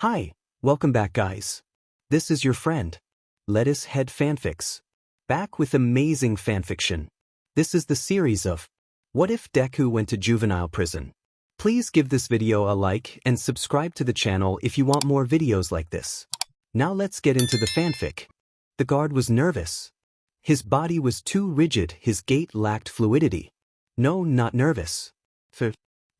Hi, welcome back guys. This is your friend, Lettuce Head Fanfics. Back with amazing fanfiction. This is the series of What If Deku Went to Juvenile Prison? Please give this video a like and subscribe to the channel if you want more videos like this. Now let's get into the fanfic. The guard was nervous. His body was too rigid, his gait lacked fluidity. No, not nervous.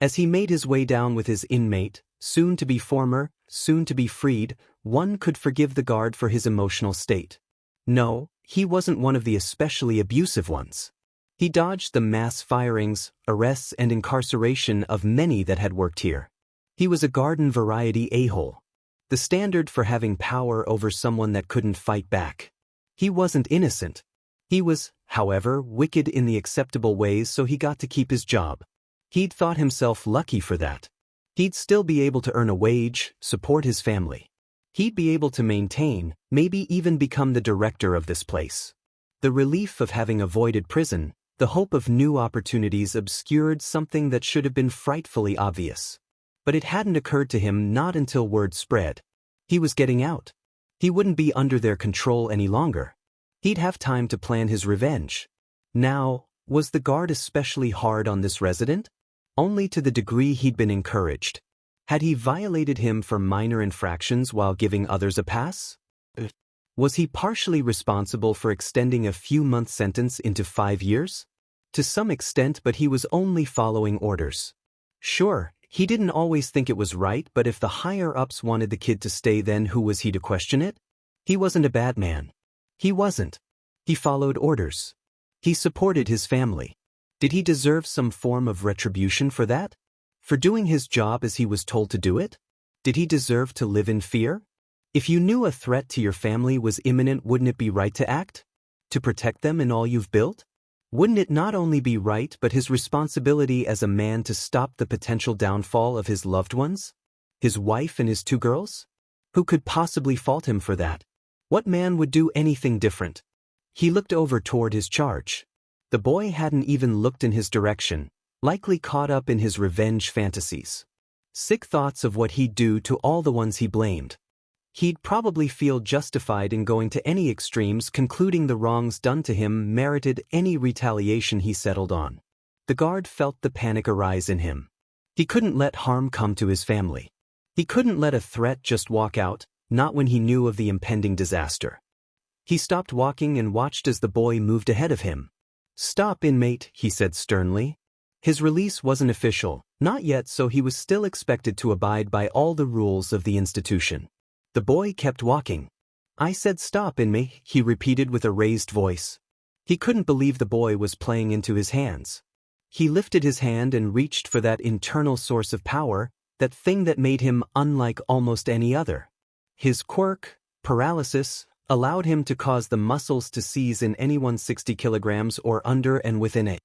As he made his way down with his inmate, soon to be former, soon to be freed, one could forgive the guard for his emotional state. No, he wasn't one of the especially abusive ones. He dodged the mass firings, arrests and incarceration of many that had worked here. He was a garden variety a-hole. The standard for having power over someone that couldn't fight back. He wasn't innocent. He was, however, wicked in the acceptable ways, so he got to keep his job. He'd thought himself lucky for that. He'd still be able to earn a wage, support his family. He'd be able to maintain, maybe even become the director of this place. The relief of having avoided prison, the hope of new opportunities obscured something that should have been frightfully obvious. But it hadn't occurred to him not until word spread. He was getting out. He wouldn't be under their control any longer. He'd have time to plan his revenge. Now, was the guard especially hard on this resident? Only to the degree he'd been encouraged. Had he violated him for minor infractions while giving others a pass? Was he partially responsible for extending a few-month sentence into 5 years? To some extent, but he was only following orders. Sure, he didn't always think it was right, but if the higher-ups wanted the kid to stay, then who was he to question it? He wasn't a bad man. He wasn't. He followed orders. He supported his family. Did he deserve some form of retribution for that? For doing his job as he was told to do it? Did he deserve to live in fear? If you knew a threat to your family was imminent, wouldn't it be right to act? To protect them and all you've built? Wouldn't it not only be right but his responsibility as a man to stop the potential downfall of his loved ones? His wife and his 2 girls? Who could possibly fault him for that? What man would do anything different? He looked over toward his charge. The boy hadn't even looked in his direction, likely caught up in his revenge fantasies. Sick thoughts of what he'd do to all the ones he blamed. He'd probably feel justified in going to any extremes, concluding the wrongs done to him merited any retaliation he settled on. The guard felt the panic arise in him. He couldn't let harm come to his family. He couldn't let a threat just walk out, not when he knew of the impending disaster. He stopped walking and watched as the boy moved ahead of him. "Stop, inmate," he said sternly. His release wasn't official, not yet, so he was still expected to abide by all the rules of the institution. The boy kept walking. "I said stop, inmate," he repeated with a raised voice. He couldn't believe the boy was playing into his hands. He lifted his hand and reached for that internal source of power, that thing that made him unlike almost any other. His quirk, paralysis, allowed him to cause the muscles to seize in anyone 60 kilograms or under and within a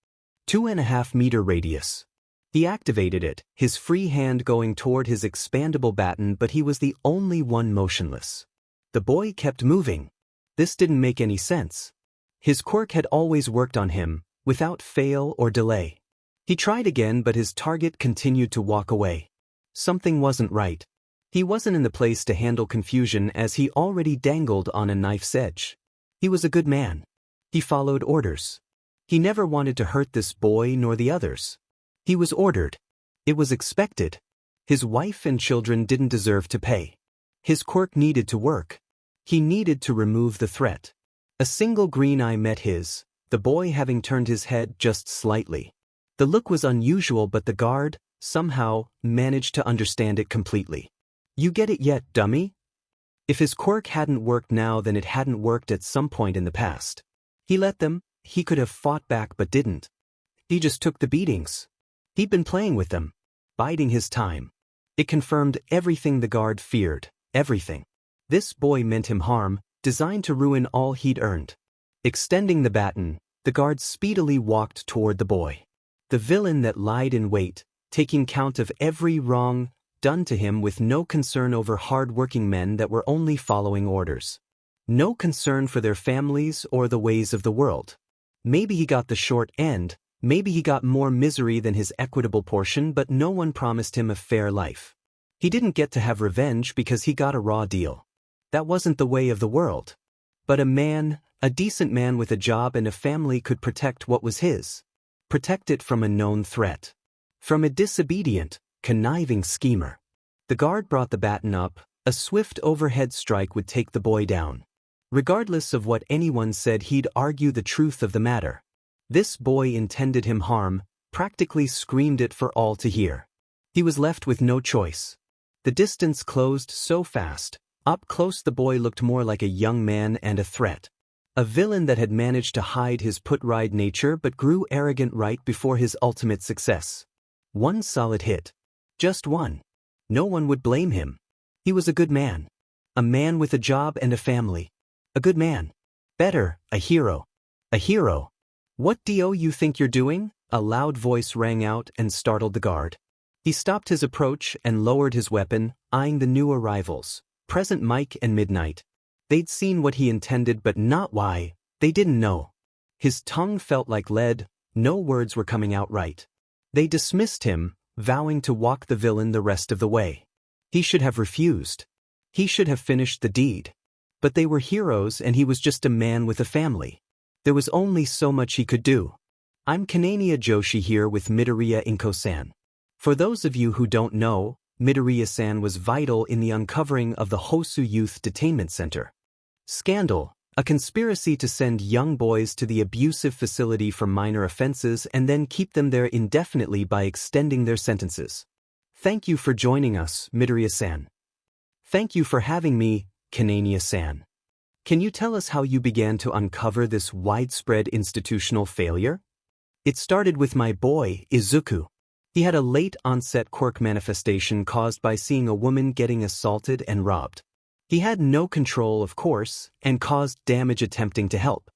2.5-meter radius. He activated it, his free hand going toward his expandable baton, but he was the only one motionless. The boy kept moving. This didn't make any sense. His quirk had always worked on him, without fail or delay. He tried again, but his target continued to walk away. Something wasn't right. He wasn't in the place to handle confusion, as he already dangled on a knife's edge. He was a good man. He followed orders. He never wanted to hurt this boy nor the others. He was ordered. It was expected. His wife and children didn't deserve to pay. His quirk needed to work. He needed to remove the threat. A single green eye met his, the boy having turned his head just slightly. The look was unusual, but the guard, somehow, managed to understand it completely. "You get it yet, dummy?" If his quirk hadn't worked now, then it hadn't worked at some point in the past. He let them. He could have fought back but didn't. He just took the beatings. He'd been playing with them, biding his time. It confirmed everything the guard feared, everything. This boy meant him harm, designed to ruin all he'd earned. Extending the baton, the guard speedily walked toward the boy. The villain that lied in wait, taking count of every wrong done to him with no concern over hard-working men that were only following orders. No concern for their families or the ways of the world. Maybe he got the short end, maybe he got more misery than his equitable portion, but no one promised him a fair life. He didn't get to have revenge because he got a raw deal. That wasn't the way of the world. But a decent man with a job and a family could protect what was his. Protect it from a known threat. From a disobedient, conniving schemer. The guard brought the baton up. A swift overhead strike would take the boy down. Regardless of what anyone said, he'd argue the truth of the matter. This boy intended him harm, practically screamed it for all to hear. He was left with no choice. The distance closed so fast. Up close the boy looked more like a young man and a threat. A villain that had managed to hide his put-ride nature but grew arrogant right before his ultimate success. One solid hit. Just one. No one would blame him. He was a good man. A man with a job and a family. A good man. Better, a hero. A hero. What do you think you're doing? A loud voice rang out and startled the guard. He stopped his approach and lowered his weapon, eyeing the new arrivals, Present Mike and Midnight. They'd seen what he intended but not why. They didn't know. His tongue felt like lead, no words were coming out right. They dismissed him, vowing to walk the villain the rest of the way. He should have refused. He should have finished the deed. But they were heroes and he was just a man with a family. There was only so much he could do. I'm Kanania Joshi here with Midoriya Inko-san. For those of you who don't know, Midoriya-san was vital in the uncovering of the Hosu Youth Detainment Center. Scandal, a conspiracy to send young boys to the abusive facility for minor offenses and then keep them there indefinitely by extending their sentences. Thank you for joining us, Midoriya-san. Thank you for having me, Kanania-san. Can you tell us how you began to uncover this widespread institutional failure? It started with my boy, Izuku. He had a late-onset quirk manifestation caused by seeing a woman getting assaulted and robbed. He had no control, of course, and caused damage attempting to help.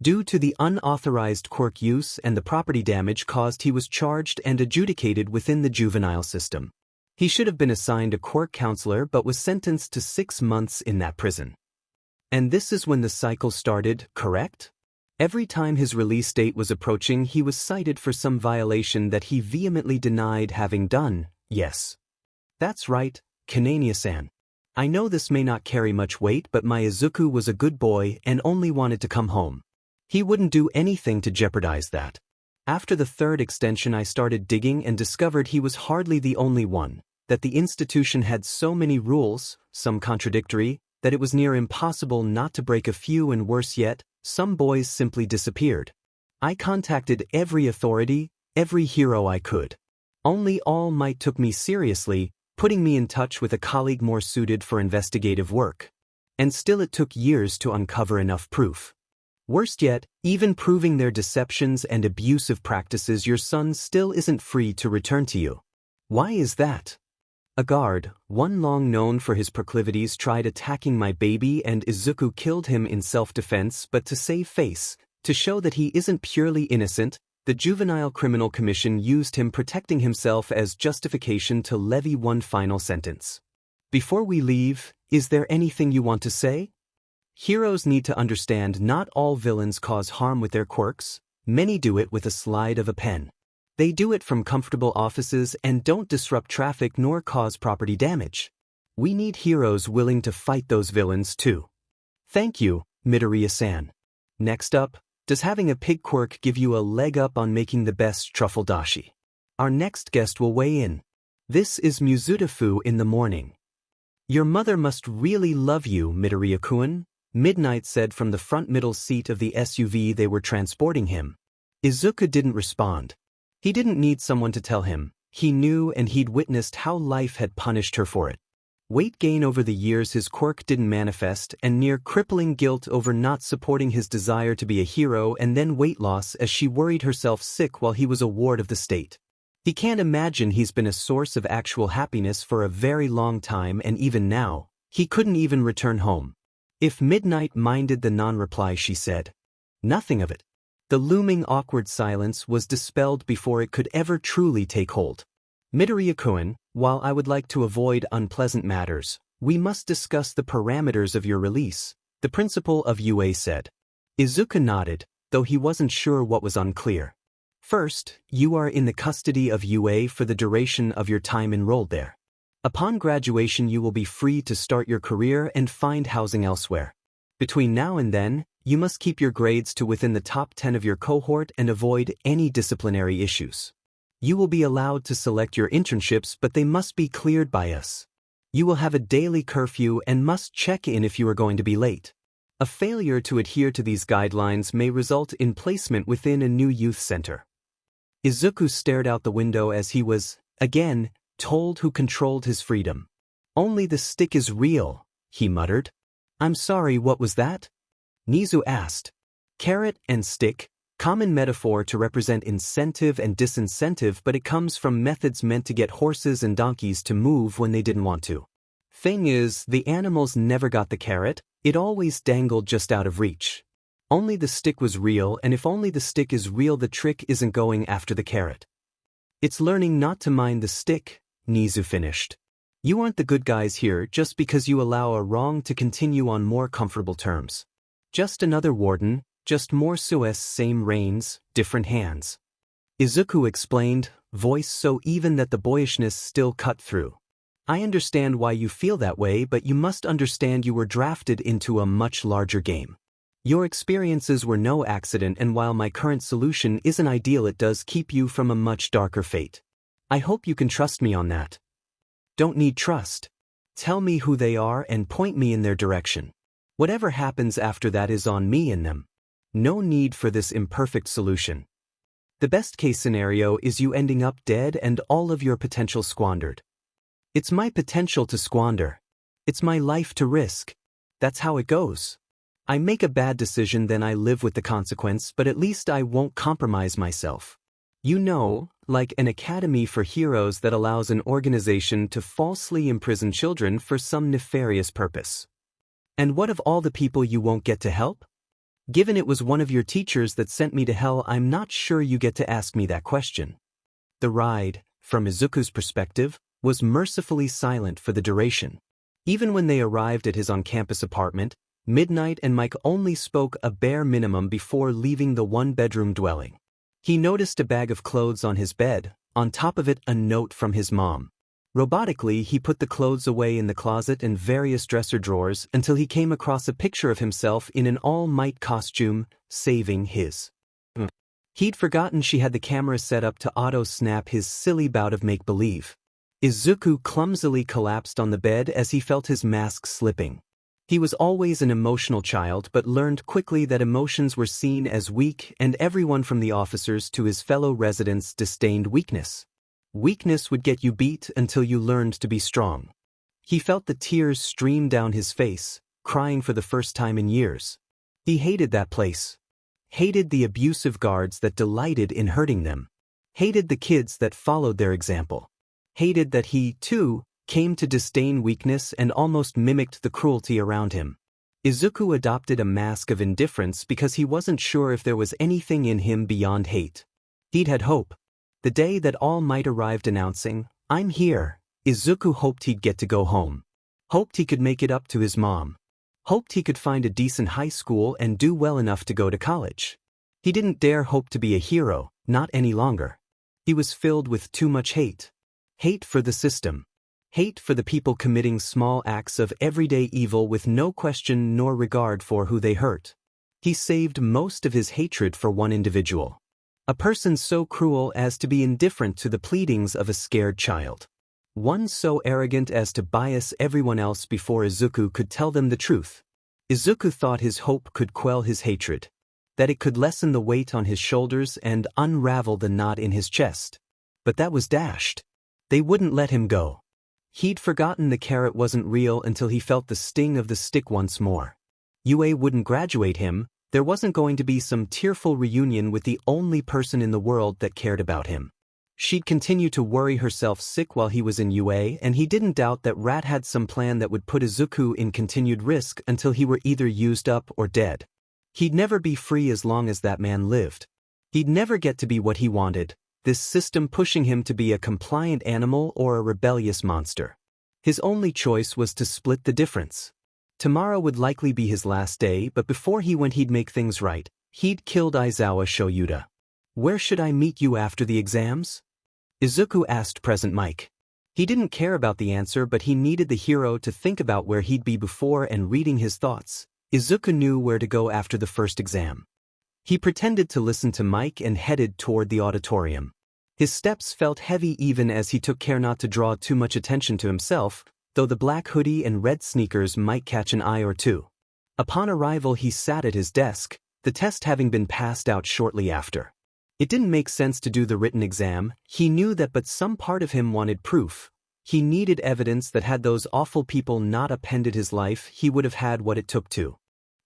Due to the unauthorized quirk use and the property damage caused, he was charged and adjudicated within the juvenile system. He should have been assigned a quirk counselor but was sentenced to 6 months in that prison. And this is when the cycle started, correct? Every time his release date was approaching, he was cited for some violation that he vehemently denied having done. Yes. That's right, Kanania-san. I know this may not carry much weight, but my Izuku was a good boy and only wanted to come home. He wouldn't do anything to jeopardize that. After the third extension, I started digging and discovered he was hardly the only one, that the institution had so many rules, some contradictory, that it was near impossible not to break a few, and worse yet, some boys simply disappeared. I contacted every authority, every hero I could. Only All Might took me seriously, putting me in touch with a colleague more suited for investigative work. And still it took years to uncover enough proof. Worst yet, even proving their deceptions and abusive practices, your son still isn't free to return to you. Why is that? A guard, one long known for his proclivities, tried attacking my baby and Izuku killed him in self-defense, but to save face, to show that he isn't purely innocent, the Juvenile Criminal Commission used him protecting himself as justification to levy one final sentence. Before we leave, is there anything you want to say? Heroes need to understand not all villains cause harm with their quirks, many do it with a slide of a pen. They do it from comfortable offices and don't disrupt traffic nor cause property damage. We need heroes willing to fight those villains too. Thank you, Midoriya-san. Next up, does having a pig quirk give you a leg up on making the best truffle dashi? Our next guest will weigh in. This is Muzutafu in the morning. Your mother must really love you, Midoriya-kun, Midnight said from the front middle seat of the SUV they were transporting him. Izuku didn't respond. He didn't need someone to tell him. He knew, and he'd witnessed how life had punished her for it. Weight gain over the years, his quirk didn't manifest, and near crippling guilt over not supporting his desire to be a hero, and then weight loss as she worried herself sick while he was a ward of the state. He can't imagine he's been a source of actual happiness for a very long time, and even now, he couldn't even return home. If Midnight minded the non-reply, she said. Nothing of it. The looming awkward silence was dispelled before it could ever truly take hold. Midoriya-kun, while I would like to avoid unpleasant matters, we must discuss the parameters of your release, the principal of UA said. Izuku nodded, though he wasn't sure what was unclear. First, you are in the custody of UA for the duration of your time enrolled there. Upon graduation you will be free to start your career and find housing elsewhere. Between now and then, you must keep your grades to within the top 10 of your cohort and avoid any disciplinary issues. You will be allowed to select your internships, but they must be cleared by us. You will have a daily curfew and must check in if you are going to be late. A failure to adhere to these guidelines may result in placement within a new youth center. Izuku stared out the window as he was, again, told who controlled his freedom. Only the stick is real, he muttered. I'm sorry, what was that? Nizu asked. Carrot and stick, common metaphor to represent incentive and disincentive, but it comes from methods meant to get horses and donkeys to move when they didn't want to. Thing is, the animals never got the carrot, it always dangled just out of reach. Only the stick was real, and if only the stick is real, the trick isn't going after the carrot. It's learning not to mind the stick, Nizu finished. You aren't the good guys here just because you allow a wrong to continue on more comfortable terms. Just another warden, just more Suez, same reins, different hands. Izuku explained, voice so even that the boyishness still cut through. I understand why you feel that way, but you must understand you were drafted into a much larger game. Your experiences were no accident, and while my current solution isn't ideal, it does keep you from a much darker fate. I hope you can trust me on that. Don't need trust. Tell me who they are and point me in their direction. Whatever happens after that is on me and them. No need for this imperfect solution. The best case scenario is you ending up dead and all of your potential squandered. It's my potential to squander. It's my life to risk. That's how it goes. I make a bad decision, then I live with the consequence, but at least I won't compromise myself. You know, like an academy for heroes that allows an organization to falsely imprison children for some nefarious purpose. And what of all the people you won't get to help? Given it was one of your teachers that sent me to hell, I'm not sure you get to ask me that question. The ride, from Izuku's perspective, was mercifully silent for the duration. Even when they arrived at his on-campus apartment, Midnight and Mike only spoke a bare minimum before leaving the one-bedroom dwelling. He noticed a bag of clothes on his bed, on top of it a note from his mom. Robotically, he put the clothes away in the closet and various dresser drawers until he came across a picture of himself in an All Might costume, saving his. He'd forgotten she had the camera set up to auto-snap his silly bout of make-believe. Izuku clumsily collapsed on the bed as he felt his mask slipping. He was always an emotional child, but learned quickly that emotions were seen as weak, and everyone from the officers to his fellow residents disdained weakness. Weakness would get you beat until you learned to be strong. He felt the tears stream down his face, crying for the first time in years. He hated that place. Hated the abusive guards that delighted in hurting them. Hated the kids that followed their example. Hated that he, too, came to disdain weakness and almost mimicked the cruelty around him. Izuku adopted a mask of indifference because he wasn't sure if there was anything in him beyond hate. He'd had hope. The day that All Might arrived announcing, "I'm here," Izuku hoped he'd get to go home. Hoped he could make it up to his mom. Hoped he could find a decent high school and do well enough to go to college. He didn't dare hope to be a hero, not any longer. He was filled with too much hate. Hate for the system. Hate for the people committing small acts of everyday evil with no question nor regard for who they hurt. He saved most of his hatred for one individual. A person so cruel as to be indifferent to the pleadings of a scared child. One so arrogant as to bias everyone else before Izuku could tell them the truth. Izuku thought his hope could quell his hatred, that it could lessen the weight on his shoulders and unravel the knot in his chest. But that was dashed. They wouldn't let him go. He'd forgotten the carrot wasn't real until he felt the sting of the stick once more. UA wouldn't graduate him. There wasn't going to be some tearful reunion with the only person in the world that cared about him. She'd continue to worry herself sick while he was in UA, and he didn't doubt that Rat had some plan that would put Izuku in continued risk until he were either used up or dead. He'd never be free as long as that man lived. He'd never get to be what he wanted, this system pushing him to be a compliant animal or a rebellious monster. His only choice was to split the difference. Tomorrow would likely be his last day, but before he went he'd make things right. He'd killed Aizawa Shoyuta. Where should I meet you after the exams? Izuku asked present Mike. He didn't care about the answer, but he needed the hero to think about where he'd be before, and reading his thoughts, Izuku knew where to go after the first exam. He pretended to listen to Mike and headed toward the auditorium. His steps felt heavy even as he took care not to draw too much attention to himself, though the black hoodie and red sneakers might catch an eye or two. Upon arrival, he sat at his desk, the test having been passed out shortly after. It didn't make sense to do the written exam, he knew that, but some part of him wanted proof. He needed evidence that had those awful people not upended his life, he would have had what it took to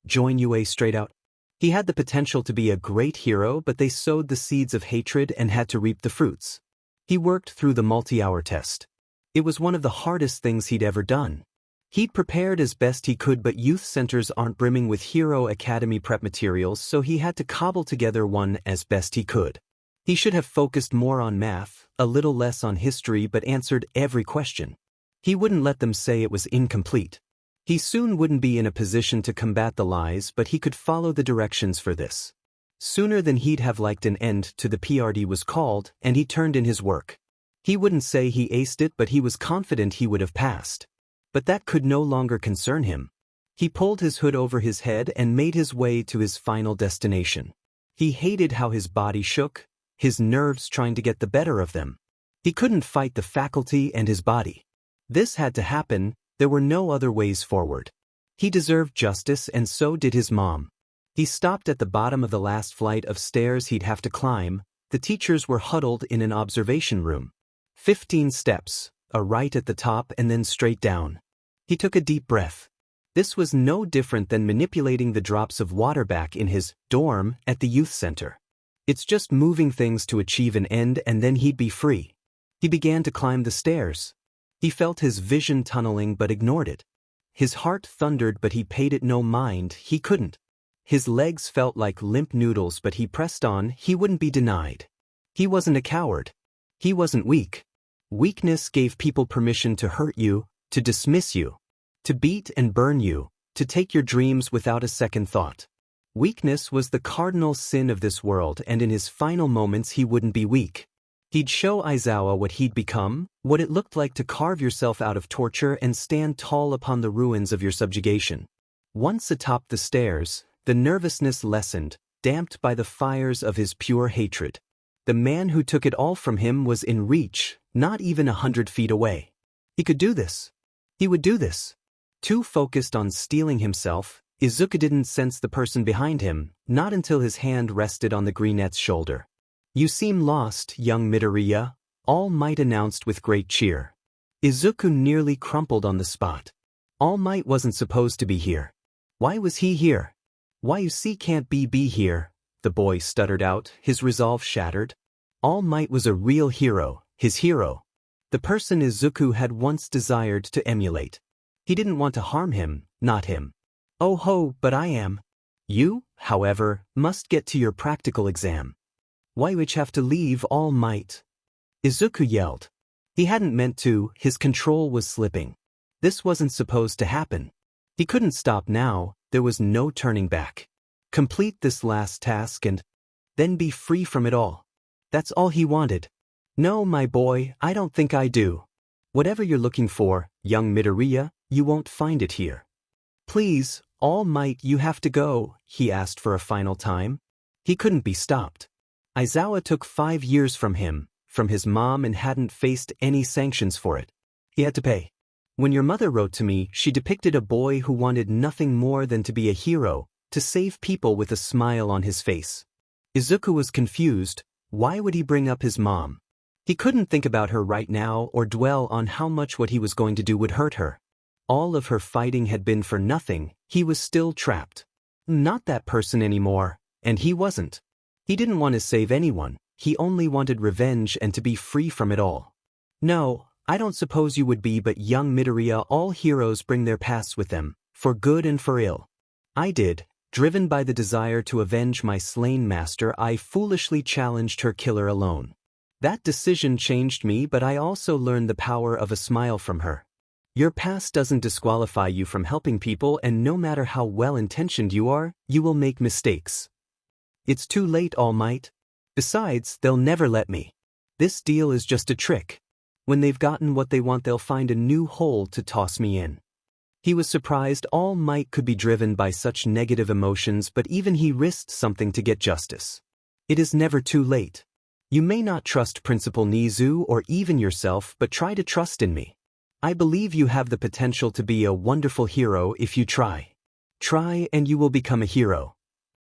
join UA straight out. He had the potential to be a great hero, but they sowed the seeds of hatred and had to reap the fruits. He worked through the multi-hour test. It was one of the hardest things he'd ever done. He'd prepared as best he could, but youth centers aren't brimming with Hero Academy prep materials, so he had to cobble together one as best he could. He should have focused more on math, a little less on history, but answered every question. He wouldn't let them say it was incomplete. He soon wouldn't be in a position to combat the lies, but he could follow the directions for this. Sooner than he'd have liked, an end to the PRD was called, and he turned in his work. He wouldn't say he aced it, but he was confident he would have passed. But that could no longer concern him. He pulled his hood over his head and made his way to his final destination. He hated how his body shook, his nerves trying to get the better of them. He couldn't fight the faculty and his body. This had to happen, there were no other ways forward. He deserved justice, and so did his mom. He stopped at the bottom of the last flight of stairs he'd have to climb. The teachers were huddled in an observation room. 15 steps, a right at the top and then straight down. He took a deep breath. This was no different than manipulating the drops of water back in his dorm at the youth center. It's just moving things to achieve an end, and then he'd be free. He began to climb the stairs. He felt his vision tunneling but ignored it. His heart thundered, but he paid it no mind, he couldn't. His legs felt like limp noodles, but he pressed on, he wouldn't be denied. He wasn't a coward. He wasn't weak. Weakness gave people permission to hurt you, to dismiss you, to beat and burn you, to take your dreams without a second thought. Weakness was the cardinal sin of this world, and in his final moments he wouldn't be weak. He'd show Aizawa what he'd become, what it looked like to carve yourself out of torture and stand tall upon the ruins of your subjugation. Once atop the stairs, the nervousness lessened, damped by the fires of his pure hatred. The man who took it all from him was in reach, not even 100 feet away. He could do this. He would do this. Too focused on stealing himself, Izuku didn't sense the person behind him, not until his hand rested on the greenette's shoulder. "You seem lost, young Midoriya," All Might announced with great cheer. Izuku nearly crumpled on the spot. All Might wasn't supposed to be here. Why was he here? "Why you see can't be here," the boy stuttered out, his resolve shattered. All Might was a real hero, his hero. The person Izuku had once desired to emulate. He didn't want to harm him, not him. "Oh ho, but I am. You, however, must get to your practical exam." "Why would you have to leave, All Might?" Izuku yelled. He hadn't meant to, his control was slipping. This wasn't supposed to happen. He couldn't stop now, there was no turning back. Complete this last task and then be free from it all. That's all he wanted. "No, my boy, I don't think I do. Whatever you're looking for, young Midoriya, you won't find it here." "Please, All Might, you have to go," he asked for a final time. He couldn't be stopped. Aizawa took 5 years from him, from his mom, and hadn't faced any sanctions for it. He had to pay. When your mother wrote to me, she depicted a boy who wanted nothing more than to be a hero, to save people with a smile on his face. Izuku was confused. Why would he bring up his mom? He couldn't think about her right now or dwell on how much what he was going to do would hurt her. All of her fighting had been for nothing, he was still trapped. Not that person anymore, and he wasn't. He didn't want to save anyone, he only wanted revenge and to be free from it all. "No, I don't suppose you would be, but young Midoriya, all heroes bring their pasts with them, for good and for ill. I did, driven by the desire to avenge my slain master, I foolishly challenged her killer alone. That decision changed me, but I also learned the power of a smile from her. Your past doesn't disqualify you from helping people, and no matter how well-intentioned you are, you will make mistakes. It's too late, All Might. Besides, they'll never let me. This deal is just a trick. When they've gotten what they want, they'll find a new hole to toss me in. He was surprised All Might could be driven by such negative emotions, but even he risked something to get justice. It is never too late. You may not trust Principal Nizu or even yourself, but try to trust in me. I believe you have the potential to be a wonderful hero if you try. Try and you will become a hero.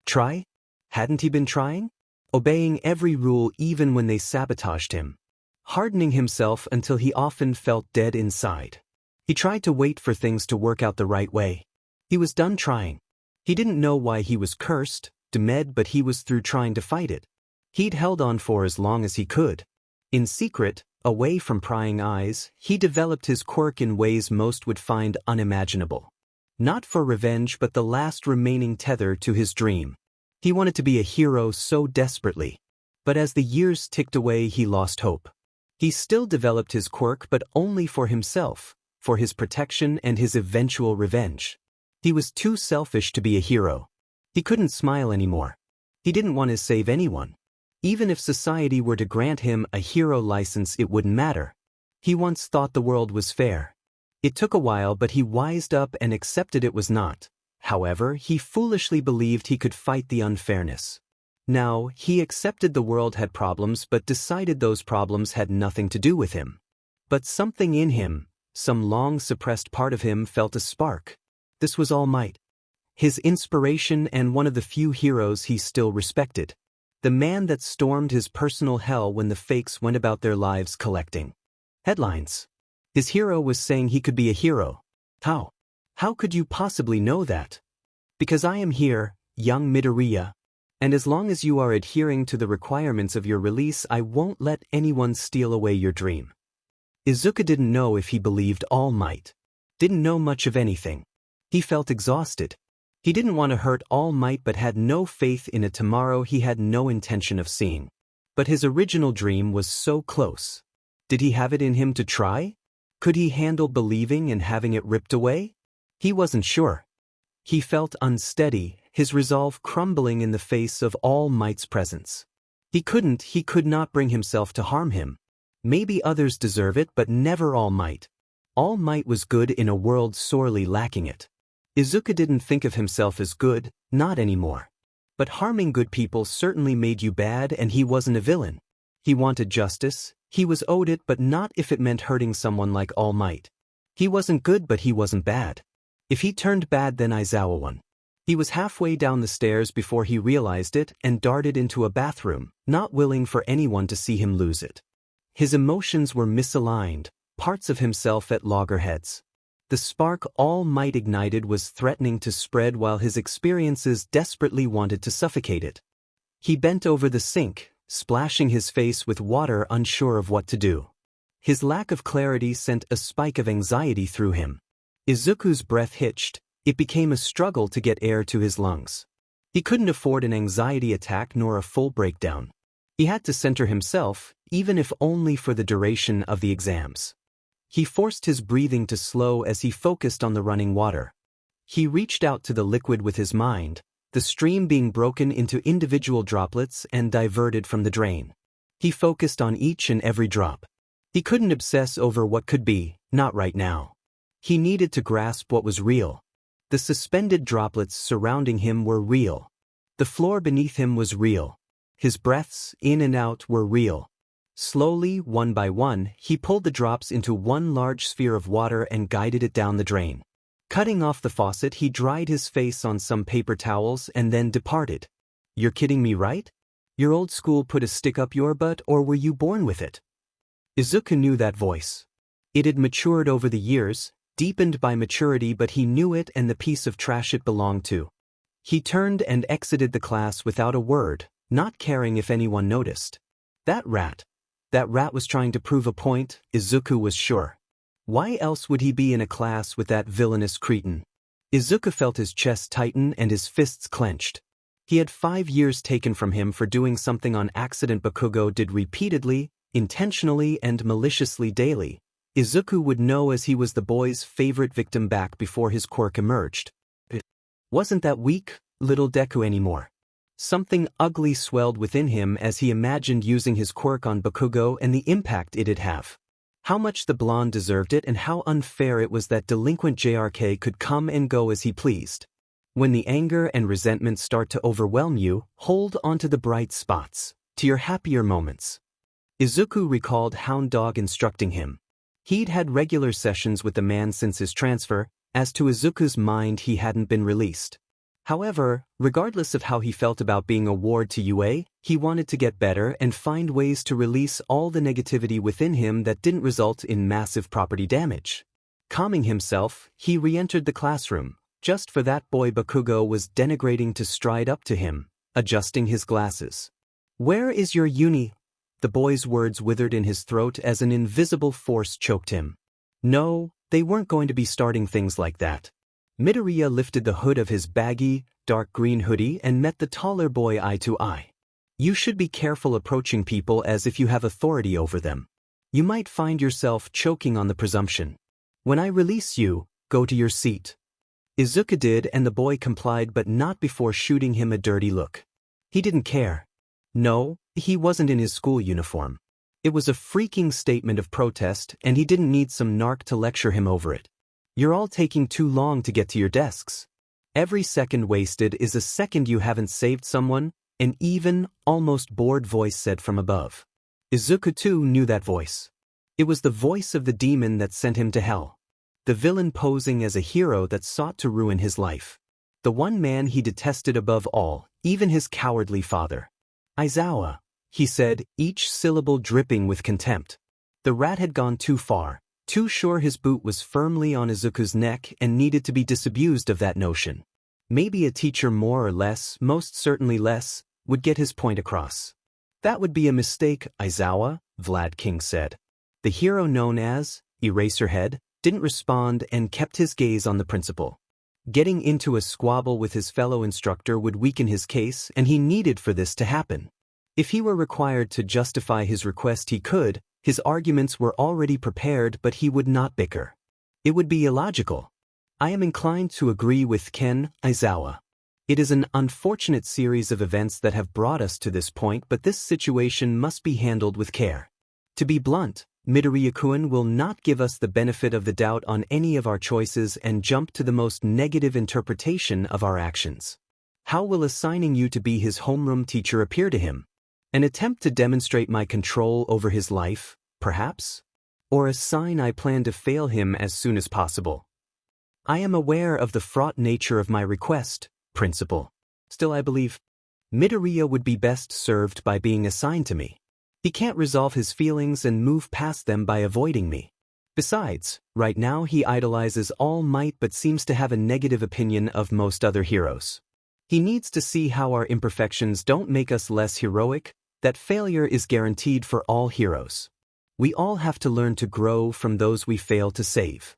Try? Hadn't he been trying? Obeying every rule even when they sabotaged him. Hardening himself until he often felt dead inside. He tried to wait for things to work out the right way. He was done trying. He didn't know why he was cursed, demed, but he was through trying to fight it. He'd held on for as long as he could. In secret, away from prying eyes, he developed his quirk in ways most would find unimaginable. Not for revenge, but the last remaining tether to his dream. He wanted to be a hero so desperately. But as the years ticked away, he lost hope. He still developed his quirk, but only for himself, for his protection and his eventual revenge. He was too selfish to be a hero. He couldn't smile anymore. He didn't want to save anyone. Even if society were to grant him a hero license, it wouldn't matter. He once thought the world was fair. It took a while, but he wised up and accepted it was not. However, he foolishly believed he could fight the unfairness. Now, he accepted the world had problems but decided those problems had nothing to do with him. But something in him, some long-suppressed part of him, felt a spark. This was All Might. His inspiration and one of the few heroes he still respected. The man that stormed his personal hell when the fakes went about their lives collecting headlines. His hero was saying he could be a hero. How? How could you possibly know that? Because I am here, young Midoriya. And as long as you are adhering to the requirements of your release, I won't let anyone steal away your dream. Izuku didn't know if he believed All Might. Didn't know much of anything. He felt exhausted. He didn't want to hurt All Might but had no faith in a tomorrow he had no intention of seeing. But his original dream was so close. Did he have it in him to try? Could he handle believing and having it ripped away? He wasn't sure. He felt unsteady, his resolve crumbling in the face of All Might's presence. He could not bring himself to harm him. Maybe others deserve it, but never All Might. All Might was good in a world sorely lacking it. Izuku didn't think of himself as good, not anymore. But harming good people certainly made you bad, and he wasn't a villain. He wanted justice, he was owed it, but not if it meant hurting someone like All Might. He wasn't good, but he wasn't bad. If he turned bad, then Aizawa won. He was halfway down the stairs before he realized it and darted into a bathroom, not willing for anyone to see him lose it. His emotions were misaligned, parts of himself at loggerheads. The spark All Might ignited was threatening to spread while his experiences desperately wanted to suffocate it. He bent over the sink, splashing his face with water, unsure of what to do. His lack of clarity sent a spike of anxiety through him. Izuku's breath hitched. It became a struggle to get air to his lungs. He couldn't afford an anxiety attack nor a full breakdown. He had to center himself, even if only for the duration of the exams. He forced his breathing to slow as he focused on the running water. He reached out to the liquid with his mind, the stream being broken into individual droplets and diverted from the drain. He focused on each and every drop. He couldn't obsess over what could be, not right now. He needed to grasp what was real. The suspended droplets surrounding him were real. The floor beneath him was real. His breaths, in and out, were real. Slowly, one by one, he pulled the drops into one large sphere of water and guided it down the drain. Cutting off the faucet, he dried his face on some paper towels and then departed. You're kidding me, right? Your old school put a stick up your butt, or were you born with it? Izuku knew that voice. It had matured over the years, deepened by maturity, but he knew it and the piece of trash it belonged to. He turned and exited the class without a word, not caring if anyone noticed. That rat was trying to prove a point, Izuku was sure. Why else would he be in a class with that villainous cretin? Izuku felt his chest tighten and his fists clenched. He had 5 years taken from him for doing something on accident Bakugo did repeatedly, intentionally and maliciously daily. Izuku would know, as he was the boy's favorite victim back before his quirk emerged. It wasn't that weak, little Deku anymore. Something ugly swelled within him as he imagined using his quirk on Bakugo and the impact it'd have. How much the blonde deserved it and how unfair it was that delinquent JRK could come and go as he pleased. When the anger and resentment start to overwhelm you, hold onto the bright spots, to your happier moments. Izuku recalled Hound Dog instructing him. He'd had regular sessions with the man since his transfer. As to Izuku's mind, he hadn't been released. However, regardless of how he felt about being a ward to UA, he wanted to get better and find ways to release all the negativity within him that didn't result in massive property damage. Calming himself, he re-entered the classroom. Just for that boy Bakugo was denigrating to stride up to him, adjusting his glasses. "Where is your uni?" The boy's words withered in his throat as an invisible force choked him. No, they weren't going to be starting things like that. Midoriya lifted the hood of his baggy, dark green hoodie and met the taller boy eye to eye. "You should be careful approaching people as if you have authority over them. You might find yourself choking on the presumption. When I release you, go to your seat." Izuku did, and the boy complied, but not before shooting him a dirty look. He didn't care. No, he wasn't in his school uniform. It was a freaking statement of protest, and he didn't need some narc to lecture him over it. "You're all taking too long to get to your desks. Every second wasted is a second you haven't saved someone," an even, almost bored voice said from above. Izuku too knew that voice. It was the voice of the demon that sent him to hell. The villain posing as a hero that sought to ruin his life. The one man he detested above all, even his cowardly father. "Aizawa," he said, each syllable dripping with contempt. The rat had gone too far, too sure his boot was firmly on Izuku's neck and needed to be disabused of that notion. Maybe a teacher more or less, most certainly less, would get his point across. "That would be a mistake, Aizawa," Vlad King said. The hero known as Eraserhead didn't respond and kept his gaze on the principal. Getting into a squabble with his fellow instructor would weaken his case, and he needed for this to happen. If he were required to justify his request, he could. His arguments were already prepared, but he would not bicker. It would be illogical. "I am inclined to agree with Ken, Aizawa. It is an unfortunate series of events that have brought us to this point, but this situation must be handled with care. To be blunt, Midoriya-kun will not give us the benefit of the doubt on any of our choices and jump to the most negative interpretation of our actions. How will assigning you to be his homeroom teacher appear to him? An attempt to demonstrate my control over his life, perhaps? Or a sign I plan to fail him as soon as possible? I am aware of the fraught nature of my request, Principal. Still, I believe Midoriya would be best served by being assigned to me. He can't resolve his feelings and move past them by avoiding me. Besides, right now he idolizes All Might but seems to have a negative opinion of most other heroes. He needs to see how our imperfections don't make us less heroic, that failure is guaranteed for all heroes. We all have to learn to grow from those we fail to save."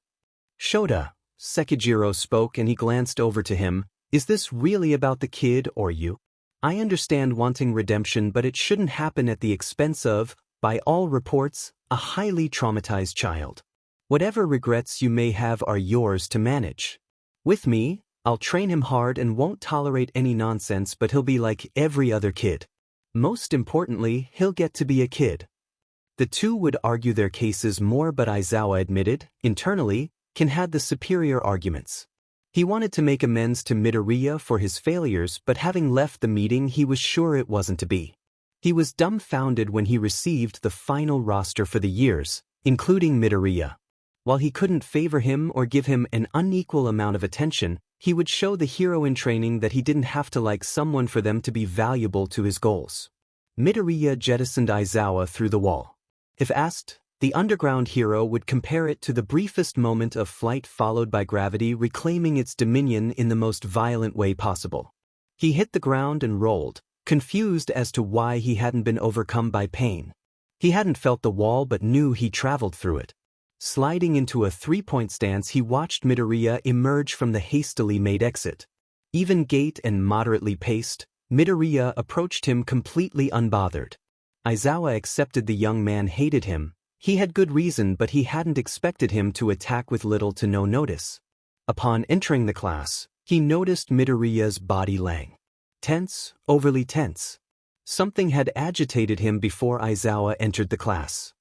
"Shota," Sekijiro spoke, and he glanced over to him. "Is this really about the kid or you? I understand wanting redemption, but it shouldn't happen at the expense of, by all reports, a highly traumatized child. Whatever regrets you may have are yours to manage. With me, I'll train him hard and won't tolerate any nonsense, but he'll be like every other kid. Most importantly, he'll get to be a kid." The two would argue their cases more, but Aizawa admitted, internally, Ken had the superior arguments. He wanted to make amends to Midoriya for his failures, but having left the meeting he was sure it wasn't to be. He was dumbfounded when he received the final roster for the years, including Midoriya. While he couldn't favor him or give him an unequal amount of attention, he would show the hero in training that he didn't have to like someone for them to be valuable to his goals. Midoriya jettisoned Aizawa through the wall. If asked, the underground hero would compare it to the briefest moment of flight followed by gravity reclaiming its dominion in the most violent way possible. He hit the ground and rolled, confused as to why he hadn't been overcome by pain. He hadn't felt the wall but knew he traveled through it. Sliding into a three-point stance, he watched Midoriya emerge from the hastily made exit. Even gait and moderately paced, Midoriya approached him completely unbothered. Aizawa accepted the young man hated him. He had good reason, but he hadn't expected him to attack with little to no notice. Upon entering the class, he noticed Midoriya's body lang. Tense, overly tense. Something had agitated him before Aizawa entered the class.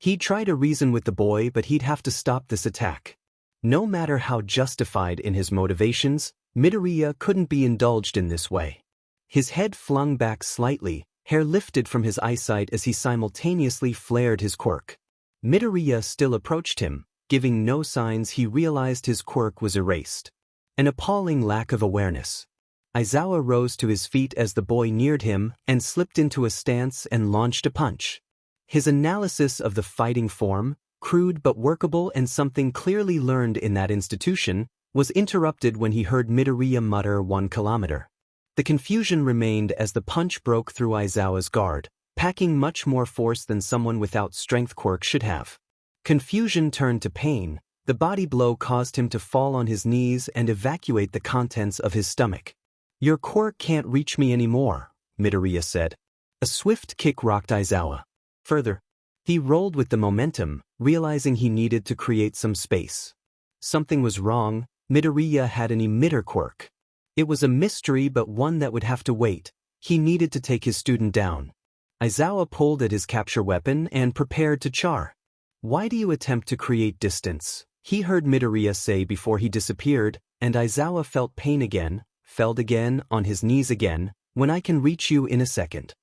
He'd try to reason with the boy, but he'd have to stop this attack. No matter how justified in his motivations, Midoriya couldn't be indulged in this way. His head flung back slightly, hair lifted from his eyesight as he simultaneously flared his quirk. Midoriya still approached him, giving no signs he realized his quirk was erased. An appalling lack of awareness. Aizawa rose to his feet as the boy neared him and slipped into a stance and launched a punch. His analysis of the fighting form, crude but workable and something clearly learned in that institution, was interrupted when he heard Midoriya mutter 1 kilometer. The confusion remained as the punch broke through Aizawa's guard, packing much more force than someone without strength quirk should have. Confusion turned to pain. The body blow caused him to fall on his knees and evacuate the contents of his stomach. "Your quirk can't reach me anymore," Midoriya said. A swift kick rocked Aizawa. Further, he rolled with the momentum, realizing he needed to create some space. Something was wrong. Midoriya had an emitter quirk. It was a mystery, but one that would have to wait. He needed to take his student down. Aizawa pulled at his capture weapon and prepared to char. "Why do you attempt to create distance?" he heard Midoriya say before he disappeared, and Aizawa felt pain again, fell again, on his knees again. "When I can reach you in a second."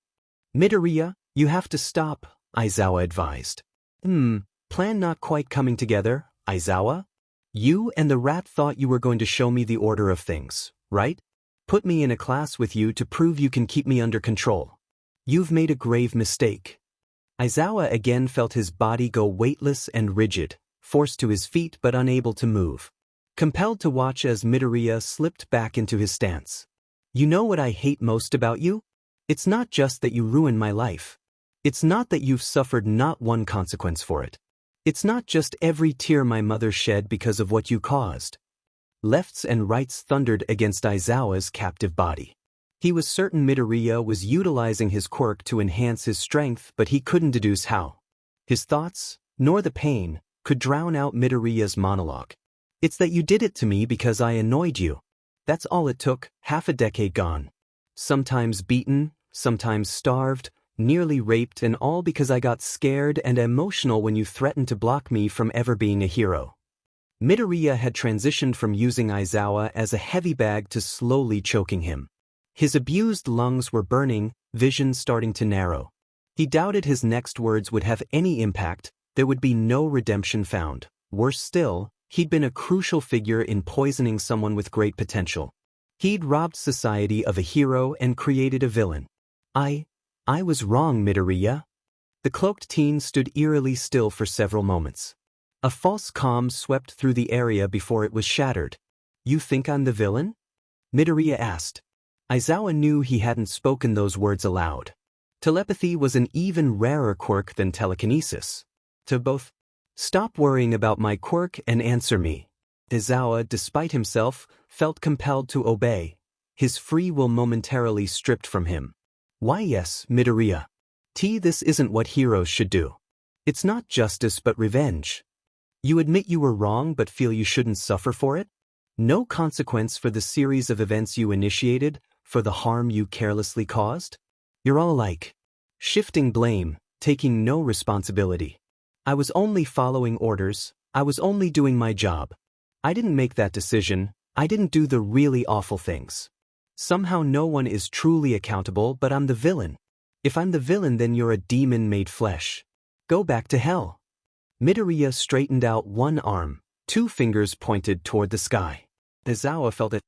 "Midoriya, you have to stop," Aizawa advised. Plan not quite coming together, Aizawa? You and the rat thought you were going to show me the order of things, right? Put me in a class with you to prove you can keep me under control. You've made a grave mistake." Aizawa again felt his body go weightless and rigid, forced to his feet but unable to move. Compelled to watch as Midoriya slipped back into his stance. "You know what I hate most about you? It's not just that you ruined my life. It's not that you've suffered not one consequence for it. It's not just every tear my mother shed because of what you caused." Lefts and rights thundered against Aizawa's captive body. He was certain Midoriya was utilizing his quirk to enhance his strength, but he couldn't deduce how. His thoughts, nor the pain, could drown out Midoriya's monologue. "It's that you did it to me because I annoyed you. That's all it took, half a decade gone. Sometimes beaten, sometimes starved, nearly raped, and all because I got scared and emotional when you threatened to block me from ever being a hero." Midoriya had transitioned from using Aizawa as a heavy bag to slowly choking him. His abused lungs were burning, vision starting to narrow. He doubted his next words would have any impact. There would be no redemption found. Worse still, he'd been a crucial figure in poisoning someone with great potential. He'd robbed society of a hero and created a villain. I was wrong, Midoriya." The cloaked teen stood eerily still for several moments. A false calm swept through the area before it was shattered. "You think I'm the villain?" Midoriya asked. Aizawa knew he hadn't spoken those words aloud. Telepathy was an even rarer quirk than telekinesis. To both. "Stop worrying about my quirk and answer me." Aizawa, despite himself, felt compelled to obey, his free will momentarily stripped from him. "Why yes, Midoriya. This isn't what heroes should do. It's not justice but revenge. You admit you were wrong but feel you shouldn't suffer for it? No consequence for the series of events you initiated, for the harm you carelessly caused? You're all alike. Shifting blame, taking no responsibility. I was only following orders, I was only doing my job. I didn't make that decision, I didn't do the really awful things. Somehow no one is truly accountable, but I'm the villain. If I'm the villain, then you're a demon made flesh. Go back to hell." Midoriya straightened out one arm, 2 fingers pointed toward the sky. Aizawa felt a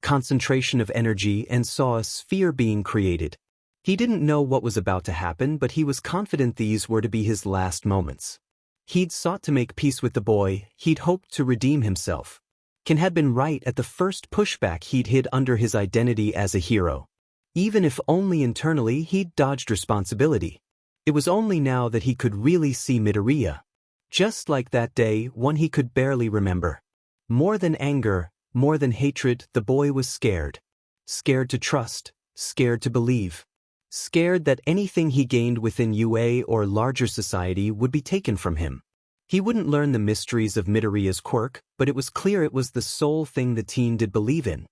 concentration of energy and saw a sphere being created. He didn't know what was about to happen, but he was confident these were to be his last moments. He'd sought to make peace with the boy, he'd hoped to redeem himself. Ken had been right at the first pushback he'd hid under his identity as a hero. Even if only internally, he'd dodged responsibility. It was only now that he could really see Midoriya. Just like that day, one he could barely remember. More than anger, more than hatred, the boy was scared. Scared to trust, scared to believe. Scared that anything he gained within UA or larger society would be taken from him. He wouldn't learn the mysteries of Midoriya's quirk, but it was clear it was the sole thing the teen did believe in.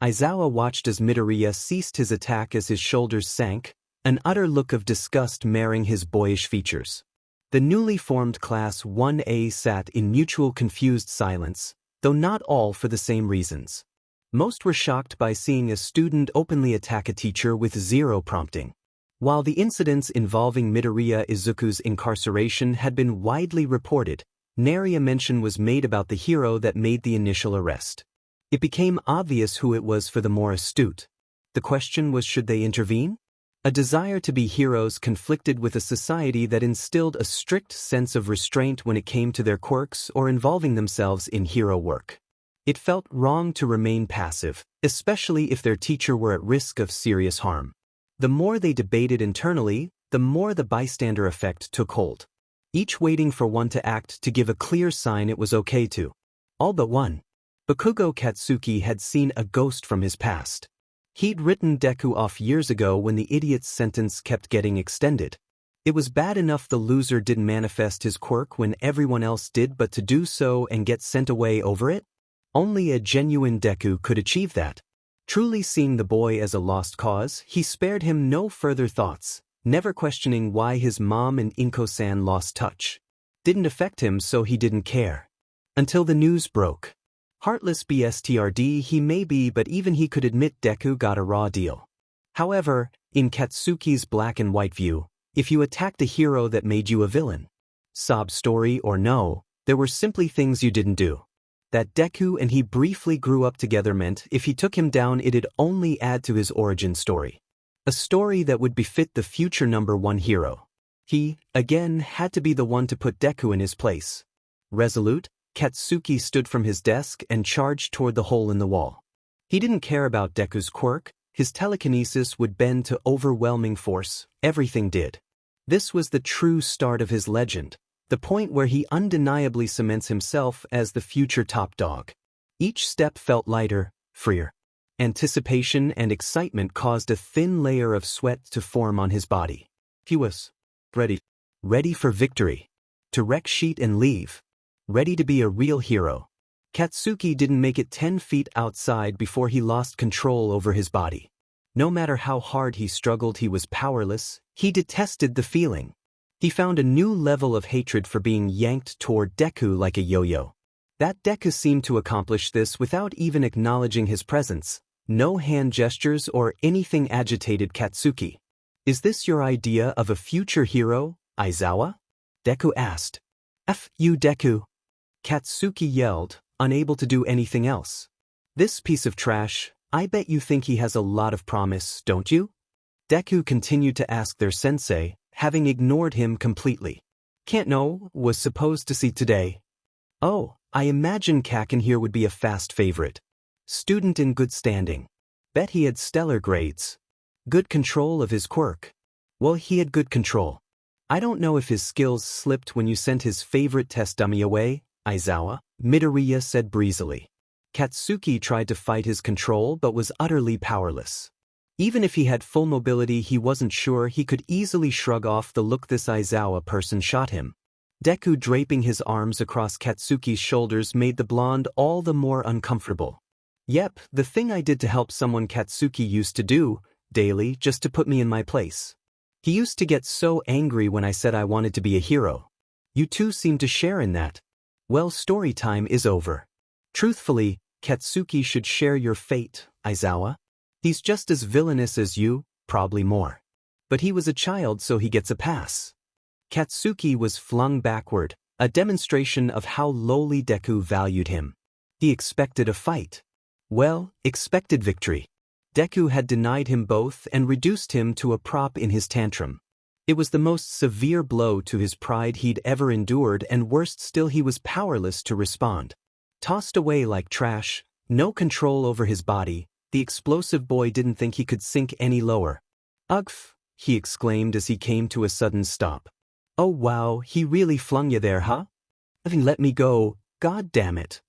Aizawa watched as Midoriya ceased his attack as his shoulders sank, an utter look of disgust marring his boyish features. The newly formed Class 1A sat in mutual confused silence, though not all for the same reasons. Most were shocked by seeing a student openly attack a teacher with zero prompting. While the incidents involving Midoriya Izuku's incarceration had been widely reported, nary a mention was made about the hero that made the initial arrest. It became obvious who it was for the more astute. The question was, should they intervene? A desire to be heroes conflicted with a society that instilled a strict sense of restraint when it came to their quirks or involving themselves in hero work. It felt wrong to remain passive, especially if their teacher were at risk of serious harm. The more they debated internally, the more the bystander effect took hold. Each waiting for one to act to give a clear sign it was okay to. All but one. Bakugo Katsuki had seen a ghost from his past. He'd written Deku off years ago when the idiot's sentence kept getting extended. It was bad enough the loser didn't manifest his quirk when everyone else did, but to do so and get sent away over it? Only a genuine Deku could achieve that. Truly seeing the boy as a lost cause, he spared him no further thoughts, never questioning why his mom and Inko-san lost touch. Didn't affect him, so he didn't care. Until the news broke. Heartless BSTRD he may be, but even he could admit Deku got a raw deal. However, in Katsuki's black and white view, if you attacked a hero that made you a villain, sob story or no, there were simply things you didn't do. That Deku and he briefly grew up together meant if he took him down it'd only add to his origin story. A story that would befit the future #1 hero. He, again, had to be the one to put Deku in his place. Resolute, Katsuki stood from his desk and charged toward the hole in the wall. He didn't care about Deku's quirk, his telekinesis would bend to overwhelming force, everything did. This was the true start of his legend. The point where he undeniably cements himself as the future top dog. Each step felt lighter, freer. Anticipation and excitement caused a thin layer of sweat to form on his body. He was ready. Ready for victory. To wreck sheet and leave. Ready to be a real hero. Katsuki didn't make it 10 feet outside before he lost control over his body. No matter how hard he struggled, he was powerless. He detested the feeling. He found a new level of hatred for being yanked toward Deku like a yo-yo. That Deku seemed to accomplish this without even acknowledging his presence. No hand gestures or anything agitated Katsuki. "Is this your idea of a future hero, Aizawa?" Deku asked. "F you, Deku!" Katsuki yelled, unable to do anything else. "This piece of trash, I bet you think he has a lot of promise, don't you?" Deku continued to ask their sensei, having ignored him completely. "Can't know, was supposed to see today." "Oh, I imagine Kakin here would be a fast favorite. Student in good standing. Bet he had stellar grades. Good control of his quirk." "Well, he had good control. I don't know if his skills slipped when you sent his favorite test dummy away, Aizawa," Midoriya said breezily. Katsuki tried to fight his control but was utterly powerless. Even if he had full mobility, he wasn't sure he could easily shrug off the look this Aizawa person shot him. Deku draping his arms across Katsuki's shoulders made the blonde all the more uncomfortable. "Yep, the thing I did to help someone Katsuki used to do, daily, just to put me in my place. He used to get so angry when I said I wanted to be a hero. You two seem to share in that. Well, story time is over. Truthfully, Katsuki should share your fate, Aizawa. He's just as villainous as you, probably more. But he was a child, so he gets a pass." Katsuki was flung backward, a demonstration of how lowly Deku valued him. He expected a fight. Well, expected victory. Deku had denied him both and reduced him to a prop in his tantrum. It was the most severe blow to his pride he'd ever endured, and worst still, he was powerless to respond. Tossed away like trash, no control over his body, the explosive boy didn't think he could sink any lower. "Ugh," he exclaimed as he came to a sudden stop. "Oh wow, he really flung you there, huh? Let me go, god damn it."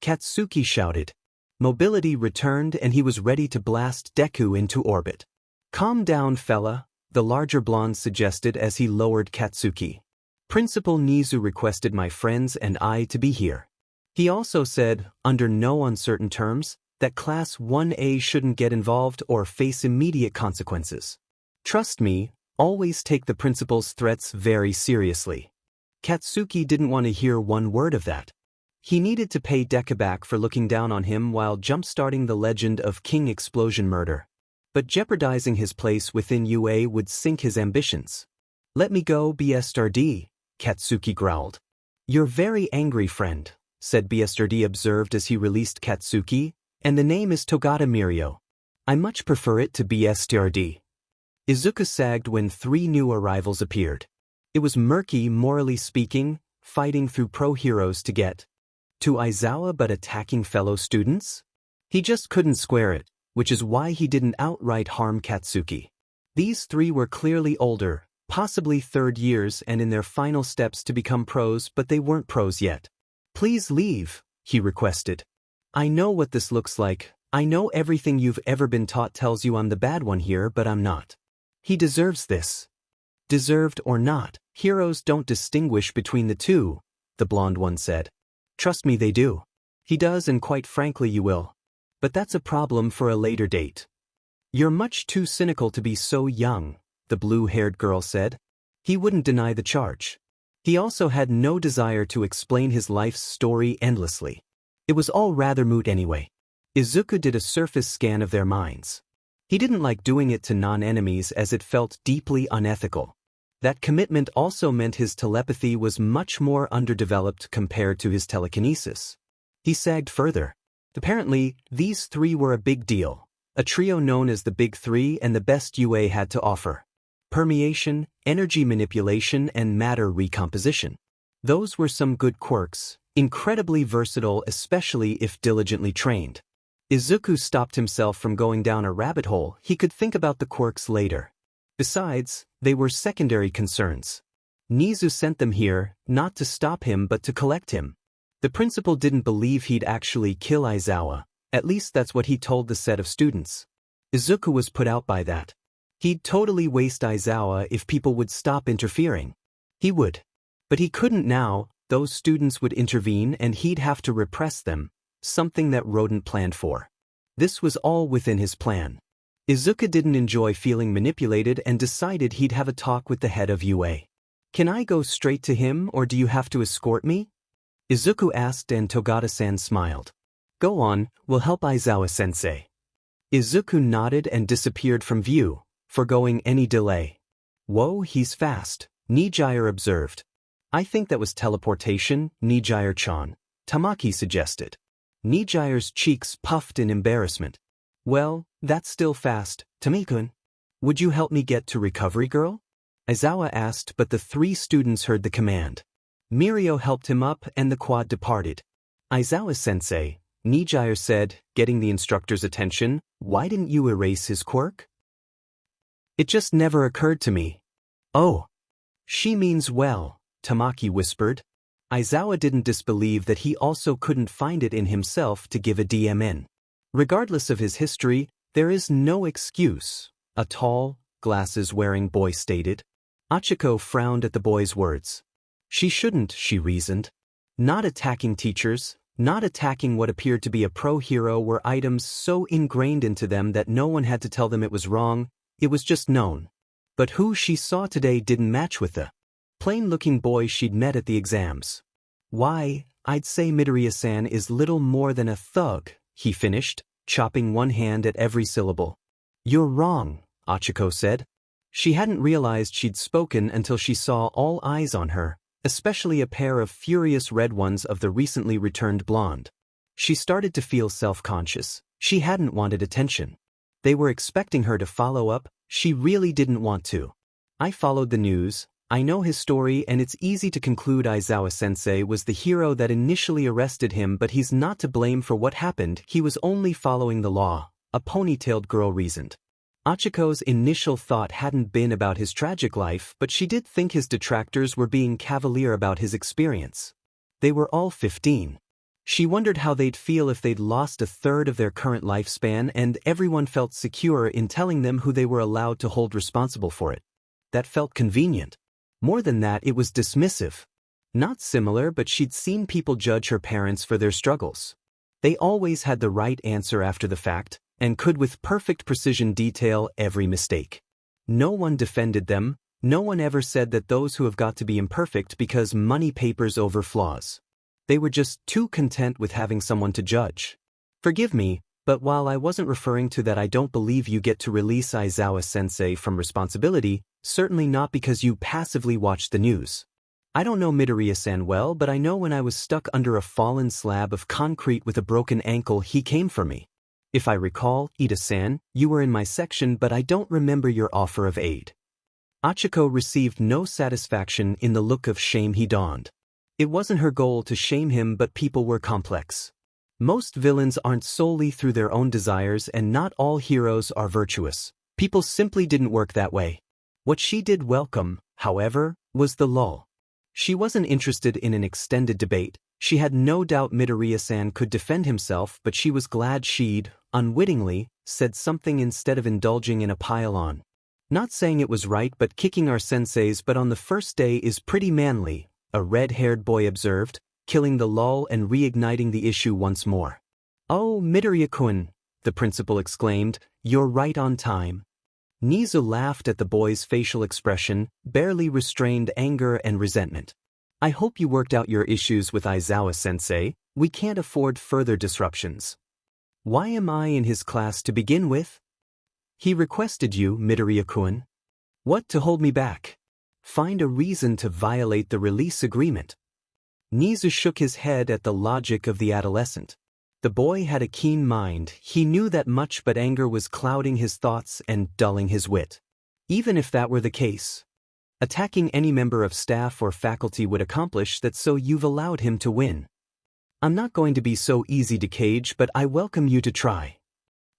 Katsuki shouted. Mobility returned and he was ready to blast Deku into orbit. "Calm down, fella," the larger blonde suggested as he lowered Katsuki. "Principal Nizu requested my friends and I to be here. He also said, under no uncertain terms, that Class 1A shouldn't get involved or face immediate consequences. Trust me, always take the principal's threats very seriously." Katsuki didn't want to hear one word of that. He needed to pay Deku back for looking down on him while jump-starting the legend of King Explosion murder. But jeopardizing his place within UA would sink his ambitions. "Let me go, BSRD," Katsuki growled. "You're very angry, friend," said BSRD observed as he released Katsuki, "and the name is Togata Mirio. I much prefer it to BSRD. Izuku sagged when 3 new arrivals appeared. It was murky, morally speaking, fighting through pro-heroes to get to Aizawa but attacking fellow students? He just couldn't square it, which is why he didn't outright harm Katsuki. These 3 were clearly older, possibly 3rd years and in their final steps to become pros, but they weren't pros yet. "Please leave," he requested. "I know what this looks like. I know everything you've ever been taught tells you I'm the bad one here, but I'm not. He deserves this." "Deserved or not, heroes don't distinguish between the two," the blonde one said. "Trust me, they do. He does, and quite frankly you will. But that's a problem for a later date." "You're much too cynical to be so young," the blue-haired girl said. He wouldn't deny the charge. He also had no desire to explain his life's story endlessly. It was all rather moot anyway. Izuku did a surface scan of their minds. He didn't like doing it to non-enemies as it felt deeply unethical. That commitment also meant his telepathy was much more underdeveloped compared to his telekinesis. He sagged further. Apparently, these 3 were a big deal, a trio known as the Big Three and the best UA had to offer. Permeation, energy manipulation, and matter recomposition. Those were some good quirks, incredibly versatile especially if diligently trained. Izuku stopped himself from going down a rabbit hole. He could think about the quirks later. Besides, they were secondary concerns. Nizu sent them here, not to stop him but to collect him. The principal didn't believe he'd actually kill Aizawa, at least that's what he told the set of students. Izuku was put out by that. He'd totally waste Aizawa if people would stop interfering. He would. But he couldn't now. Those students would intervene and he'd have to repress them, something that Rodent planned for. This was all within his plan. Izuku didn't enjoy feeling manipulated and decided he'd have a talk with the head of UA. "Can I go straight to him or do you have to escort me?" Izuku asked and Togata-san smiled. "Go on, we'll help Aizawa-sensei." Izuku nodded and disappeared from view, foregoing any delay. "Whoa, he's fast," Nijire observed. "I think that was teleportation, Nijire-chan," Tamaki suggested. Nijire's cheeks puffed in embarrassment. "Well, that's still fast, Tamikun. Would you help me get to Recovery Girl?" Aizawa asked, but the 3 students heard the command. Mirio helped him up and the quad departed. "Aizawa-sensei," Nijire said, getting the instructor's attention, "why didn't you erase his quirk?" "It just never occurred to me." "Oh. She means well," Tamaki whispered. Aizawa didn't disbelieve that he also couldn't find it in himself to give a DMN. Regardless of his history, there is no excuse, a tall, glasses-wearing boy stated. Achiko frowned at the boy's words. She shouldn't, she reasoned. Not attacking teachers, not attacking what appeared to be a pro-hero were items so ingrained into them that no one had to tell them it was wrong, it was just known. But who she saw today didn't match with the plain-looking boy she'd met at the exams. "Why, I'd say Midoriya-san is little more than a thug," he finished, chopping one hand at every syllable. "You're wrong," Achiko said. She hadn't realized she'd spoken until she saw all eyes on her, especially a pair of furious red ones of the recently returned blonde. She started to feel self-conscious. She hadn't wanted attention. They were expecting her to follow up. She really didn't want to. "I followed the news. I know his story and it's easy to conclude Aizawa-sensei was the hero that initially arrested him, but he's not to blame for what happened. He was only following the law," a ponytailed girl reasoned. Achiko's initial thought hadn't been about his tragic life, but she did think his detractors were being cavalier about his experience. They were all 15. She wondered how they'd feel if they'd lost a third of their current lifespan and everyone felt secure in telling them who they were allowed to hold responsible for it. That felt convenient. More than that, it was dismissive. Not similar, but she'd seen people judge her parents for their struggles. They always had the right answer after the fact, and could with perfect precision detail every mistake. No one defended them, No one ever said that those who have got to be imperfect because money papers over flaws. They were just too content with having someone to judge. Forgive me, but while I wasn't referring to that, I don't believe you get to release Aizawa-sensei from responsibility, certainly not because you passively watched the news. I don't know Midoriya-san well, but I know when I was stuck under a fallen slab of concrete with a broken ankle, he came for me. If I recall, Ida-san, you were in my section, but I don't remember your offer of aid. Achiko received no satisfaction in the look of shame he donned. It wasn't her goal to shame him, but people were complex. Most villains aren't solely through their own desires, and not all heroes are virtuous. People simply didn't work that way. What she did welcome, however, was the lull. She wasn't interested in an extended debate. She had no doubt Midoriya-san could defend himself, but she was glad she'd, unwittingly, said something instead of indulging in a pile-on. Not saying it was right, but kicking our senseis but on the first day is pretty manly, a red-haired boy observed, killing the lull and reigniting the issue once more. Oh, Midoriya-kun, the principal exclaimed, you're right on time. Nizu laughed at the boy's facial expression, barely restrained anger and resentment. I hope you worked out your issues with Aizawa-sensei. We can't afford further disruptions. Why am I in his class to begin with? He requested you, Midoriya-kun. What, to hold me back? Find a reason to violate the release agreement. Nizu shook his head at the logic of the adolescent. The boy had a keen mind. He knew that much, but anger was clouding his thoughts and dulling his wit. Even if that were the case, attacking any member of staff or faculty would accomplish that, so you've allowed him to win. I'm not going to be so easy to cage, but I welcome you to try.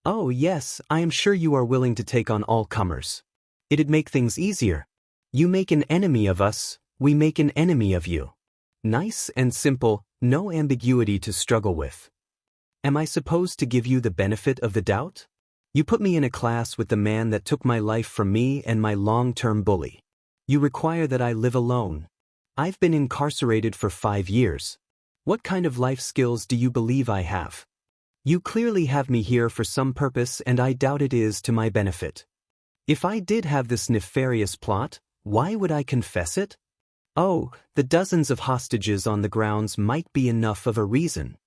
Oh yes, I am sure you are willing to take on all comers. It'd make things easier. You make an enemy of us, we make an enemy of you. Nice and simple, no ambiguity to struggle with. Am I supposed to give you the benefit of the doubt? You put me in a class with the man that took my life from me and my long-term bully. You require that I live alone. I've been incarcerated for 5 years. What kind of life skills do you believe I have? You clearly have me here for some purpose, and I doubt it is to my benefit. If I did have this nefarious plot, why would I confess it? Oh, the dozens of hostages on the grounds might be enough of a reason.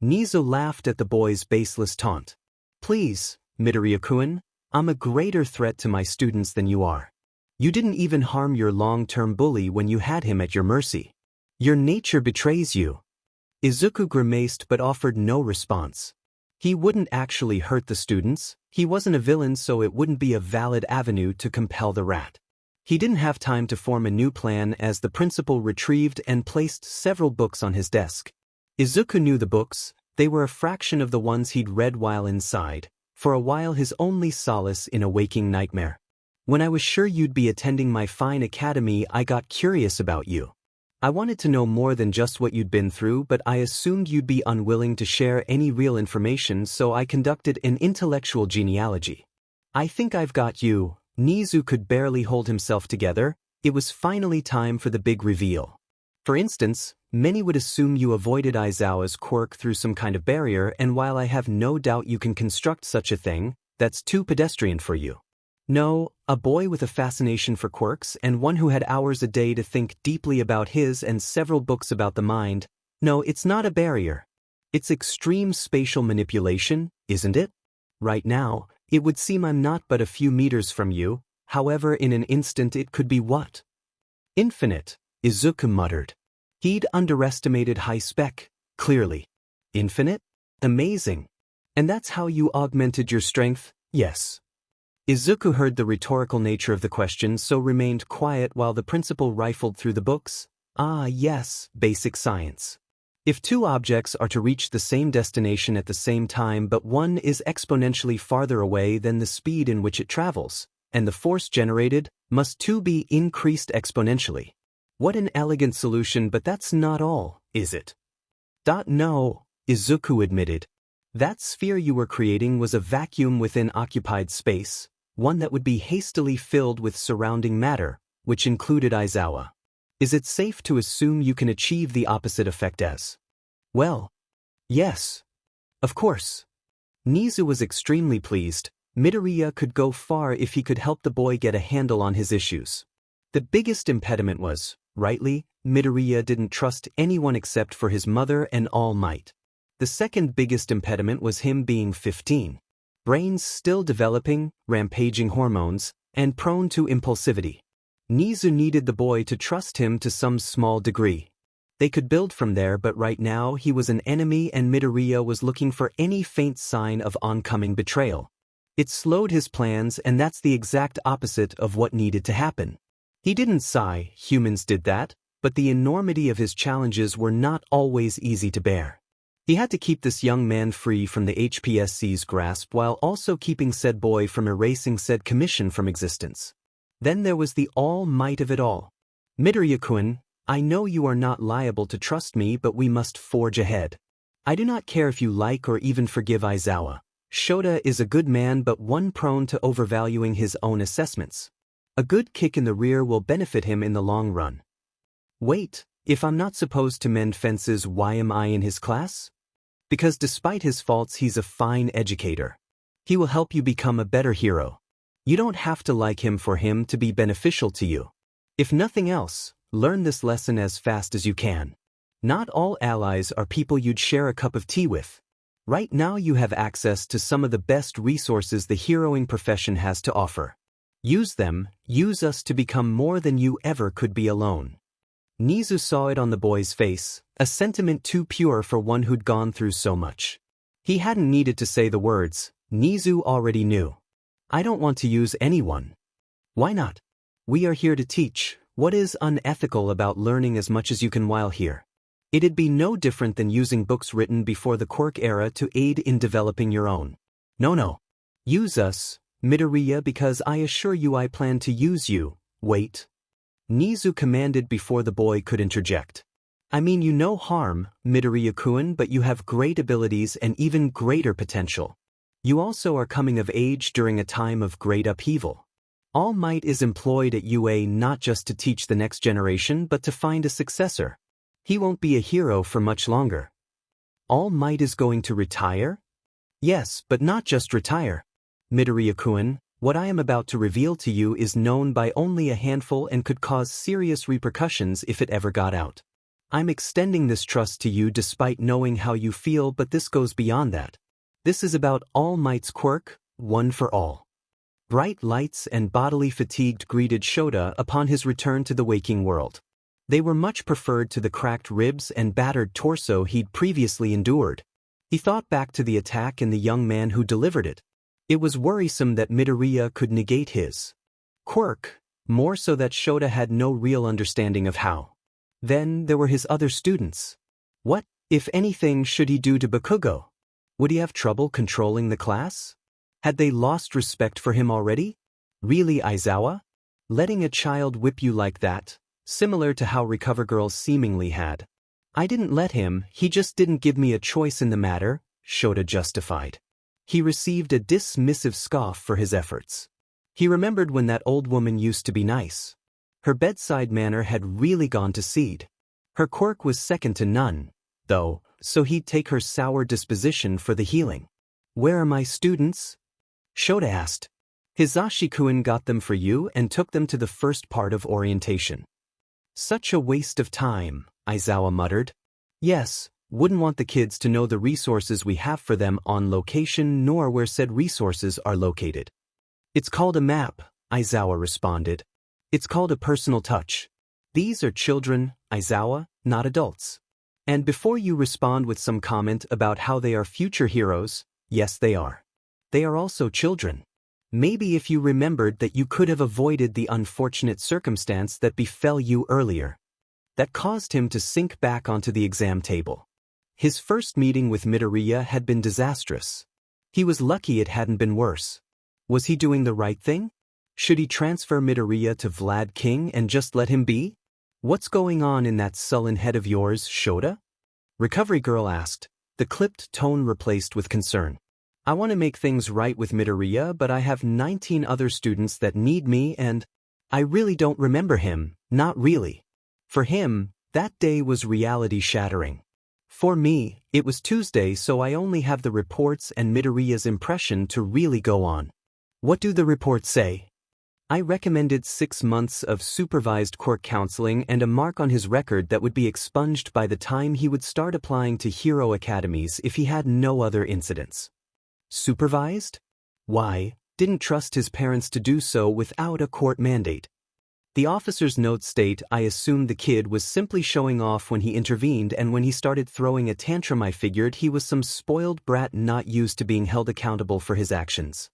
Nizu laughed at the boy's baseless taunt. Please, Midoriya-kun, I'm a greater threat to my students than you are. You didn't even harm your long-term bully when you had him at your mercy. Your nature betrays you. Izuku grimaced but offered no response. He wouldn't actually hurt the students. He wasn't a villain, so it wouldn't be a valid avenue to compel the rat. He didn't have time to form a new plan as the principal retrieved and placed several books on his desk. Izuku knew the books. They were a fraction of the ones he'd read while inside, for a while his only solace in a waking nightmare. When I was sure you'd be attending my fine academy, I got curious about you. I wanted to know more than just what you'd been through, but I assumed you'd be unwilling to share any real information, so I conducted an intellectual genealogy. I think I've got you. Nizu could barely hold himself together. It was finally time for the big reveal. For instance, many would assume you avoided Aizawa's quirk through some kind of barrier, and while I have no doubt you can construct such a thing, that's too pedestrian for you. No, a boy with a fascination for quirks and one who had hours a day to think deeply about his and several books about the mind. No, it's not a barrier. It's extreme spatial manipulation, isn't it? Right now, it would seem I'm not but a few meters from you. However, in an instant it could be what? Infinite, Izuku muttered. He'd underestimated high spec, clearly. Infinite? Amazing. And that's how you augmented your strength? Yes. Izuku heard the rhetorical nature of the question, so remained quiet while the principal rifled through the books. Ah, yes, basic science. If two objects are to reach the same destination at the same time, but one is exponentially farther away than the speed in which it travels, and the force generated, must too be increased exponentially. What an elegant solution, but that's not all, is it? No, Izuku admitted. That sphere you were creating was a vacuum within occupied space, one that would be hastily filled with surrounding matter, which included Aizawa. Is it safe to assume you can achieve the opposite effect as? Well, yes. Of course. Nizu was extremely pleased. Midoriya could go far if he could help the boy get a handle on his issues. The biggest impediment was, rightly, Midoriya didn't trust anyone except for his mother and All Might. The second biggest impediment was him being 15. Brains still developing, rampaging hormones, and prone to impulsivity. Nizu needed the boy to trust him to some small degree. They could build from there, but right now he was an enemy and Midoriya was looking for any faint sign of oncoming betrayal. It slowed his plans, and that's the exact opposite of what needed to happen. He didn't sigh, humans did that, but the enormity of his challenges were not always easy to bear. He had to keep this young man free from the HPSC's grasp while also keeping said boy from erasing said commission from existence. Then there was the all might of it all. Midoriya-kun, I know you are not liable to trust me, but we must forge ahead. I do not care if you like or even forgive Aizawa. Shota is a good man but one prone to overvaluing his own assessments. A good kick in the rear will benefit him in the long run. Wait, if I'm not supposed to mend fences, why am I in his class? Because despite his faults he's a fine educator. He will help you become a better hero. You don't have to like him for him to be beneficial to you. If nothing else, learn this lesson as fast as you can. Not all allies are people you'd share a cup of tea with. Right now you have access to some of the best resources the heroing profession has to offer. Use them, use us to become more than you ever could be alone. Nizu saw it on the boy's face, a sentiment too pure for one who'd gone through so much. He hadn't needed to say the words, Nizu already knew. I don't want to use anyone. Why not? We are here to teach. What is unethical about learning as much as you can while here? It'd be no different than using books written before the quirk era to aid in developing your own. No. Use us, Midoriya, because I assure you I plan to use you. Wait. Nizu commanded before the boy could interject. I mean you no harm, Midoriya-kun, but you have great abilities and even greater potential. You also are coming of age during a time of great upheaval. All Might is employed at UA not just to teach the next generation but to find a successor. He won't be a hero for much longer. All Might is going to retire? Yes, but not just retire. Midoriya-kun, what I am about to reveal to you is known by only a handful and could cause serious repercussions if it ever got out. I'm extending this trust to you despite knowing how you feel, but this goes beyond that. This is about All Might's quirk, one for all. Bright lights and bodily fatigue greeted Shota upon his return to the waking world. They were much preferred to the cracked ribs and battered torso he'd previously endured. He thought back to the attack and the young man who delivered it. It was worrisome that Midoriya could negate his quirk, more so that Shota had no real understanding of how. Then there were his other students. What, if anything, should he do to Bakugo? Would he have trouble controlling the class? Had they lost respect for him already? Really, Aizawa? Letting a child whip you like that? Similar to how Recover Girls seemingly had. I didn't let him, he just didn't give me a choice in the matter, Shota justified. He received a dismissive scoff for his efforts. He remembered when that old woman used to be nice. Her bedside manner had really gone to seed. Her quirk was second to none, though, so he'd take her sour disposition for the healing. Where are my students? Shota asked. Hizashi-kun got them for you and took them to the first part of orientation. Such a waste of time, Aizawa muttered. Yes, wouldn't want the kids to know the resources we have for them on location nor where said resources are located. It's called a map, Aizawa responded. It's called a personal touch. These are children, Aizawa, not adults. And before you respond with some comment about how they are future heroes, yes they are. They are also children. Maybe if you remembered that you could have avoided the unfortunate circumstance that befell you earlier. That caused him to sink back onto the exam table. His first meeting with Midoriya had been disastrous. He was lucky it hadn't been worse. Was he doing the right thing? Should he transfer Midoriya to Vlad King and just let him be? What's going on in that sullen head of yours, Shota? Recovery Girl asked, the clipped tone replaced with concern. I want to make things right with Midoriya, but I have 19 other students that need me and I really don't remember him, not really. For him, that day was reality-shattering. For me, it was Tuesday, so I only have the reports and Midoriya's impression to really go on. What do the reports say? I recommended 6 months of supervised quirk counseling and a mark on his record that would be expunged by the time he would start applying to hero academies if he had no other incidents. Supervised? Why? Didn't trust his parents to do so without a court mandate. The officer's notes state, I assumed the kid was simply showing off when he intervened, and when he started throwing a tantrum I figured he was some spoiled brat not used to being held accountable for his actions.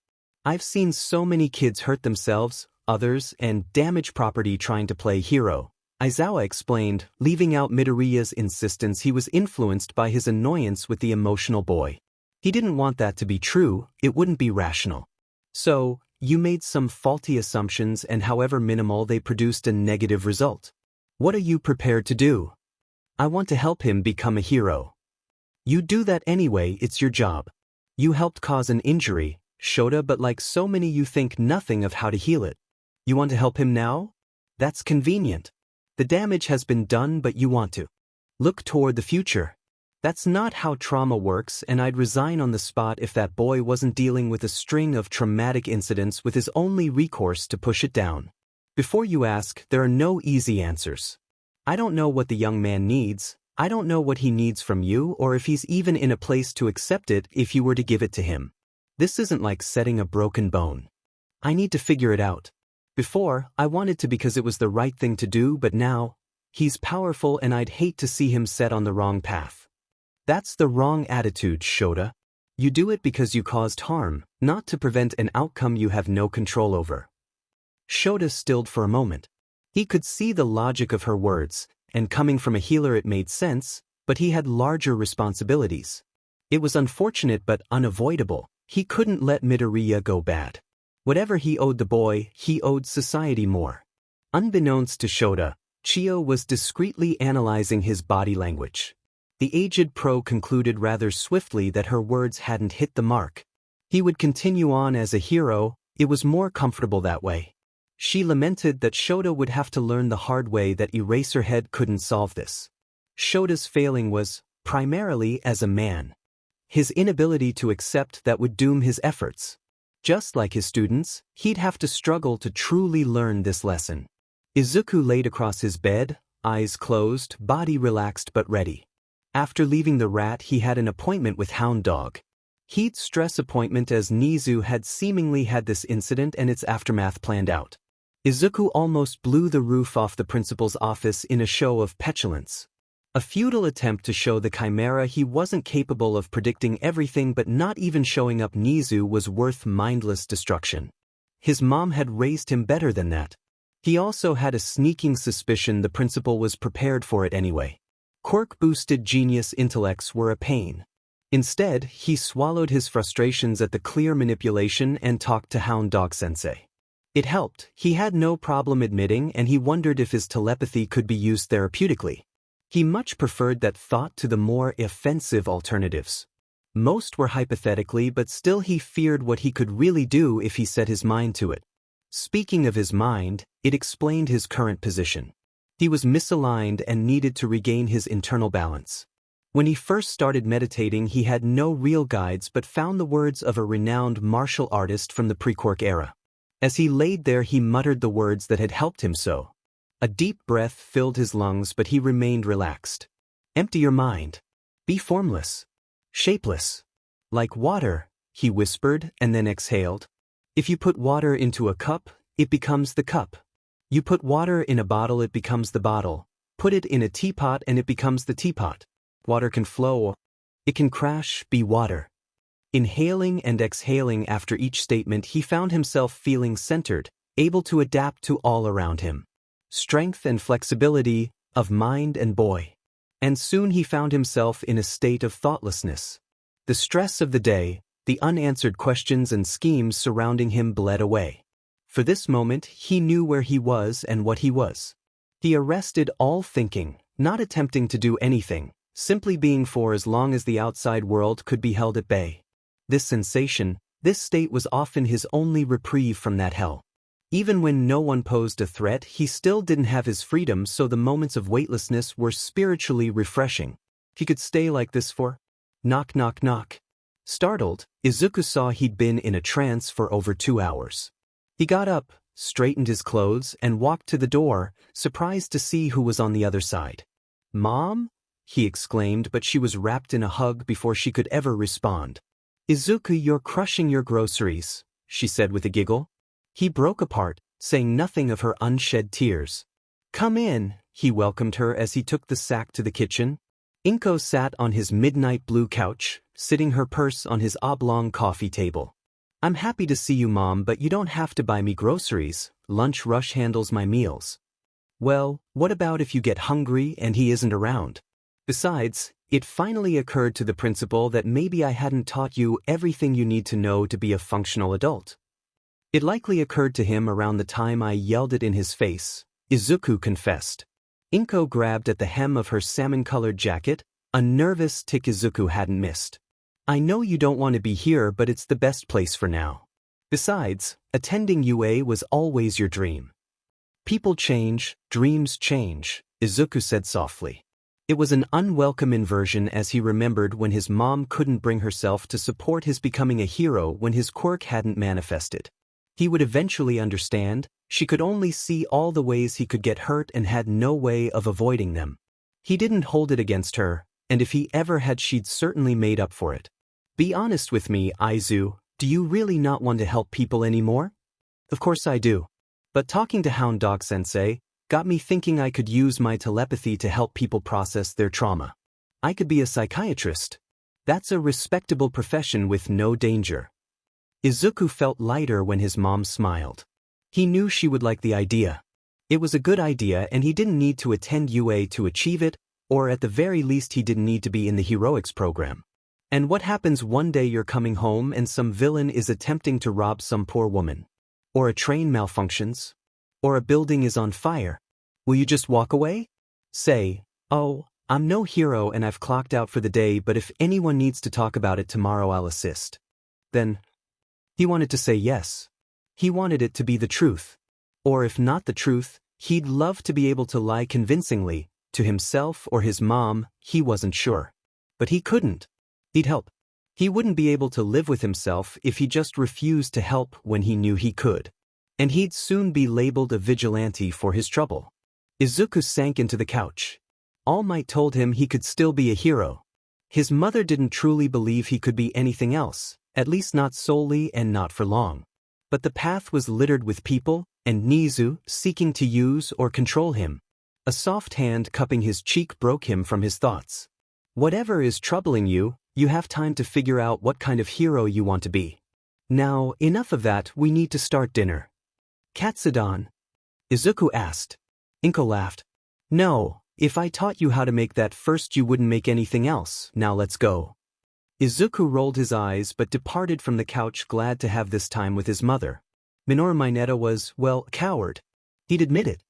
I've seen so many kids hurt themselves, others, and damage property trying to play hero. Aizawa explained, leaving out Midoriya's insistence he was influenced by his annoyance with the emotional boy. He didn't want that to be true, it wouldn't be rational. So, you made some faulty assumptions, and however minimal, they produced a negative result. What are you prepared to do? I want to help him become a hero. You do that anyway, it's your job. You helped cause an injury, Shota, but like so many you think nothing of how to heal it. You want to help him now? That's convenient. The damage has been done, but you want to look toward the future. That's not how trauma works, and I'd resign on the spot if that boy wasn't dealing with a string of traumatic incidents with his only recourse to push it down. Before you ask, there are no easy answers. I don't know what the young man needs. I don't know what he needs from you, or if he's even in a place to accept it if you were to give it to him. This isn't like setting a broken bone. I need to figure it out. Before, I wanted to because it was the right thing to do, but now, he's powerful and I'd hate to see him set on the wrong path. That's the wrong attitude, Shota. You do it because you caused harm, not to prevent an outcome you have no control over. Shota stilled for a moment. He could see the logic of her words, and coming from a healer it made sense, but he had larger responsibilities. It was unfortunate but unavoidable. He couldn't let Midoriya go bad. Whatever he owed the boy, he owed society more. Unbeknownst to Shota, Chiyo was discreetly analyzing his body language. The aged pro concluded rather swiftly that her words hadn't hit the mark. He would continue on as a hero, it was more comfortable that way. She lamented that Shota would have to learn the hard way that Eraserhead couldn't solve this. Shota's failing was, primarily as a man, his inability to accept that would doom his efforts. Just like his students, he'd have to struggle to truly learn this lesson. Izuku laid across his bed, eyes closed, body relaxed but ready. After leaving the rat, he had an appointment with Hound Dog. He'd stress appointment as Nizu had seemingly had this incident and its aftermath planned out. Izuku almost blew the roof off the principal's office in a show of petulance. A futile attempt to show the Chimera he wasn't capable of predicting everything, but not even showing up Nizu was worth mindless destruction. His mom had raised him better than that. He also had a sneaking suspicion the principal was prepared for it anyway. Quirk-boosted genius intellects were a pain. Instead, he swallowed his frustrations at the clear manipulation and talked to Hound Dog Sensei. It helped, he had no problem admitting, and he wondered if his telepathy could be used therapeutically. He much preferred that thought to the more offensive alternatives. Most were hypothetically, but still he feared what he could really do if he set his mind to it. Speaking of his mind, it explained his current position. He was misaligned and needed to regain his internal balance. When he first started meditating, he had no real guides but found the words of a renowned martial artist from the pre-quirk era. As he laid there, he muttered the words that had helped him so. A deep breath filled his lungs, but he remained relaxed. Empty your mind. Be formless. Shapeless. Like water, he whispered and then exhaled. If you put water into a cup, it becomes the cup. You put water in a bottle, it becomes the bottle. Put it in a teapot and it becomes the teapot. Water can flow. It can crash, be water. Inhaling and exhaling after each statement, he found himself feeling centered, able to adapt to all around him. Strength and flexibility of mind and boy. And soon he found himself in a state of thoughtlessness. The stress of the day, the unanswered questions and schemes surrounding him bled away. For this moment, he knew where he was and what he was. He arrested all thinking, not attempting to do anything, simply being for as long as the outside world could be held at bay. This sensation, this state was often his only reprieve from that hell. Even when no one posed a threat, he still didn't have his freedom, so the moments of weightlessness were spiritually refreshing. He could stay like this for... Knock, knock, knock. Startled, Izuku saw he'd been in a trance for over 2 hours. He got up, straightened his clothes and walked to the door, surprised to see who was on the other side. "Mom?" he exclaimed, but she was wrapped in a hug before she could ever respond. "Izuku, you're crushing your groceries," she said with a giggle. He broke apart, saying nothing of her unshed tears. "Come in," he welcomed her as he took the sack to the kitchen. Inko sat on his midnight blue couch, sitting her purse on his oblong coffee table. "I'm happy to see you, Mom, but you don't have to buy me groceries. Lunch Rush handles my meals." "Well, what about if you get hungry and he isn't around? Besides, it finally occurred to the principal that maybe I hadn't taught you everything you need to know to be a functional adult." It likely occurred to him around the time I yelled it in his face, Izuku confessed. Inko grabbed at the hem of her salmon-colored jacket, a nervous tick Izuku hadn't missed. "I know you don't want to be here, but it's the best place for now. Besides, attending UA was always your dream." "People change, dreams change," Izuku said softly. It was an unwelcome inversion as he remembered when his mom couldn't bring herself to support his becoming a hero when his quirk hadn't manifested. He would eventually understand. She could only see all the ways he could get hurt and had no way of avoiding them. He didn't hold it against her, and if he ever had, she'd certainly made up for it. "Be honest with me, Aizu, do you really not want to help people anymore?" "Of course I do. But talking to Hound Dog Sensei got me thinking I could use my telepathy to help people process their trauma. I could be a psychiatrist. That's a respectable profession with no danger." Izuku felt lighter when his mom smiled. He knew she would like the idea. It was a good idea and he didn't need to attend UA to achieve it, or at the very least he didn't need to be in the heroics program. And what happens one day you're coming home and some villain is attempting to rob some poor woman? Or a train malfunctions? Or a building is on fire? Will you just walk away? Say, "Oh, I'm no hero and I've clocked out for the day, but if anyone needs to talk about it tomorrow I'll assist." Then, he wanted to say yes. He wanted it to be the truth. Or if not the truth, he'd love to be able to lie convincingly, to himself or his mom, he wasn't sure. But he couldn't. He'd help. He wouldn't be able to live with himself if he just refused to help when he knew he could. And he'd soon be labeled a vigilante for his trouble. Izuku sank into the couch. All Might told him he could still be a hero. His mother didn't truly believe he could be anything else, at least not solely and not for long. But the path was littered with people, and Nizu seeking to use or control him. A soft hand cupping his cheek broke him from his thoughts. "Whatever is troubling you, you have time to figure out what kind of hero you want to be. Now, enough of that, we need to start dinner." "Katsudan?" Izuku asked. Inko laughed. "No, if I taught you how to make that first you wouldn't make anything else. Now let's go." Izuku rolled his eyes but departed from the couch, glad to have this time with his mother. Minoru Mineta was, well, a coward. He'd admit it.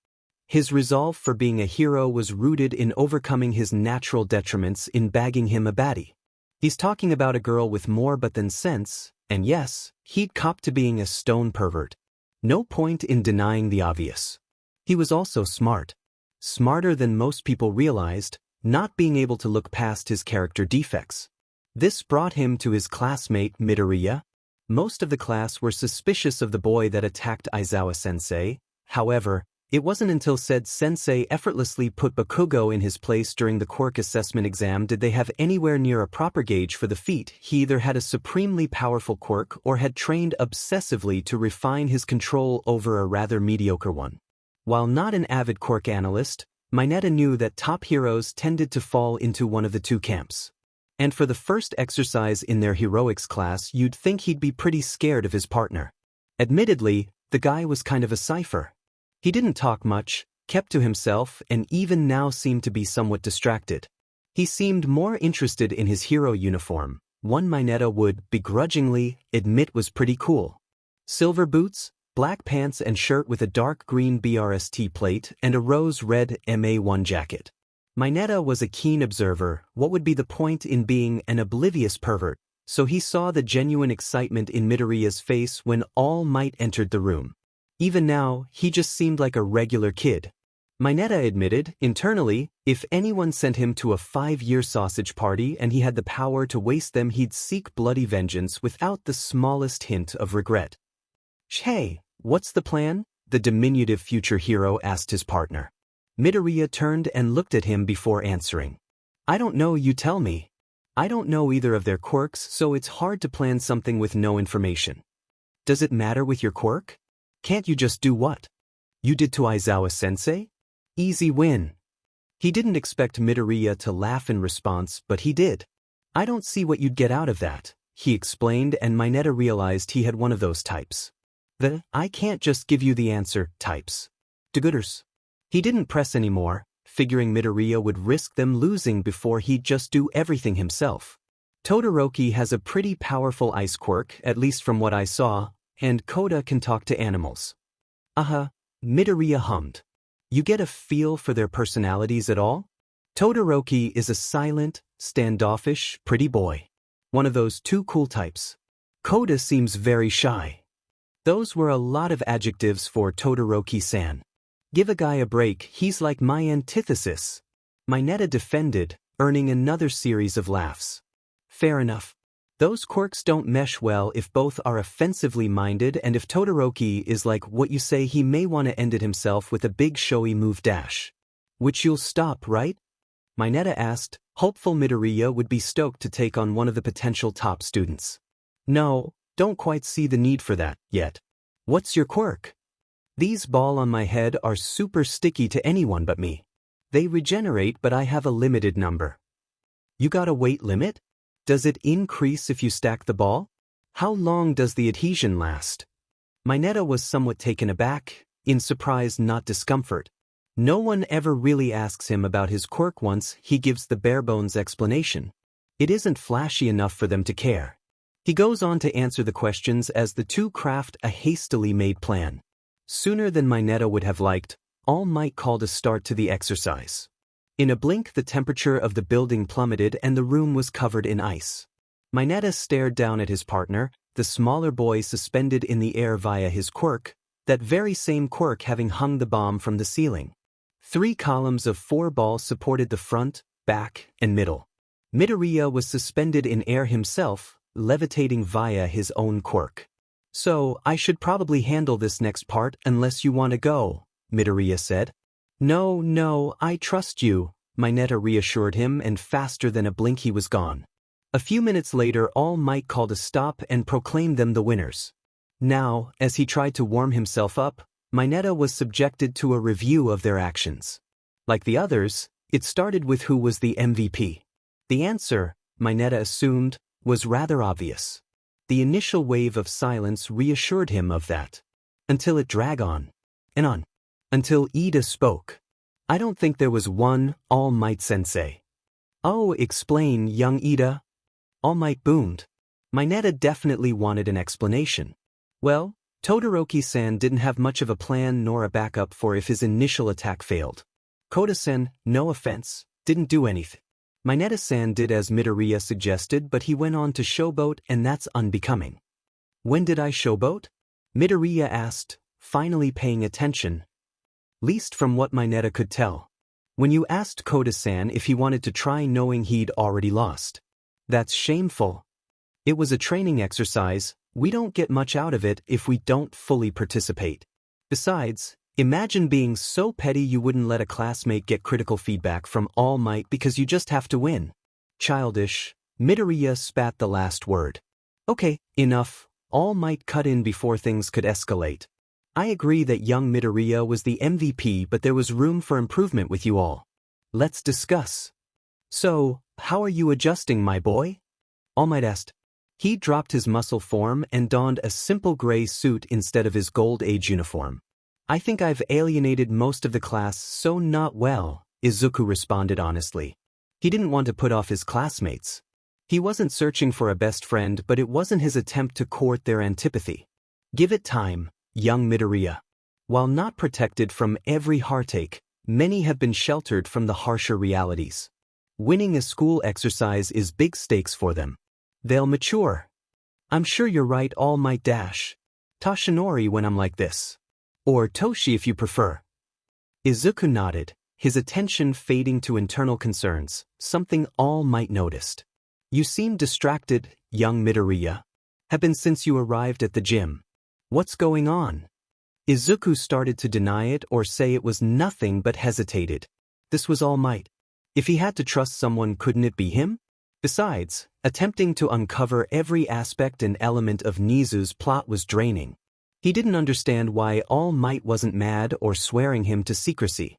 His resolve for being a hero was rooted in overcoming his natural detriments in bagging him a baddie. He's talking about a girl with more but than sense, and yes, he'd copped to being a stone pervert. No point in denying the obvious. He was also smart. Smarter than most people realized, not being able to look past his character defects. This brought him to his classmate Midoriya. Most of the class were suspicious of the boy that attacked Aizawa-sensei. However, it wasn't until said sensei effortlessly put Bakugo in his place during the quirk assessment exam did they have anywhere near a proper gauge for the feat. He either had a supremely powerful quirk or had trained obsessively to refine his control over a rather mediocre one. While not an avid quirk analyst, Mineta knew that top heroes tended to fall into one of the two camps. And for the first exercise in their heroics class, you'd think he'd be pretty scared of his partner. Admittedly, the guy was kind of a cipher. He didn't talk much, kept to himself, and even now seemed to be somewhat distracted. He seemed more interested in his hero uniform, one Mineta would, begrudgingly, admit was pretty cool. Silver boots, black pants and shirt with a dark green BRST plate and a rose-red MA1 jacket. Mineta was a keen observer. What would be the point in being an oblivious pervert? So he saw the genuine excitement in Midoriya's face when All Might entered the room. Even now, he just seemed like a regular kid. Mineta admitted, internally, if anyone sent him to a 5-year sausage party and he had the power to waste them, he'd seek bloody vengeance without the smallest hint of regret. "Hey, what's the plan?" the diminutive future hero asked his partner. Midoriya turned and looked at him before answering. I don't know, you tell me. I don't know either of their quirks, so it's hard to plan something with no information. Does it matter with your quirk? Can't you just do what you did to Aizawa-sensei? Easy win. He didn't expect Midoriya to laugh in response, but he did. I don't see what you'd get out of that, he explained, and Mineta realized he had one of those types. The I can't just give you the answer types. Degooders. He didn't press anymore, figuring Midoriya would risk them losing before he'd just do everything himself. Todoroki has a pretty powerful ice quirk, at least from what I saw, and Koda can talk to animals. Midoriya hummed. You get a feel for their personalities at all? Todoroki is a silent, standoffish, pretty boy. One of those two cool types. Koda seems very shy. Those were a lot of adjectives for Todoroki-san. Give a guy a break, he's like my antithesis. Mineta defended, earning another series of laughs. Fair enough. Those quirks don't mesh well if both are offensively minded, and if Todoroki is like what you say, he may want to end it himself with a big showy move dash. Which you'll stop, right? Mineta asked, hopeful Midoriya would be stoked to take on one of the potential top students. No, don't quite see the need for that yet. What's your quirk? These balls on my head are super sticky to anyone but me. They regenerate, but I have a limited number. You got a weight limit? Does it increase if you stack the ball? How long does the adhesion last? Mineta was somewhat taken aback, in surprise not discomfort. No one ever really asks him about his quirk once he gives the bare-bones explanation. It isn't flashy enough for them to care. He goes on to answer the questions as the two craft a hastily made plan. Sooner than Mineta would have liked, All Might called a start to the exercise. In a blink, the temperature of the building plummeted and the room was covered in ice. Mineta stared down at his partner, the smaller boy suspended in the air via his quirk, that very same quirk having hung the bomb from the ceiling. 3 columns of 4 balls supported the front, back, and middle. Midoriya was suspended in air himself, levitating via his own quirk. So, I should probably handle this next part unless you want to go, Midoriya said. No, I trust you, Mineta reassured him, and faster than a blink he was gone. A few minutes later, All Might called a stop and proclaimed them the winners. Now, as he tried to warm himself up, Mineta was subjected to a review of their actions. Like the others, it started with who was the MVP. The answer, Mineta assumed, was rather obvious. The initial wave of silence reassured him of that. Until it dragged on. And on. Until Ida spoke. I don't think there was one, All Might sensei. Oh, explain, young Ida. All Might boomed. Mineta definitely wanted an explanation. Well, Todoroki-san didn't have much of a plan nor a backup for if his initial attack failed. Koda-san, no offense, didn't do anything. Mineta-san did as Midoriya suggested, but he went on to showboat, and that's unbecoming. When did I showboat? Midoriya asked, finally paying attention. Least from what Mineta could tell. When you asked Koda-san if he wanted to try knowing he'd already lost. That's shameful. It was a training exercise, we don't get much out of it if we don't fully participate. Besides, imagine being so petty you wouldn't let a classmate get critical feedback from All Might because you just have to win. Childish. Midoriya spat the last word. Okay, enough. All Might cut in before things could escalate. I agree that young Midoriya was the MVP, but there was room for improvement with you all. Let's discuss. So, how are you adjusting, my boy? All Might asked. He dropped his muscle form and donned a simple gray suit instead of his Gold Age uniform. I think I've alienated most of the class, so not well, Izuku responded honestly. He didn't want to put off his classmates. He wasn't searching for a best friend, but it wasn't his attempt to court their antipathy. Give it time, young Midoriya. While not protected from every heartache, many have been sheltered from the harsher realities. Winning a school exercise is big stakes for them. They'll mature. I'm sure you're right, All Might dash. Toshinori when I'm like this. Or Toshi if you prefer. Izuku nodded, his attention fading to internal concerns, something All Might noticed. You seem distracted, young Midoriya. Have been since you arrived at the gym. What's going on? Izuku started to deny it or say it was nothing but hesitated. This was All Might. If he had to trust someone, couldn't it be him? Besides, attempting to uncover every aspect and element of Nizu's plot was draining. He didn't understand why All Might wasn't mad or swearing him to secrecy.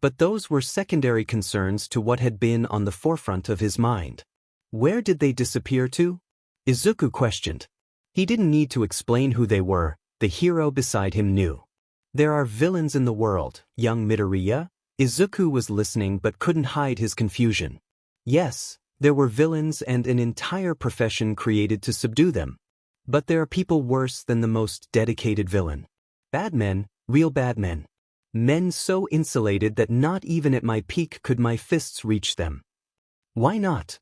But those were secondary concerns to what had been on the forefront of his mind. Where did they disappear to? Izuku questioned. He didn't need to explain who they were, the hero beside him knew. There are villains in the world, young Midoriya. Izuku was listening but couldn't hide his confusion. Yes, there were villains and an entire profession created to subdue them. But there are people worse than the most dedicated villain. Bad men, real bad men. Men so insulated that not even at my peak could my fists reach them. Why not?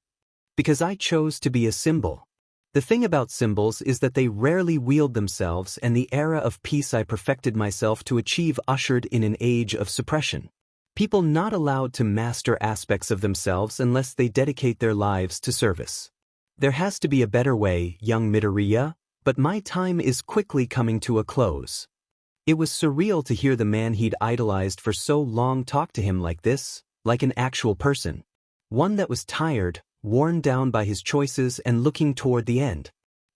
Because I chose to be a symbol. The thing about symbols is that they rarely wield themselves, and the era of peace I perfected myself to achieve ushered in an age of suppression. People not allowed to master aspects of themselves unless they dedicate their lives to service. There has to be a better way, young Midoriya, but my time is quickly coming to a close. It was surreal to hear the man he'd idolized for so long talk to him like this, like an actual person. One that was tired, worn down by his choices and looking toward the end.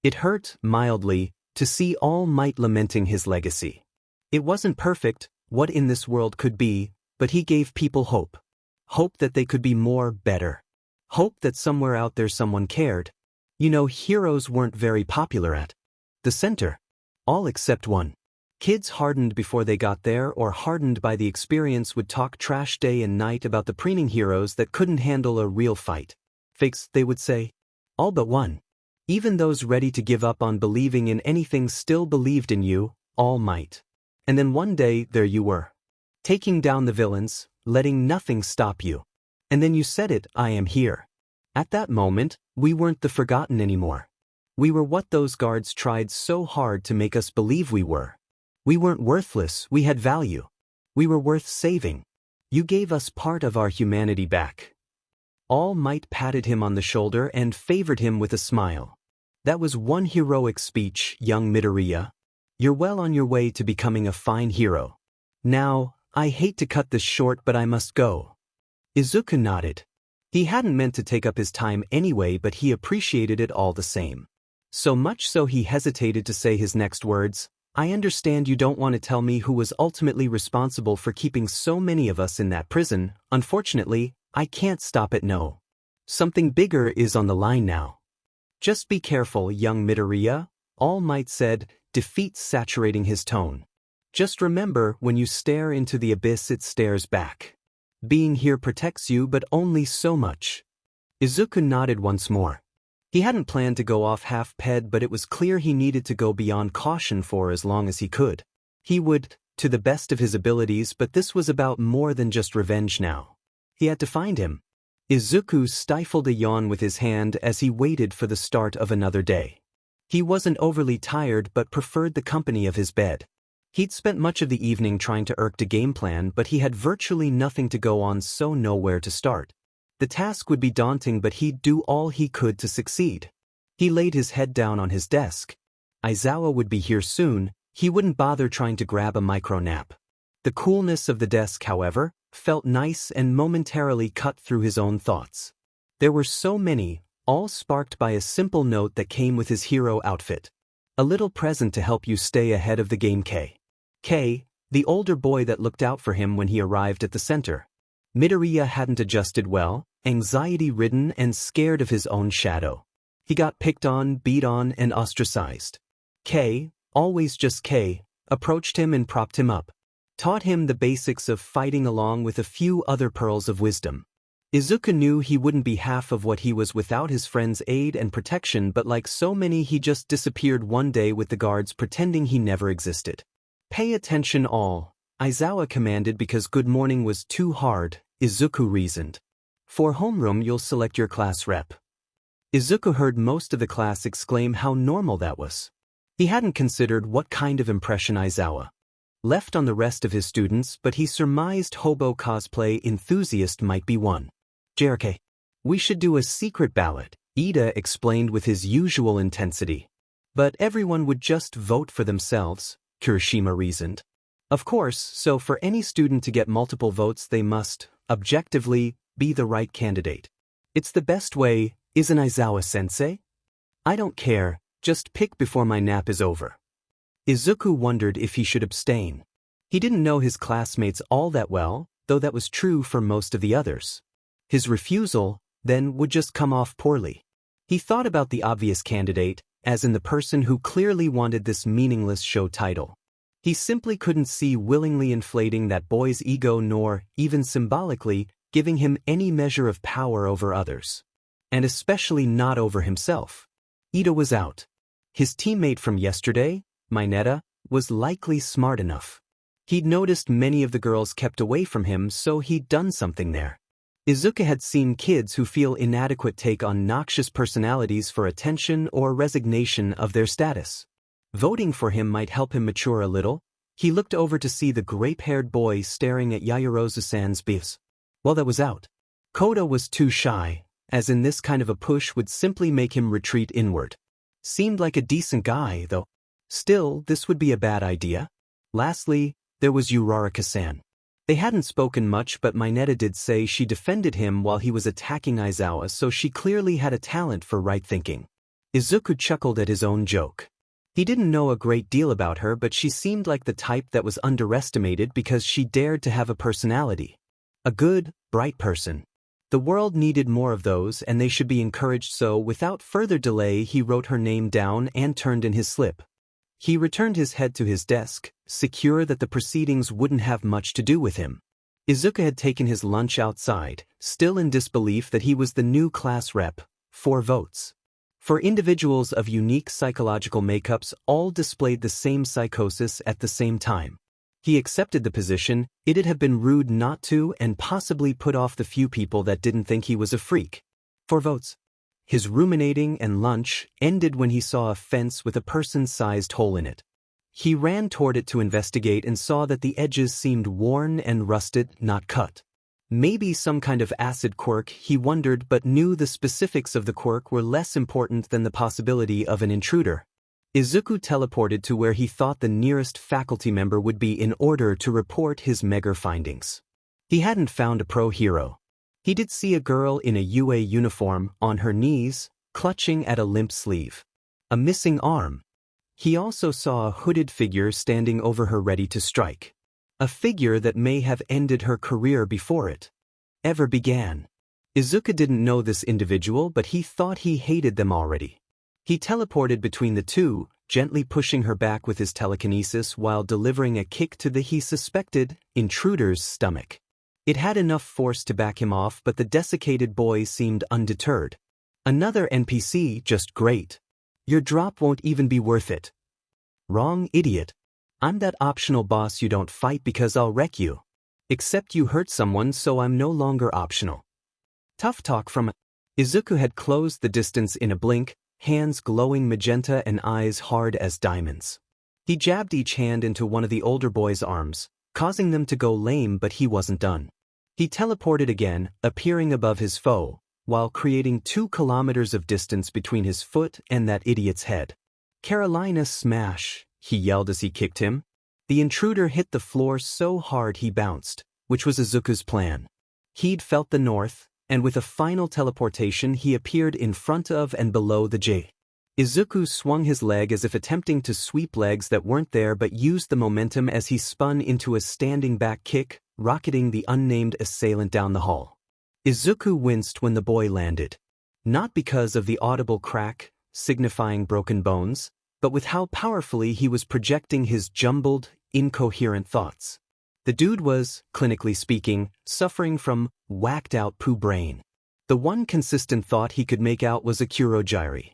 It hurt, mildly, to see All Might lamenting his legacy. It wasn't perfect, what in this world could be, but he gave people hope. Hope that they could be more, better. Hope that somewhere out there someone cared. You know, heroes weren't very popular at the center. All except one. Kids hardened before they got there or hardened by the experience would talk trash day and night about the preening heroes that couldn't handle a real fight. Fakes, they would say. All but one. Even those ready to give up on believing in anything still believed in you, All Might. And then one day, there you were. Taking down the villains, letting nothing stop you. And then you said it, I am here. At that moment, we weren't the forgotten anymore. We were what those guards tried so hard to make us believe we were. We weren't worthless, we had value. We were worth saving. You gave us part of our humanity back. All Might patted him on the shoulder and favored him with a smile. That was one heroic speech, young Midoriya. You're well on your way to becoming a fine hero. Now, I hate to cut this short but I must go. Izuku nodded. He hadn't meant to take up his time anyway, but he appreciated it all the same. So much so he hesitated to say his next words. I understand you don't want to tell me who was ultimately responsible for keeping so many of us in that prison. Unfortunately, I can't stop at no. Something bigger is on the line now. Just be careful, young Midoriya, All Might said, defeat saturating his tone. Just remember, when you stare into the abyss it stares back. Being here protects you, but only so much. Izuku nodded once more. He hadn't planned to go off half-ped, but it was clear he needed to go beyond caution for as long as he could. He would, to the best of his abilities, but this was about more than just revenge now. He had to find him. Izuku stifled a yawn with his hand as he waited for the start of another day. He wasn't overly tired but preferred the company of his bed. He'd spent much of the evening trying to work a game plan, but he had virtually nothing to go on, so nowhere to start. The task would be daunting, but he'd do all he could to succeed. He laid his head down on his desk. Aizawa would be here soon, he wouldn't bother trying to grab a micro nap. The coolness of the desk, however, felt nice and momentarily cut through his own thoughts. There were so many, all sparked by a simple note that came with his hero outfit. A little present to help you stay ahead of the game. K, the older boy that looked out for him when he arrived at the center. Midoriya hadn't adjusted well, anxiety-ridden and scared of his own shadow. He got picked on, beat on, and ostracized. K, always just K, approached him and propped him up. Taught him the basics of fighting along with a few other pearls of wisdom. Izuku knew he wouldn't be half of what he was without his friend's aid and protection, but like so many he just disappeared one day with the guards pretending he never existed. Pay attention all, Aizawa commanded. Because good morning was too hard, Izuku reasoned. For homeroom you'll select your class rep. Izuku heard most of the class exclaim how normal that was. He hadn't considered what kind of impression Aizawa left on the rest of his students, but he surmised hobo cosplay enthusiast might be one. JRK. We should do a secret ballot, Ida explained with his usual intensity. But everyone would just vote for themselves, Kirishima reasoned. Of course, so for any student to get multiple votes they must, objectively, be the right candidate. It's the best way, isn't Aizawa-sensei? I don't care, just pick before my nap is over. Izuku wondered if he should abstain. He didn't know his classmates all that well, though that was true for most of the others. His refusal, then, would just come off poorly. He thought about the obvious candidate, as in the person who clearly wanted this meaningless show title. He simply couldn't see willingly inflating that boy's ego nor, even symbolically, giving him any measure of power over others. And especially not over himself. Ito was out. His teammate from yesterday, Mineta, was likely smart enough. He'd noticed many of the girls kept away from him, so he'd done something there. Izuku had seen kids who feel inadequate take on noxious personalities for attention or resignation of their status. Voting for him might help him mature a little. He looked over to see the grape-haired boy staring at Yaoyorozu-san's beefs. Well, that was out. Koda was too shy, as in this kind of a push would simply make him retreat inward. Seemed like a decent guy, though. Still, this would be a bad idea. Lastly, there was Uraraka-san. They hadn't spoken much, but Mineta did say she defended him while he was attacking Aizawa, so she clearly had a talent for right thinking. Izuku chuckled at his own joke. He didn't know a great deal about her, but she seemed like the type that was underestimated because she dared to have a personality. A good, bright person. The world needed more of those, and they should be encouraged, so without further delay he wrote her name down and turned in his slip. He returned his head to his desk, secure that the proceedings wouldn't have much to do with him. Izuku had taken his lunch outside, still in disbelief that he was the new class rep. 4 votes. For individuals of unique psychological makeups, all displayed the same psychosis at the same time. He accepted the position. It'd have been rude not to, and possibly put off the few people that didn't think he was a freak. 4 votes. His ruminating and lunch ended when he saw a fence with a person-sized hole in it. He ran toward it to investigate and saw that the edges seemed worn and rusted, not cut. Maybe some kind of acid quirk, he wondered, but knew the specifics of the quirk were less important than the possibility of an intruder. Izuku teleported to where he thought the nearest faculty member would be in order to report his mega findings. He hadn't found a pro hero. He did see a girl in a UA uniform, on her knees, clutching at a limp sleeve. A missing arm. He also saw a hooded figure standing over her ready to strike. A figure that may have ended her career before it ever began. Izuku didn't know this individual, but he thought he hated them already. He teleported between the two, gently pushing her back with his telekinesis while delivering a kick to the he suspected intruder's stomach. It had enough force to back him off, but the desiccated boy seemed undeterred. Another NPC, just great. Your drop won't even be worth it. Wrong, idiot. I'm that optional boss you don't fight because I'll wreck you. Except you hurt someone, so I'm no longer optional. Tough talk from Izuku had closed the distance in a blink, hands glowing magenta and eyes hard as diamonds. He jabbed each hand into one of the older boy's arms, causing them to go lame, but he wasn't done. He teleported again, appearing above his foe, while creating 2 kilometers of distance between his foot and that idiot's head. Carolina smash, he yelled as he kicked him. The intruder hit the floor so hard he bounced, which was Izuku's plan. He'd felt the north, and with a final teleportation he appeared in front of and below the J. Izuku swung his leg as if attempting to sweep legs that weren't there, but used the momentum as he spun into a standing back kick, rocketing the unnamed assailant down the hall. Izuku winced when the boy landed. Not because of the audible crack, signifying broken bones, but with how powerfully he was projecting his jumbled, incoherent thoughts. The dude was, clinically speaking, suffering from whacked-out poo brain. The one consistent thought he could make out was a kurogiri.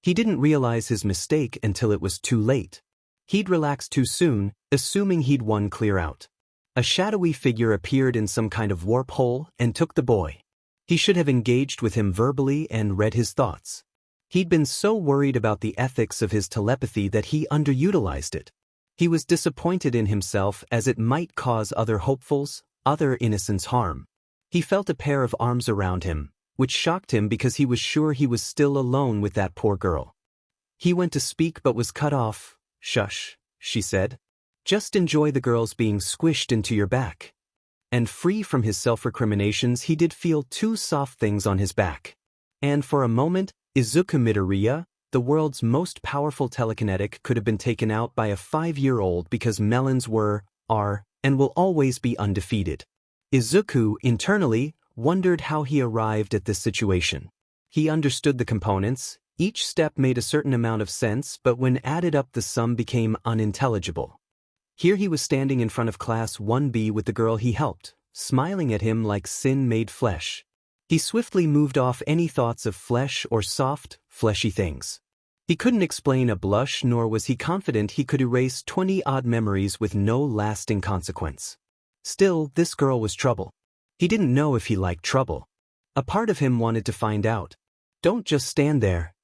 He didn't realize his mistake until it was too late. He'd relaxed too soon, assuming he'd won clear out. A shadowy figure appeared in some kind of warp hole and took the boy. He should have engaged with him verbally and read his thoughts. He'd been so worried about the ethics of his telepathy that he underutilized it. He was disappointed in himself as it might cause other hopefuls, other innocents harm. He felt a pair of arms around him, which shocked him because he was sure he was still alone with that poor girl. He went to speak but was cut off. Shush, she said. Just enjoy the girls being squished into your back. And free from his self-recriminations, he did feel two soft things on his back. And for a moment, Izuku Midoriya, the world's most powerful telekinetic, could have been taken out by a 5-year-old because melons were, are, and will always be undefeated. Izuku, internally, wondered how he arrived at this situation. He understood the components, each step made a certain amount of sense, but when added up the sum became unintelligible. Here he was standing in front of Class 1B with the girl he helped, smiling at him like sin made flesh. He swiftly moved off any thoughts of flesh or soft, fleshy things. He couldn't explain a blush, nor was he confident he could erase 20-odd memories with no lasting consequence. Still, this girl was trouble. He didn't know if he liked trouble. A part of him wanted to find out. "Don't just stand there,"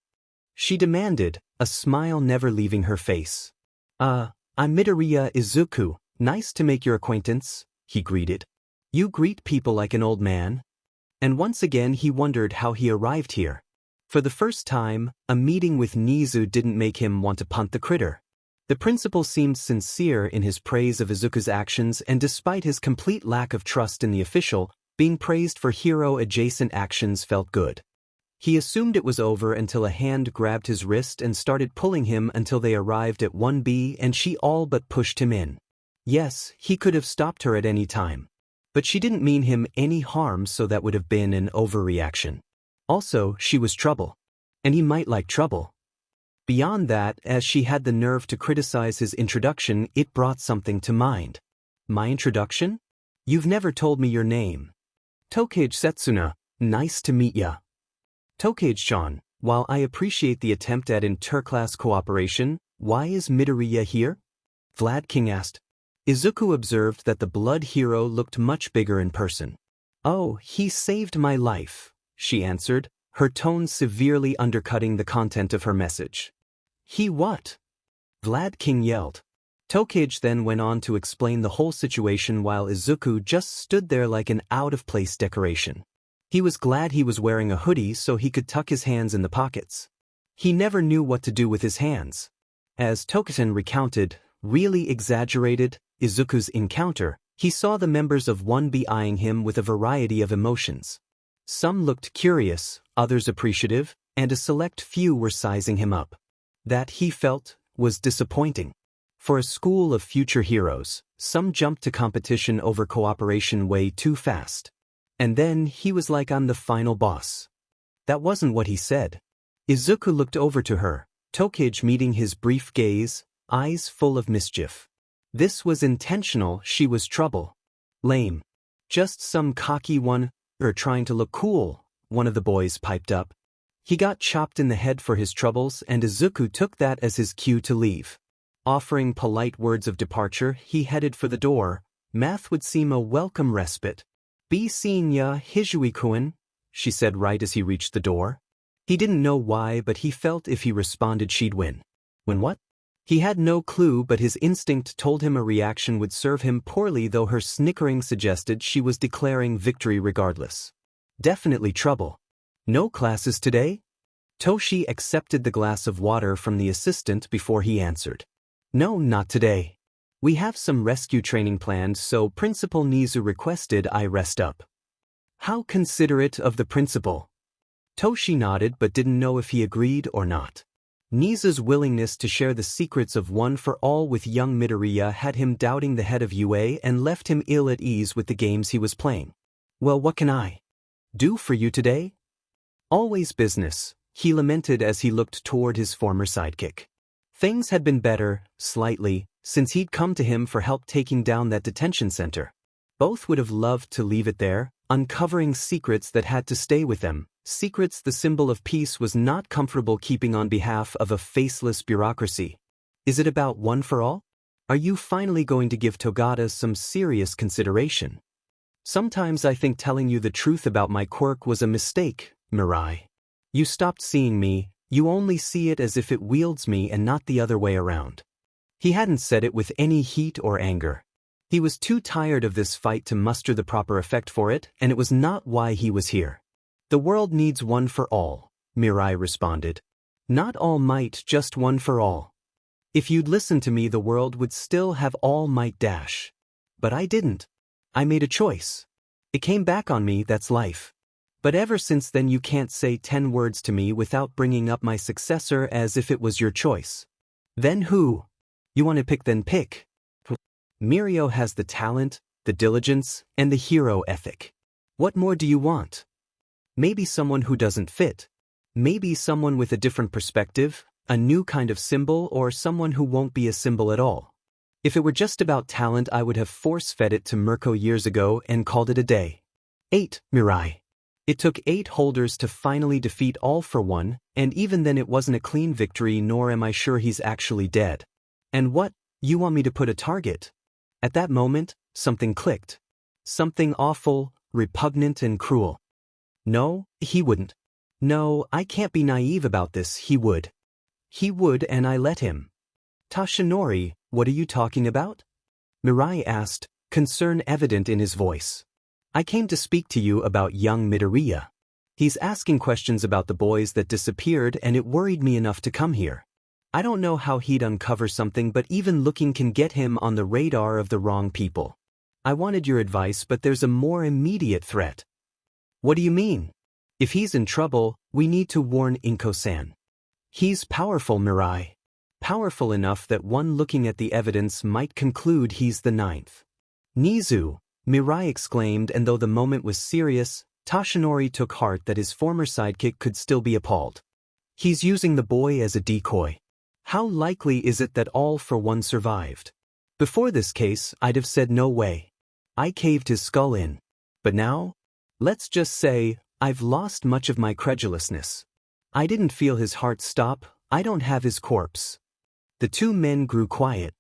she demanded, a smile never leaving her face. I'm Midoriya Izuku, nice to make your acquaintance," he greeted. "You greet people like an old man?" And once again he wondered how he arrived here. For the first time, a meeting with Nizu didn't make him want to punt the critter. The principal seemed sincere in his praise of Izuku's actions, and despite his complete lack of trust in the official, being praised for hero-adjacent actions felt good. He assumed it was over until a hand grabbed his wrist and started pulling him until they arrived at 1B, and she all but pushed him in. Yes, he could have stopped her at any time. But she didn't mean him any harm, so that would have been an overreaction. Also, she was trouble. And he might like trouble. Beyond that, as she had the nerve to criticize his introduction, it brought something to mind. "My introduction? You've never told me your name." "Tokage Setsuna, nice to meet ya." "Tokage-chan, while I appreciate the attempt at inter-class cooperation, why is Midoriya here?" Vlad King asked. Izuku observed that the blood hero looked much bigger in person. "Oh, he saved my life," she answered, her tone severely undercutting the content of her message. "He what?" Vlad King yelled. Tokage then went on to explain the whole situation while Izuku just stood there like an out-of-place decoration. He was glad he was wearing a hoodie so he could tuck his hands in the pockets. He never knew what to do with his hands. As Tokusen recounted, really exaggerated, Izuku's encounter, he saw the members of 1B eyeing him with a variety of emotions. Some looked curious, others appreciative, and a select few were sizing him up. That, he felt, was disappointing. For a school of future heroes, some jumped to competition over cooperation way too fast. And then he was like, "I'm the final boss." That wasn't what he said. Izuku looked over to her, Tokage meeting his brief gaze, eyes full of mischief. This was intentional, she was trouble. "Lame. Just some cocky one, or trying to look cool," one of the boys piped up. He got chopped in the head for his troubles, and Izuku took that as his cue to leave. Offering polite words of departure, he headed for the door. Math would seem a welcome respite. "Be seeing ya, Hijui-kun," she said right as he reached the door. He didn't know why, but he felt if he responded she'd win. When what? He had no clue, but his instinct told him a reaction would serve him poorly, though her snickering suggested she was declaring victory regardless. Definitely trouble. "No classes today?" Toshi accepted the glass of water from the assistant before he answered. "No, not today. We have some rescue training planned, so Principal Nizu requested I rest up." "How considerate of the principal." Toshi nodded but didn't know if he agreed or not. Nizu's willingness to share the secrets of One for All with young Midoriya had him doubting the head of UA and left him ill at ease with the games he was playing. "Well, what can I do for you today?" "Always business," he lamented as he looked toward his former sidekick. Things had been better, slightly, since he'd come to him for help taking down that detention center. Both would have loved to leave it there, uncovering secrets that had to stay with them, secrets the symbol of peace was not comfortable keeping on behalf of a faceless bureaucracy. "Is it about One for All? Are you finally going to give Togata some serious consideration?" "Sometimes I think telling you the truth about my quirk was a mistake, Mirai. You stopped seeing me, you only see it as if it wields me and not the other way around." He hadn't said it with any heat or anger. He was too tired of this fight to muster the proper effect for it, and it was not why he was here. "The world needs One for All," Mirai responded. "Not all might, just One for All." If you'd listened to me, the world would still have All Might dash. But I didn't. I made a choice. It came back on me, that's life. But ever since then you can't say 10 words to me without bringing up my successor as if it was your choice. Then who? You want to pick, then pick. Mirio has the talent, the diligence, and the hero ethic. What more do you want? Maybe someone who doesn't fit. Maybe someone with a different perspective, a new kind of symbol, or someone who won't be a symbol at all. If it were just about talent, I would have force-fed it to Mirko years ago and called it a day. 8. Mirai. It took 8 holders to finally defeat All for One, and even then it wasn't a clean victory, nor am I sure he's actually dead. And what? You want me to put a target? At that moment, something clicked. Something awful, repugnant and cruel. No, he wouldn't. No, I can't be naive about this, he would. He would, and I let him. Tashinori, what are you talking about? Mirai asked, concern evident in his voice. I came to speak to you about young Midoriya. He's asking questions about the boys that disappeared, and it worried me enough to come here. I don't know how he'd uncover something, but even looking can get him on the radar of the wrong people. I wanted your advice, but there's a more immediate threat. What do you mean? If he's in trouble, we need to warn Inko-san. He's powerful, Mirai. Powerful enough that one looking at the evidence might conclude he's the 9th. Nizu, Mirai exclaimed, and though the moment was serious, Tashinori took heart that his former sidekick could still be appalled. He's using the boy as a decoy. How likely is it that All for One survived? Before this case, I'd have said no way. I caved his skull in. But now? Let's just say, I've lost much of my credulousness. I didn't feel his heart stop, I don't have his corpse. The two men grew quiet.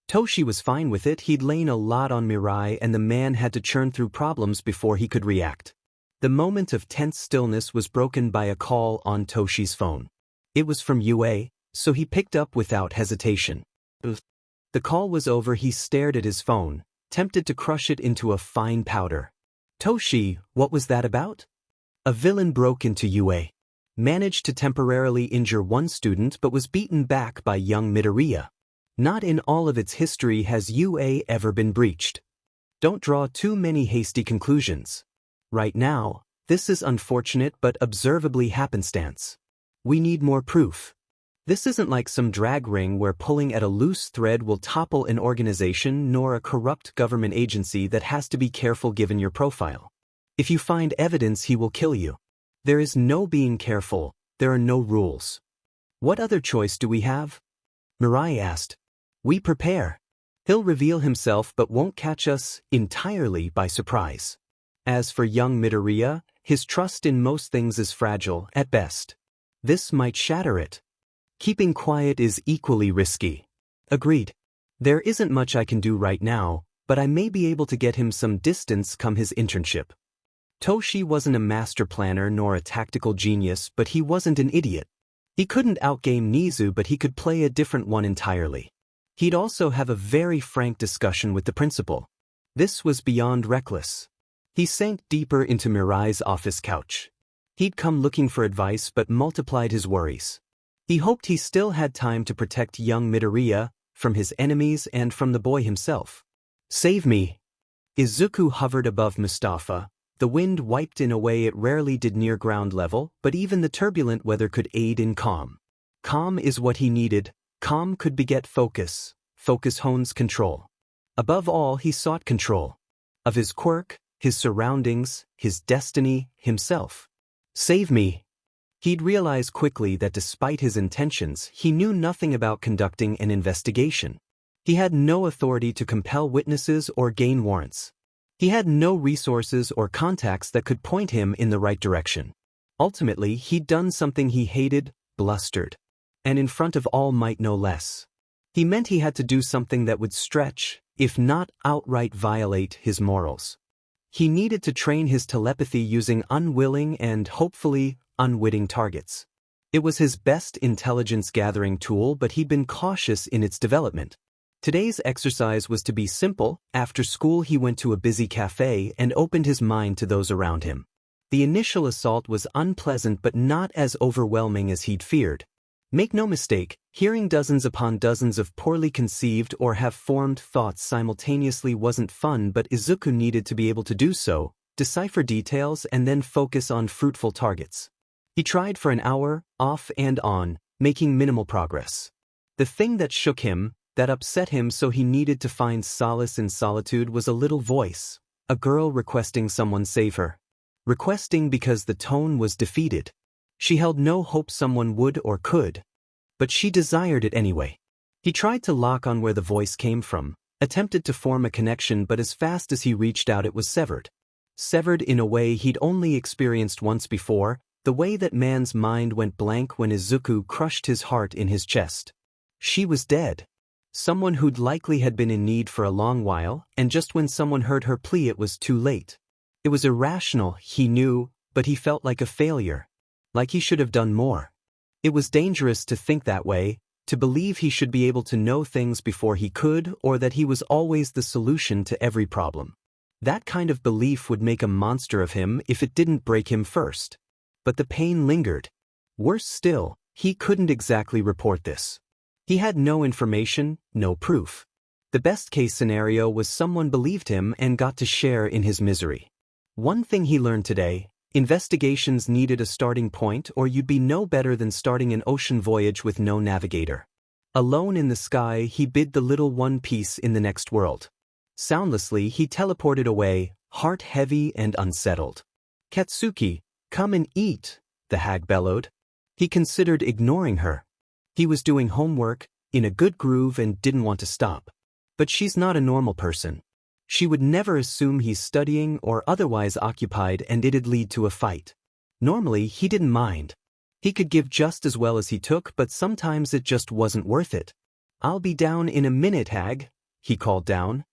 Toshi was fine with it, he'd lain a lot on Mirai and the man had to churn through problems before he could react. The moment of tense stillness was broken by a call on Toshi's phone. It was from UA, so he picked up without hesitation. The call was over, he stared at his phone, tempted to crush it into a fine powder. Toshi, what was that about? A villain broke into UA. Managed to temporarily injure one student but was beaten back by young Midoriya. Not in all of its history has UA ever been breached. Don't draw too many hasty conclusions. Right now, this is unfortunate but observably happenstance. We need more proof. This isn't like some drag ring where pulling at a loose thread will topple an organization, nor a corrupt government agency that has to be careful given your profile. If you find evidence, he will kill you. There is no being careful, there are no rules. What other choice do we have? Mirai asked. We prepare. He'll reveal himself but won't catch us entirely by surprise. As for young Midoriya, his trust in most things is fragile at best. This might shatter it. Keeping quiet is equally risky. Agreed. There isn't much I can do right now, but I may be able to get him some distance come his internship. Toshi wasn't a master planner nor a tactical genius, but he wasn't an idiot. He couldn't outgame Nizu, but he could play a different one entirely. He'd also have a very frank discussion with the principal. This was beyond reckless. He sank deeper into Mirai's office couch. He'd come looking for advice but multiplied his worries. He hoped he still had time to protect young Midoriya from his enemies and from the boy himself. Save me. Izuku hovered above Mustafa. The wind wiped in a way it rarely did near ground level, but even the turbulent weather could aid in calm. Calm is what he needed. Calm could beget focus. Focus hones control. Above all, he sought control. Of his quirk, his surroundings, his destiny, himself. Save me. He'd realize quickly that despite his intentions, he knew nothing about conducting an investigation. He had no authority to compel witnesses or gain warrants. He had no resources or contacts that could point him in the right direction. Ultimately, he'd done something he hated, blustered. And in front of All Might no less. He meant he had to do something that would stretch, if not outright violate, his morals. He needed to train his telepathy using unwilling and, hopefully, unwitting targets. It was his best intelligence-gathering tool, but he'd been cautious in its development. Today's exercise was to be simple. After school he went to a busy cafe and opened his mind to those around him. The initial assault was unpleasant but not as overwhelming as he'd feared. Make no mistake, hearing dozens upon dozens of poorly conceived or half-formed thoughts simultaneously wasn't fun, but Izuku needed to be able to do so, decipher details and then focus on fruitful targets. He tried for an hour, off and on, making minimal progress. The thing that shook him, that upset him so he needed to find solace in solitude was a little voice, a girl requesting someone save her. Requesting because the tone was defeated. She held no hope someone would or could. But she desired it anyway. He tried to lock on where the voice came from, attempted to form a connection, but as fast as he reached out it was severed. Severed in a way he'd only experienced once before, the way that man's mind went blank when Izuku crushed his heart in his chest. She was dead. Someone who'd likely had been in need for a long while, and just when someone heard her plea it was too late. It was irrational, he knew, but he felt like a failure. Like he should have done more. It was dangerous to think that way, to believe he should be able to know things before he could, or that he was always the solution to every problem. That kind of belief would make a monster of him if it didn't break him first. But the pain lingered. Worse still, he couldn't exactly report this. He had no information, no proof. The best-case scenario was someone believed him and got to share in his misery. One thing he learned today: investigations needed a starting point, or you'd be no better than starting an ocean voyage with no navigator. Alone in the sky, he bid the little one peace in the next world. Soundlessly, he teleported away, heart heavy and unsettled. "Katsuki, come and eat," the hag bellowed. He considered ignoring her. He was doing homework, in a good groove, and didn't want to stop. But she's not a normal person. She would never assume he's studying or otherwise occupied, and it'd lead to a fight. Normally, he didn't mind. He could give just as well as he took, but sometimes it just wasn't worth it. "I'll be down in a minute, hag," he called down.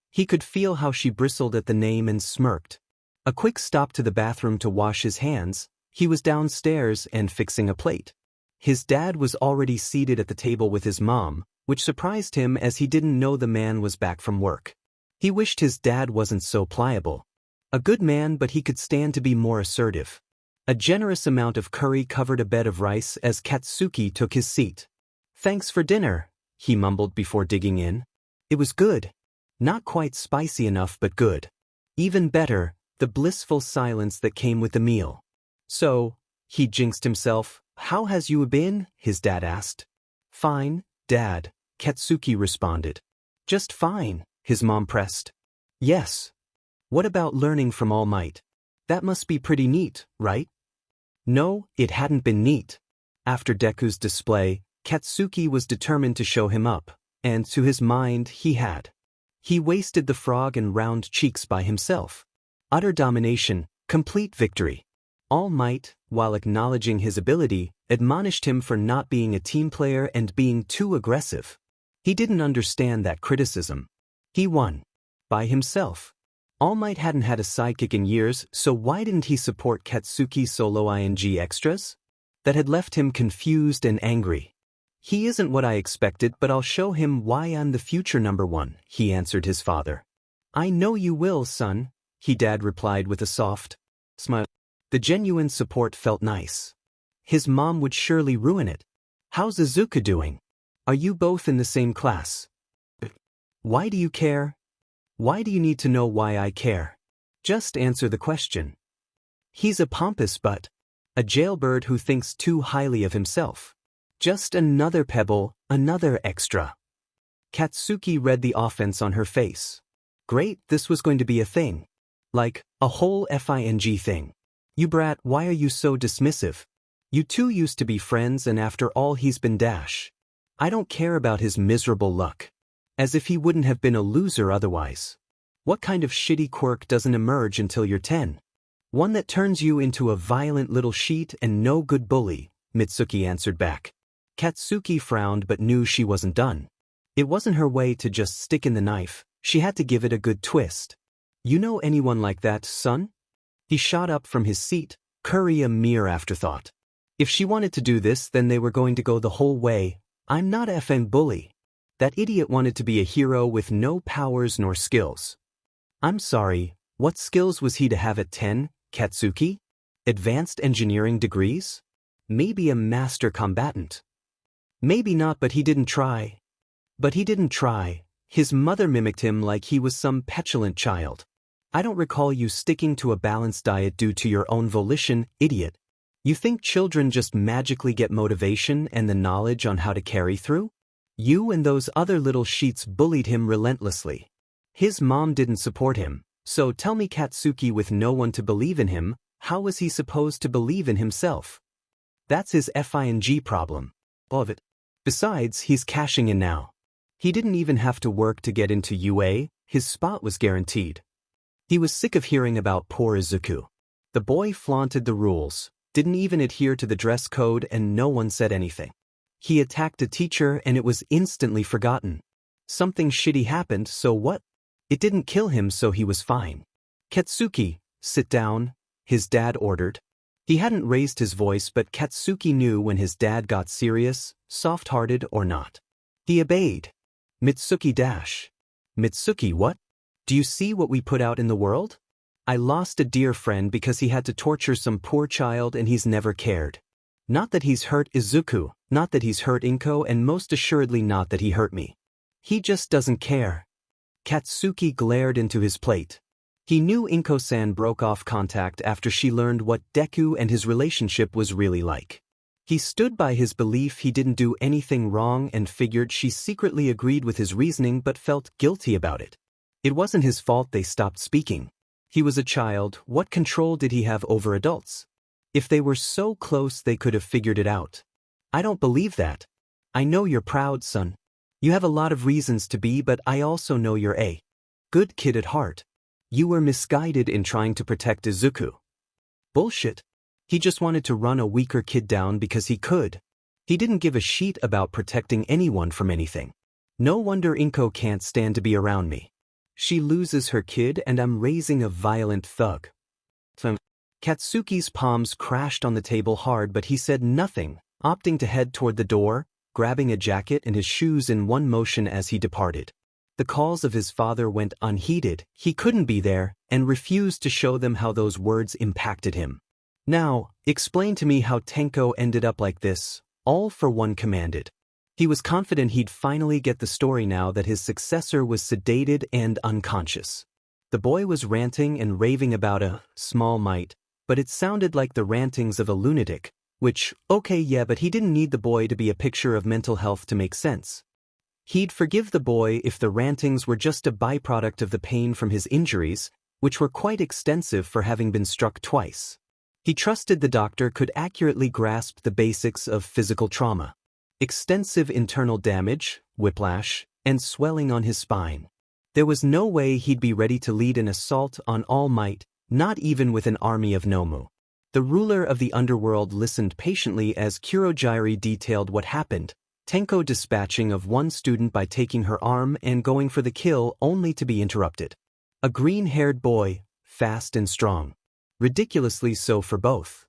He could feel how she bristled at the name and smirked. A quick stop to the bathroom to wash his hands. He was downstairs and fixing a plate. His dad was already seated at the table with his mom, which surprised him as he didn't know the man was back from work. He wished his dad wasn't so pliable. A good man, but he could stand to be more assertive. A generous amount of curry covered a bed of rice as Katsuki took his seat. "Thanks for dinner," he mumbled before digging in. It was good. Not quite spicy enough, but good. Even better, the blissful silence that came with the meal. "So," he jinxed himself, "how has you been?" his dad asked. "Fine, Dad," Katsuki responded. "Just fine," his mom pressed. "Yes. What about learning from All Might? That must be pretty neat, right?" No, it hadn't been neat. After Deku's display, Katsuki was determined to show him up, and to his mind he had. He wasted the frog and round cheeks by himself. Utter domination, complete victory. All Might, while acknowledging his ability, admonished him for not being a team player and being too aggressive. He didn't understand that criticism. He won. By himself. All Might hadn't had a sidekick in years, so why didn't he support Katsuki solo ing extras? That had left him confused and angry. "He isn't what I expected, but I'll show him why I'm the future #1, he answered his father. "I know you will, son," he dad replied with a soft smile. The genuine support felt nice. His mom would surely ruin it. "How's Izuku doing? Are you both in the same class?" "Why do you care? Why do you need to know why I care? Just answer the question." "He's a pompous butt. A jailbird who thinks too highly of himself. Just another pebble, another extra." Katsuki read the offense on her face. Great, this was going to be a thing. Like, a whole FING thing. "You brat, why are you so dismissive? You two used to be friends, and after all he's been dash. I don't care about his miserable luck. As if he wouldn't have been a loser otherwise. What kind of shitty quirk doesn't emerge until you're 10? One that turns you into a violent little sheet and no good bully," Mitsuki answered back. Katsuki frowned but knew she wasn't done. It wasn't her way to just stick in the knife, she had to give it a good twist. "You know anyone like that, son?" He shot up from his seat, curry a mere afterthought. If she wanted to do this, then they were going to go the whole way. "I'm not effing bully. That idiot wanted to be a hero with no powers nor skills." "I'm sorry, what skills was he to have at 10, Katsuki? Advanced engineering degrees? Maybe a master combatant. Maybe not, but he didn't try. His mother mimicked him like he was some petulant child. I don't recall you sticking to a balanced diet due to your own volition, idiot. You think children just magically get motivation and the knowledge on how to carry through? You and those other little sheets bullied him relentlessly. His mom didn't support him, so tell me, Katsuki, with no one to believe in him, how was he supposed to believe in himself? That's his FING problem. All of it. Besides, he's cashing in now. He didn't even have to work to get into UA, his spot was guaranteed. He was sick of hearing about poor Izuku. The boy flaunted the rules, didn't even adhere to the dress code, and no one said anything. He attacked a teacher and it was instantly forgotten. Something shitty happened, so what? It didn't kill him, so he was fine. Katsuki, sit down, his dad ordered. He hadn't raised his voice, but Katsuki knew when his dad got serious, soft-hearted or not. He obeyed. Mitsuki dash. Mitsuki, what? Do you see what we put out in the world? I lost a dear friend because he had to torture some poor child and he's never cared. Not that he's hurt Izuku, not that he's hurt Inko, and most assuredly not that he hurt me. He just doesn't care. Katsuki glared into his plate. He knew Inko-san broke off contact after she learned what Deku and his relationship was really like. He stood by his belief he didn't do anything wrong and figured she secretly agreed with his reasoning but felt guilty about it. It wasn't his fault they stopped speaking. He was a child, what control did he have over adults? If they were so close they could have figured it out. I don't believe that. I know you're proud, son. You have a lot of reasons to be, but I also know you're a good kid at heart. You were misguided in trying to protect Izuku. Bullshit. He just wanted to run a weaker kid down because he could. He didn't give a shit about protecting anyone from anything. No wonder Inko can't stand to be around me. She loses her kid and I'm raising a violent thug. Katsuki's palms crashed on the table hard, but he said nothing, opting to head toward the door, grabbing a jacket and his shoes in one motion as he departed. The calls of his father went unheeded, he couldn't be there, and refused to show them how those words impacted him. Now, explain to me how Tenko ended up like this, all for one commanded. He was confident he'd finally get the story now that his successor was sedated and unconscious. The boy was ranting and raving about a small might, but it sounded like the rantings of a lunatic, which, okay, yeah, but he didn't need the boy to be a picture of mental health to make sense. He'd forgive the boy if the rantings were just a byproduct of the pain from his injuries, which were quite extensive for having been struck twice. He trusted the doctor could accurately grasp the basics of physical trauma. Extensive internal damage, whiplash, and swelling on his spine. There was no way he'd be ready to lead an assault on All Might, not even with an army of Nomu. The ruler of the underworld listened patiently as Kurogiri detailed what happened, Tenko dispatching of one student by taking her arm and going for the kill only to be interrupted. A green-haired boy, fast and strong. Ridiculously so for both.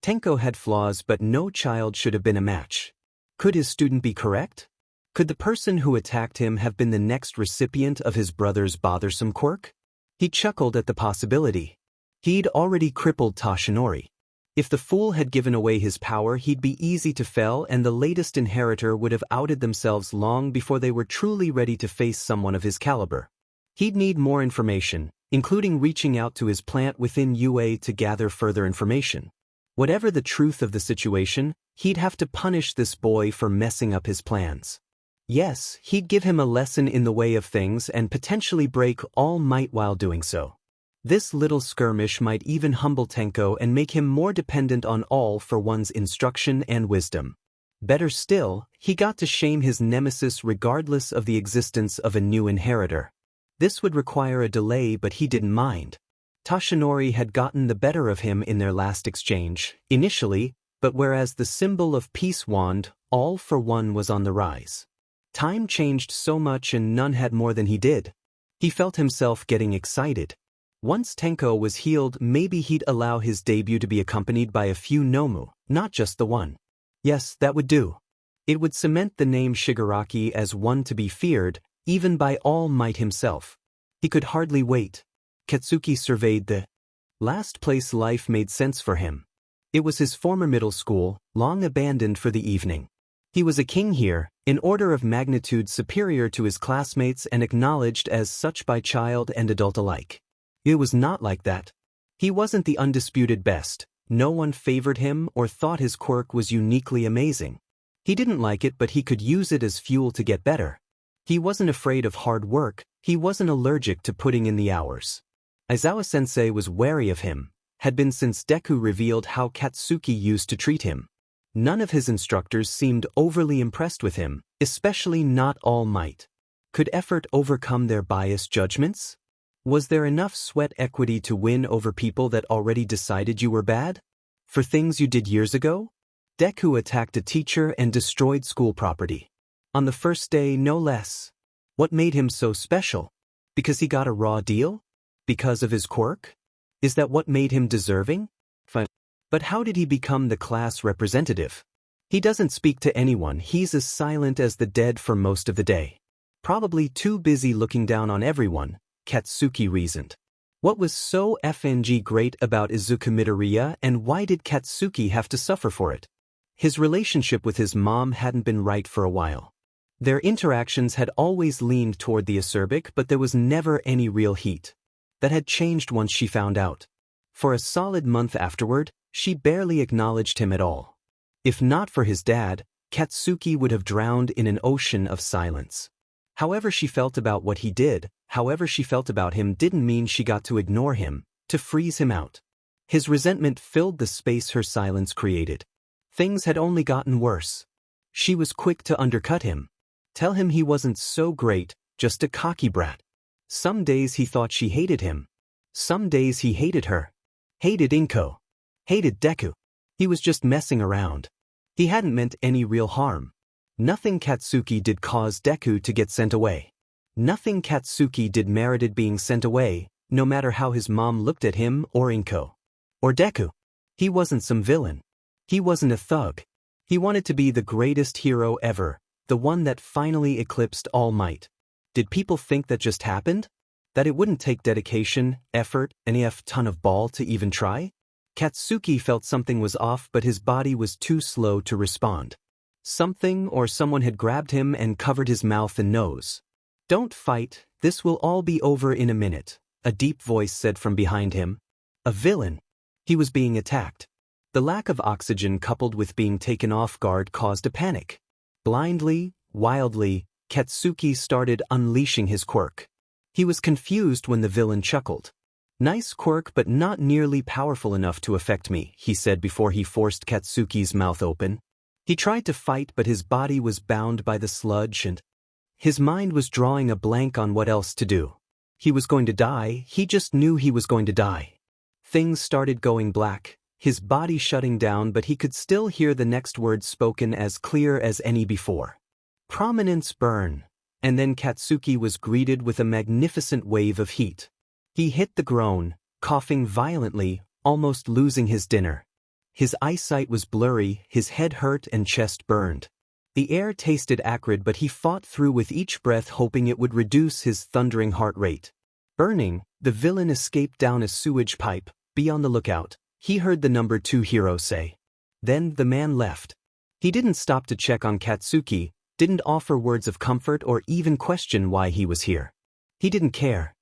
Tenko had flaws, but no child should have been a match. Could his student be correct? Could the person who attacked him have been the next recipient of his brother's bothersome quirk? He chuckled at the possibility. He'd already crippled Toshinori. If the fool had given away his power, he'd be easy to fell, and the latest inheritor would have outed themselves long before they were truly ready to face someone of his caliber. He'd need more information, including reaching out to his plant within UA to gather further information. Whatever the truth of the situation, he'd have to punish this boy for messing up his plans. Yes, he'd give him a lesson in the way of things and potentially break All Might while doing so. This little skirmish might even humble Tenko and make him more dependent on All for one's instruction and wisdom. Better still, he got to shame his nemesis regardless of the existence of a new inheritor. This would require a delay, but he didn't mind. Toshinori had gotten the better of him in their last exchange, initially, but whereas the symbol of peace wand, All for one was on the rise. Time changed so much and none had more than he did. He felt himself getting excited. Once Tenko was healed, maybe he'd allow his debut to be accompanied by a few Nomu, not just the one. Yes, that would do. It would cement the name Shigaraki as one to be feared, even by All Might himself. He could hardly wait. Katsuki surveyed the last place. Life made sense for him. It was his former middle school, long abandoned for the evening. He was a king here, in order of magnitude superior to his classmates and acknowledged as such by child and adult alike. It was not like that. He wasn't the undisputed best, no one favored him or thought his quirk was uniquely amazing. He didn't like it, but he could use it as fuel to get better. He wasn't afraid of hard work, he wasn't allergic to putting in the hours. Aizawa-sensei was wary of him, had been since Deku revealed how Katsuki used to treat him. None of his instructors seemed overly impressed with him, especially not All Might. Could effort overcome their biased judgments? Was there enough sweat equity to win over people that already decided you were bad? For things you did years ago? Deku attacked a teacher and destroyed school property. On the first day, no less. What made him so special? Because he got a raw deal? Because of his quirk? Is that what made him deserving? Fine. But how did he become the class representative? He doesn't speak to anyone, he's as silent as the dead for most of the day. Probably too busy looking down on everyone, Katsuki reasoned. What was so FNG great about Izuku Midoriya, and why did Katsuki have to suffer for it? His relationship with his mom hadn't been right for a while. Their interactions had always leaned toward the acerbic, but there was never any real heat. That had changed once she found out. For a solid month afterward, she barely acknowledged him at all. If not for his dad, Katsuki would have drowned in an ocean of silence. However she felt about what he did, however she felt about him didn't mean she got to ignore him, to freeze him out. His resentment filled the space her silence created. Things had only gotten worse. She was quick to undercut him. Tell him he wasn't so great, just a cocky brat. Some days he thought she hated him. Some days he hated her. Hated Inko. Hated Deku. He was just messing around. He hadn't meant any real harm. Nothing Katsuki did caused Deku to get sent away. Nothing Katsuki did merited being sent away, no matter how his mom looked at him or Inko. Or Deku. He wasn't some villain. He wasn't a thug. He wanted to be the greatest hero ever, the one that finally eclipsed All Might. Did people think that just happened? That it wouldn't take dedication, effort, and a ton of ball to even try? Katsuki felt something was off, but his body was too slow to respond. Something or someone had grabbed him and covered his mouth and nose. "Don't fight, this will all be over in a minute," a deep voice said from behind him. A villain. He was being attacked. The lack of oxygen coupled with being taken off guard caused a panic. Blindly, wildly, Katsuki started unleashing his quirk. He was confused when the villain chuckled. "Nice quirk, but not nearly powerful enough to affect me," he said before he forced Katsuki's mouth open. He tried to fight, but his body was bound by the sludge and his mind was drawing a blank on what else to do. He was going to die, he just knew he was going to die. Things started going black, his body shutting down, but he could still hear the next words spoken as clear as any before. "Prominence burn." And then Katsuki was greeted with a magnificent wave of heat. He hit the groan, coughing violently, almost losing his dinner. His eyesight was blurry, his head hurt and chest burned. The air tasted acrid, but he fought through with each breath, hoping it would reduce his thundering heart rate. Burning, the villain escaped down a sewage pipe. "Be on the lookout," he heard the number 2 hero say. Then the man left. He didn't stop to check on Katsuki, didn't offer words of comfort or even question why he was here. He didn't care.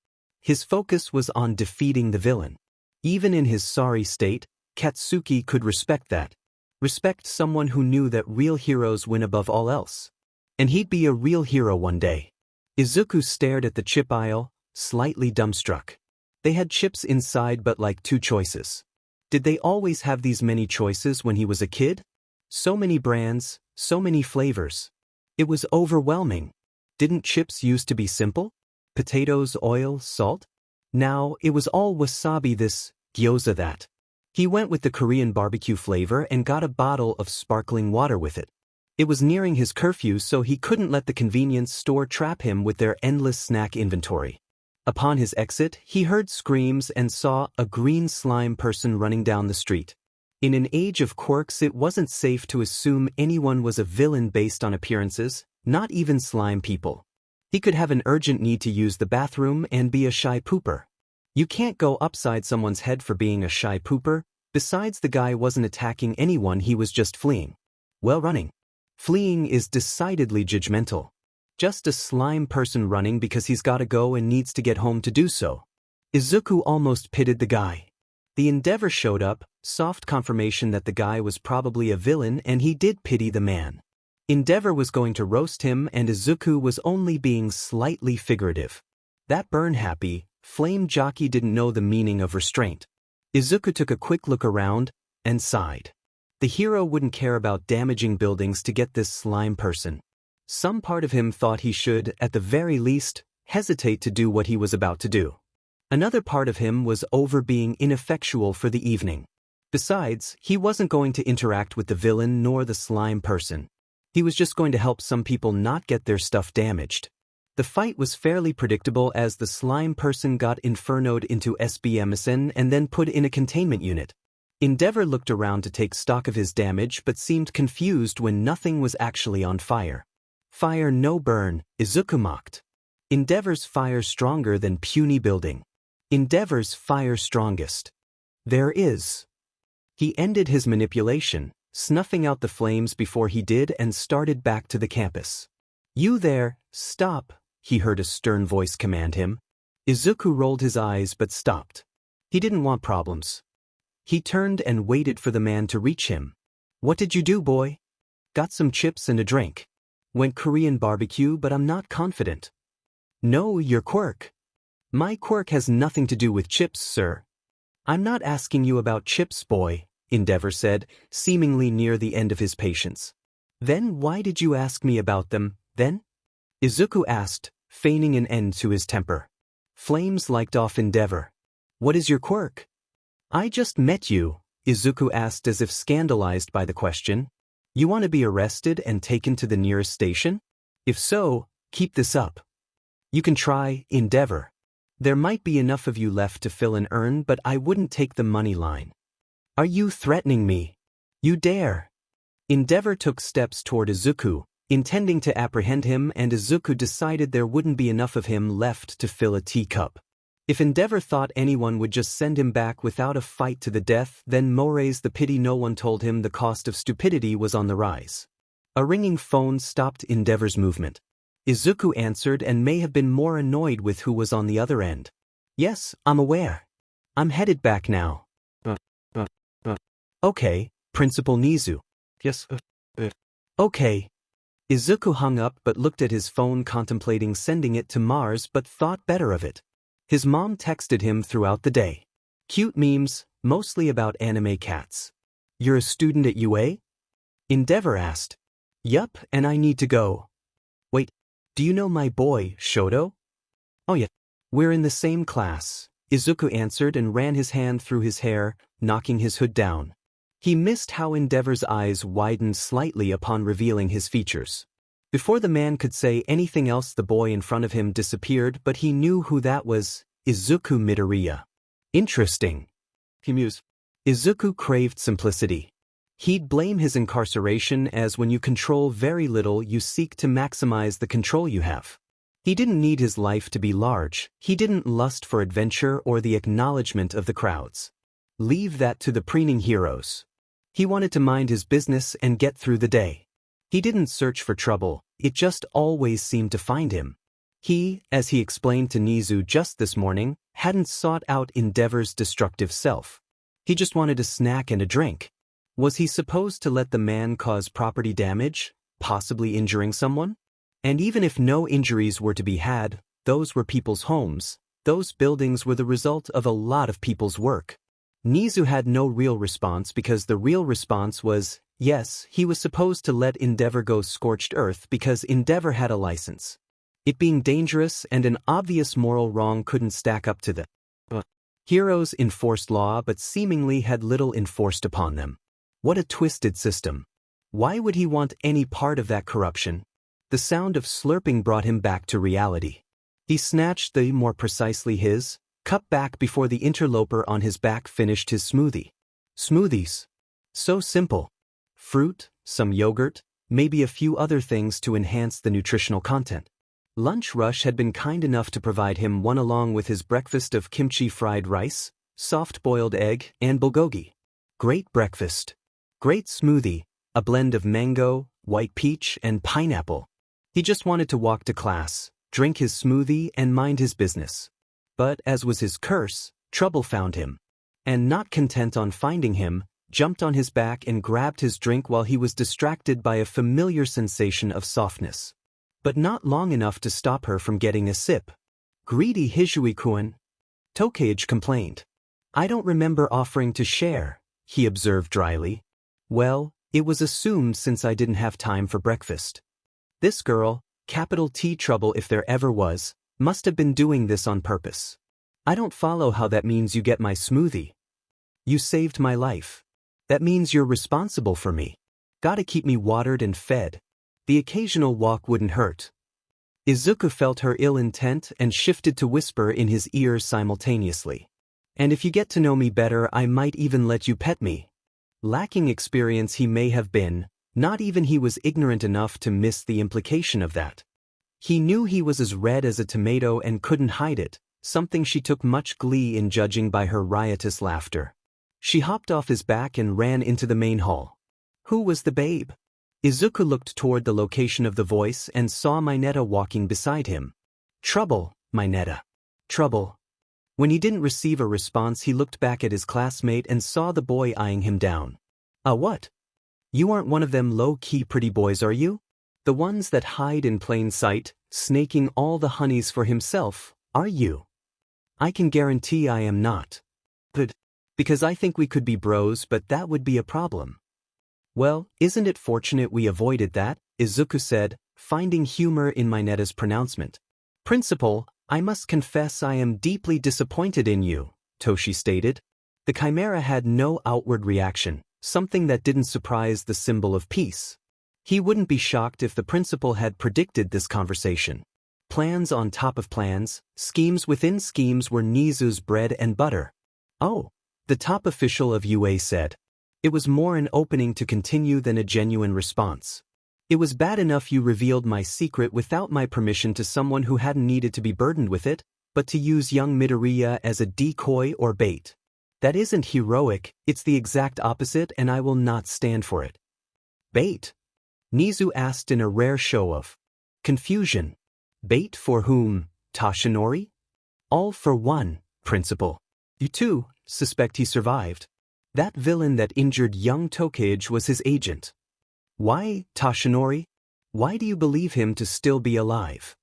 His focus was on defeating the villain. Even in his sorry state, Katsuki could respect that. Respect someone who knew that real heroes win above all else. And he'd be a real hero one day. Izuku stared at the chip aisle, slightly dumbstruck. They had chips inside, but like 2 choices. Did they always have these many choices when he was a kid? So many brands, so many flavors. It was overwhelming. Didn't chips used to be simple? Potatoes, oil, salt? Now, it was all wasabi this, gyoza that. He went with the Korean barbecue flavor and got a bottle of sparkling water with it. It was nearing his curfew, so he couldn't let the convenience store trap him with their endless snack inventory. Upon his exit, he heard screams and saw a green slime person running down the street. In an age of quirks, it wasn't safe to assume anyone was a villain based on appearances, not even slime people. He could have an urgent need to use the bathroom and be a shy pooper. You can't go upside someone's head for being a shy pooper. Besides, the guy wasn't attacking anyone, he was just fleeing. Well, running. Fleeing is decidedly judgmental. Just a slime person running because he's gotta go and needs to get home to do so. Izuku almost pitied the guy. The Endeavor showed up, soft confirmation that the guy was probably a villain, and he did pity the man. Endeavor was going to roast him and Izuku was only being slightly figurative. That burn-happy, flame jockey didn't know the meaning of restraint. Izuku took a quick look around and sighed. The hero wouldn't care about damaging buildings to get this slime person. Some part of him thought he should, at the very least, hesitate to do what he was about to do. Another part of him was over being ineffectual for the evening. Besides, he wasn't going to interact with the villain nor the slime person. He was just going to help some people not get their stuff damaged. The fight was fairly predictable as the slime person got infernoed into SBMSN and then put in a containment unit. Endeavor looked around to take stock of his damage but seemed confused when nothing was actually on fire. Fire no burn, Izuku mocked. Endeavor's fire stronger than puny building. Endeavor's fire strongest. There is. He ended his manipulation, snuffing out the flames before he did and started back to the campus. You there, stop, he heard a stern voice command him. Izuku rolled his eyes but stopped. He didn't want problems. He turned and waited for the man to reach him. What did you do, boy? Got some chips and a drink. Went Korean barbecue, but I'm not confident. No, your quirk. My quirk has nothing to do with chips, sir. I'm not asking you about chips, boy, Endeavor said, seemingly near the end of his patience. Then why did you ask me about them, then? Izuku asked, feigning an end to his temper. Flames liked off Endeavor. What is your quirk? I just met you, Izuku asked as if scandalized by the question. You want to be arrested and taken to the nearest station? If so, keep this up. You can try, Endeavor. There might be enough of you left to fill an urn, but I wouldn't take the money line. Are you threatening me? You dare. Endeavor took steps toward Izuku, intending to apprehend him, and Izuku decided there wouldn't be enough of him left to fill a teacup. If Endeavor thought anyone would just send him back without a fight to the death, then Moraes the pity no one told him the cost of stupidity was on the rise. A ringing phone stopped Endeavor's movement. Izuku answered and may have been more annoyed with who was on the other end. Yes, I'm aware. I'm headed back now. Okay, Principal Nizu. Yes, Okay. Izuku hung up but looked at his phone, contemplating sending it to Mars, but thought better of it. His mom texted him throughout the day. Cute memes, mostly about anime cats. You're a student at UA? Endeavor asked. Yup, and I need to go. Wait, do you know my boy, Shoto? Oh yeah. We're in the same class, Izuku answered and ran his hand through his hair, knocking his hood down. He missed how Endeavor's eyes widened slightly upon revealing his features. Before the man could say anything else, the boy in front of him disappeared, but he knew who that was, Izuku Midoriya. Interesting. He mused. Izuku craved simplicity. He'd blame his incarceration as when you control very little, you seek to maximize the control you have. He didn't need his life to be large, he didn't lust for adventure or the acknowledgement of the crowds. Leave that to the preening heroes. He wanted to mind his business and get through the day. He didn't search for trouble, it just always seemed to find him. He, as he explained to Nizu just this morning, hadn't sought out Endeavor's destructive self. He just wanted a snack and a drink. Was he supposed to let the man cause property damage, possibly injuring someone? And even if no injuries were to be had, those were people's homes. Those buildings were the result of a lot of people's work. Nizu had no real response because the real response was, yes, he was supposed to let Endeavor go scorched earth because Endeavor had a license. It being dangerous and an obvious moral wrong couldn't stack up to the heroes enforced law but seemingly had little enforced upon them. What a twisted system. Why would he want any part of that corruption? The sound of slurping brought him back to reality. He snatched the, more precisely his, cup back before the interloper on his back finished his smoothie. Smoothies. So simple. Fruit, some yogurt, maybe a few other things to enhance the nutritional content. Lunch Rush had been kind enough to provide him one along with his breakfast of kimchi fried rice, soft-boiled egg, and bulgogi. Great breakfast. Great smoothie, a blend of mango, white peach, and pineapple. He just wanted to walk to class, drink his smoothie, and mind his business. But as was his curse, trouble found him. And not content on finding him, jumped on his back and grabbed his drink while he was distracted by a familiar sensation of softness. But not long enough to stop her from getting a sip. "Greedy Hisui-kun," Tokage complained. "I don't remember offering to share," he observed dryly. "Well, it was assumed since I didn't have time for breakfast. This girl, capital T trouble if there ever was, must have been doing this on purpose. I don't follow how that means you get my smoothie. You saved my life. That means you're responsible for me. Gotta keep me watered and fed. The occasional walk wouldn't hurt." Izuku felt her ill intent and shifted to whisper in his ear simultaneously. "And if you get to know me better, I might even let you pet me." Lacking experience he may have been, not even he was ignorant enough to miss the implication of that. He knew he was as red as a tomato and couldn't hide it, something she took much glee in judging by her riotous laughter. She hopped off his back and ran into the main hall. Who was the babe? Izuku looked toward the location of the voice and saw Mineta walking beside him. "Trouble, Mineta. Trouble." When he didn't receive a response, he looked back at his classmate and saw the boy eyeing him down. What? You aren't one of them low-key pretty boys, are you? The ones that hide in plain sight, snaking all the honeys for himself, are you?" "I can guarantee I am not. Good. Because I think we could be bros, but that would be a problem." "Well, isn't it fortunate we avoided that?" Izuku said, finding humor in Mineta's pronouncement. "Principal, I must confess I am deeply disappointed in you," Toshi stated. The chimera had no outward reaction, something that didn't surprise the symbol of peace. He wouldn't be shocked if the principal had predicted this conversation. Plans on top of plans, schemes within schemes were Nizu's bread and butter. "Oh," the top official of UA said. It was more an opening to continue than a genuine response. "It was bad enough you revealed my secret without my permission to someone who hadn't needed to be burdened with it, but to use young Midoriya as a decoy or bait. That isn't heroic, it's the exact opposite, and I will not stand for it." "Bait?" Nizu asked in a rare show of confusion. "Bait for whom, Toshinori?" "All for one, Principal. You too suspect he survived. That villain that injured young Tokage was his agent." "Why, Toshinori? Why do you believe him to still be alive?"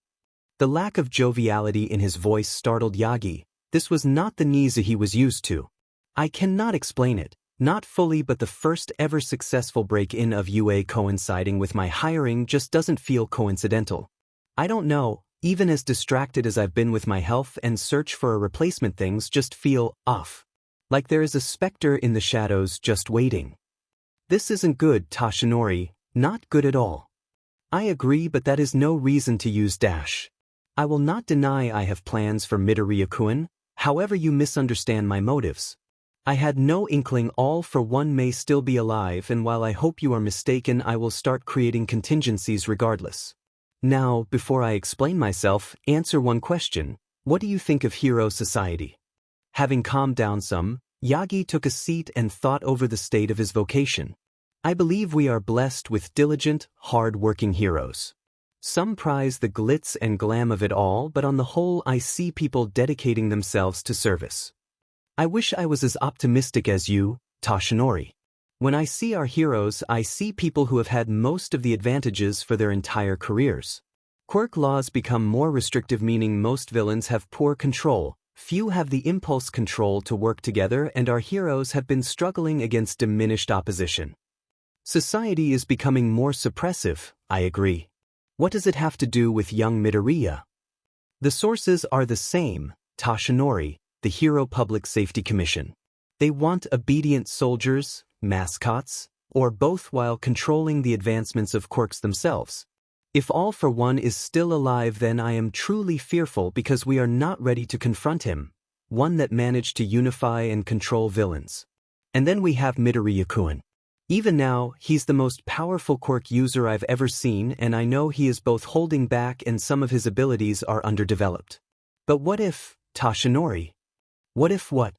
The lack of joviality in his voice startled Yagi. This was not the Nizu he was used to. "I cannot explain it, not fully, but the first ever successful break-in of UA coinciding with my hiring just doesn't feel coincidental. I don't know, even as distracted as I've been with my health and search for a replacement, things just feel off. Like there is a specter in the shadows just waiting." "This isn't good, Toshinori, not good at all." "I agree, but that is no reason to use dash. I will not deny I have plans for Midoriya-kun, however you misunderstand my motives. I had no inkling All for One may still be alive, and while I hope you are mistaken, I will start creating contingencies regardless. Now, before I explain myself, answer one question. What do you think of Hero Society?" Having calmed down some, Yagi took a seat and thought over the state of his vocation. "I believe we are blessed with diligent, hard-working heroes. Some prize the glitz and glam of it all, but on the whole I see people dedicating themselves to service. I wish I was as optimistic as you, Toshinori. When I see our heroes, I see people who have had most of the advantages for their entire careers. Quirk laws become more restrictive, meaning most villains have poor control. Few have the impulse control to work together, and our heroes have been struggling against diminished opposition. Society is becoming more suppressive, I agree. What does it have to do with young Midoriya?" "The sources are the same, Toshinori, the Hero Public Safety Commission. They want obedient soldiers, mascots, or both while controlling the advancements of quirks themselves. If All for One is still alive, then I am truly fearful because we are not ready to confront him, one that managed to unify and control villains. And then we have Midoriya-kun. Even now, he's the most powerful quirk user I've ever seen, and I know he is both holding back and some of his abilities are underdeveloped. But what if, Toshinori? What if what?"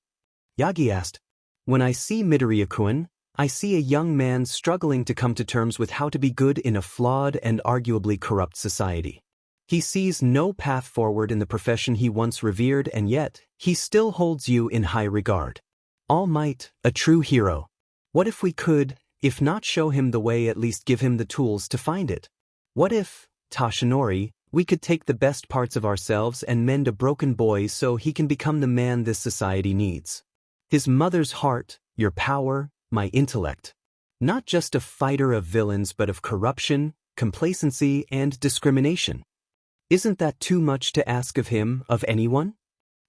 Yagi asked. "When I see Midoriya-kun, I see a young man struggling to come to terms with how to be good in a flawed and arguably corrupt society. He sees no path forward in the profession he once revered, and yet, he still holds you in high regard. All Might, a true hero. What if we could, if not show him the way, at least give him the tools to find it? What if, Tashinori, we could take the best parts of ourselves and mend a broken boy so he can become the man this society needs? His mother's heart, your power, my intellect. Not just a fighter of villains but of corruption, complacency, and discrimination. Isn't that too much to ask of him, of anyone?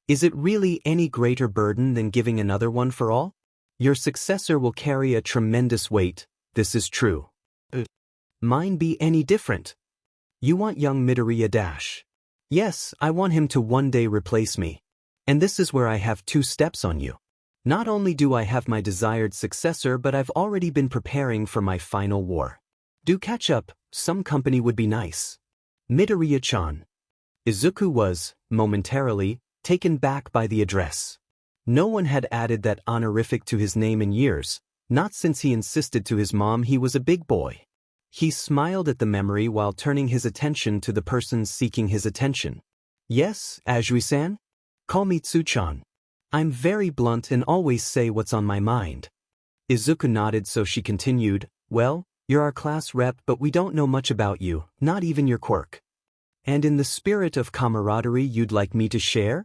Is it really any greater burden than giving another one for all? Your successor will carry a tremendous weight, this is true. Mine be any different? You want young Midoriya dash. Yes, I want him to one day replace me. And this is where I have 2 steps on you. Not only do I have my desired successor, but I've already been preparing for my final war. Do catch up, some company would be nice. Midoriya-chan. Izuku was, momentarily, taken back by the address. No one had added that honorific to his name in years, not since he insisted to his mom he was a big boy. He smiled at the memory while turning his attention to the person seeking his attention. Yes, Ajui-san? Call me Tsu-chan. I'm very blunt and always say what's on my mind. Izuku nodded, so she continued, well, you're our class rep, but we don't know much about you, not even your quirk. And in the spirit of camaraderie you'd like me to share?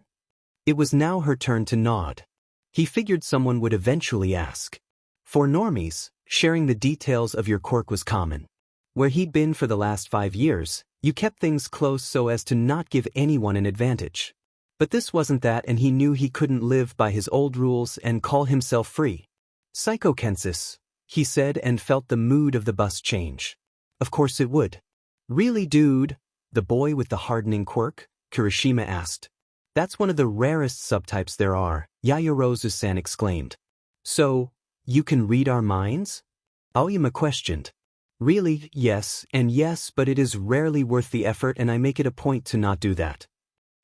It was now her turn to nod. He figured someone would eventually ask. For normies, sharing the details of your quirk was common. Where he'd been for the last 5 years, you kept things close so as to not give anyone an advantage. But this wasn't that, and he knew he couldn't live by his old rules and call himself free. Psychokensis, he said, and felt the mood of the bus change. Of course it would. Really, dude? The boy with the hardening quirk? Kirishima asked. That's one of the rarest subtypes there are, Yaoyorozu-san exclaimed. So, you can read our minds? Aoyama questioned. Really, yes, but it is rarely worth the effort, and I make it a point to not do that.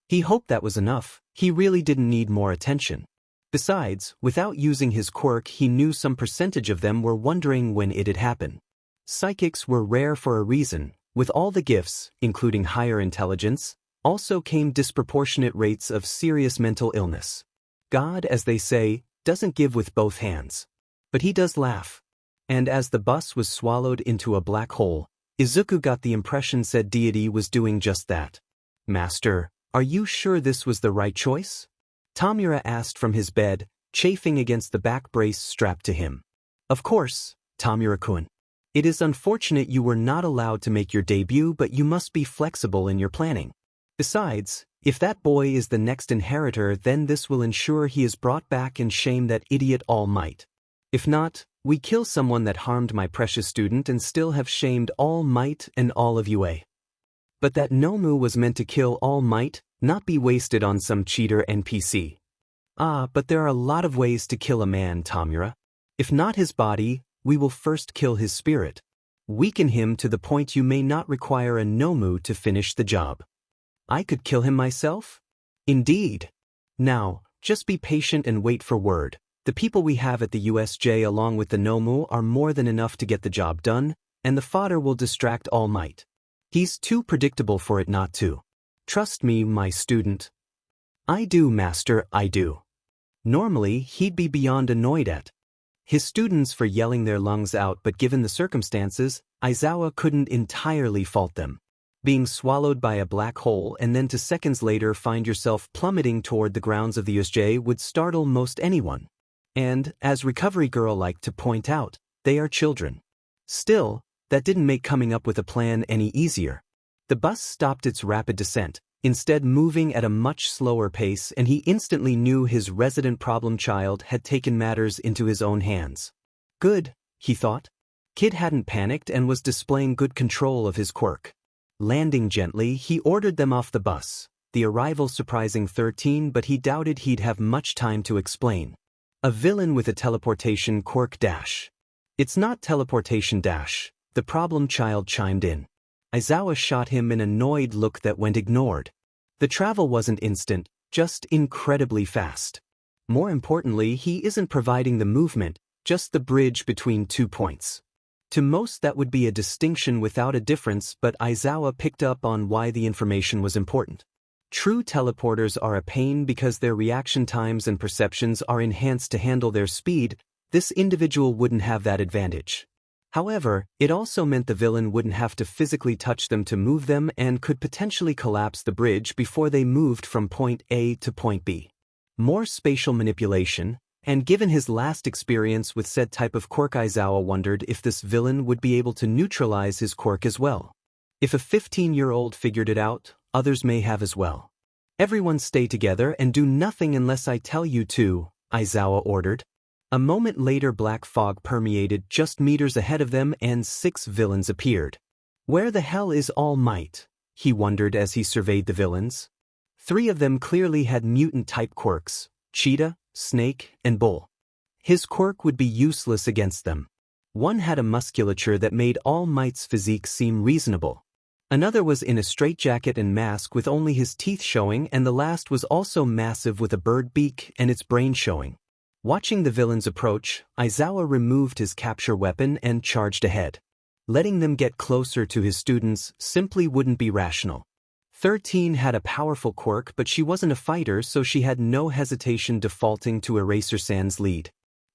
He hoped that was enough. He really didn't need more attention. Besides, without using his quirk, he knew some percentage of them were wondering when it'd happen. Psychics were rare for a reason. With all the gifts, including higher intelligence, also came disproportionate rates of serious mental illness. God, as they say, doesn't give with both hands. But he does laugh. And as the bus was swallowed into a black hole, Izuku got the impression said deity was doing just that. Master, are you sure this was the right choice? Tamura asked from his bed, chafing against the back brace strapped to him. Of course, Tamura-kun. It is unfortunate you were not allowed to make your debut, but you must be flexible in your planning. Besides, if that boy is the next inheritor, then this will ensure he is brought back and shame that idiot All Might. If not, we kill someone that harmed my precious student and still have shamed All Might and all of UA. But that Nomu was meant to kill All Might, not be wasted on some cheater NPC. But there are a lot of ways to kill a man, Tamura. If not his body, we will first kill his spirit. Weaken him to the point you may not require a Nomu to finish the job. I could kill him myself? Indeed. Now, just be patient and wait for word. The people we have at the USJ along with the Nomu are more than enough to get the job done, and the fodder will distract All Might. He's too predictable for it not to. Trust me, my student. I do, master, I do. Normally, he'd be beyond annoyed at his students for yelling their lungs out, but given the circumstances, Aizawa couldn't entirely fault them. Being swallowed by a black hole and then to seconds later find yourself plummeting toward the grounds of the USJ would startle most anyone. And, as Recovery Girl liked to point out, they are children. Still, that didn't make coming up with a plan any easier. The bus stopped its rapid descent, instead moving at a much slower pace, and he instantly knew his resident problem child had taken matters into his own hands. Good, he thought. Kid hadn't panicked and was displaying good control of his quirk. Landing gently, he ordered them off the bus, the arrival surprising 13, but he doubted he'd have much time to explain. A villain with a teleportation quirk dash. It's not teleportation dash, the problem child chimed in. Aizawa shot him an annoyed look that went ignored. The travel wasn't instant, just incredibly fast. More importantly, he isn't providing the movement, just the bridge between 2 points. To most that would be a distinction without a difference, but Aizawa picked up on why the information was important. True teleporters are a pain because their reaction times and perceptions are enhanced to handle their speed. This individual wouldn't have that advantage. However, it also meant the villain wouldn't have to physically touch them to move them and could potentially collapse the bridge before they moved from point A to point B. More spatial manipulation, and given his last experience with said type of quirk, Aizawa wondered if this villain would be able to neutralize his quirk as well. If a 15-year-old figured it out, others may have as well. Everyone stay together and do nothing unless I tell you to, Aizawa ordered. A moment later, black fog permeated just meters ahead of them and 6 villains appeared. Where the hell is All Might? He wondered as he surveyed the villains. 3 of them clearly had mutant-type quirks: Cheetah, Snake, and Bull. His quirk would be useless against them. One had a musculature that made All Might's physique seem reasonable. Another was in a straitjacket and mask with only his teeth showing, and the last was also massive with a bird beak and its brain showing. Watching the villains approach, Aizawa removed his capture weapon and charged ahead. Letting them get closer to his students simply wouldn't be rational. 13 had a powerful quirk, but she wasn't a fighter, so she had no hesitation defaulting to Eraser-san's lead.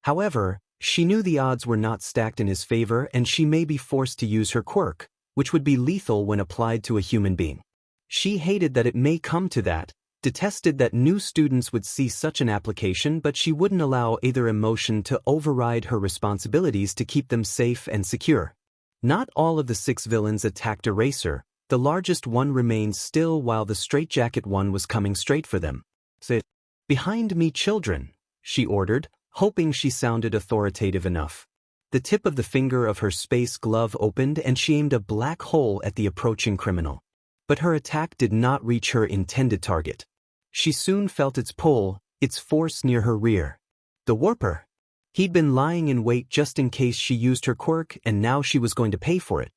However, she knew the odds were not stacked in his favor and she may be forced to use her quirk, which would be lethal when applied to a human being. She hated that it may come to that, detested that new students would see such an application, but she wouldn't allow either emotion to override her responsibilities to keep them safe and secure. Not all of the 6 villains attacked Eraser. The largest one remained still while the straitjacket one was coming straight for them. "Sit behind me, children," she ordered, hoping she sounded authoritative enough. The tip of the finger of her space glove opened and she aimed a black hole at the approaching criminal. But her attack did not reach her intended target. She soon felt its pull, its force near her rear. The Warper. He'd been lying in wait just in case she used her quirk, and now she was going to pay for it.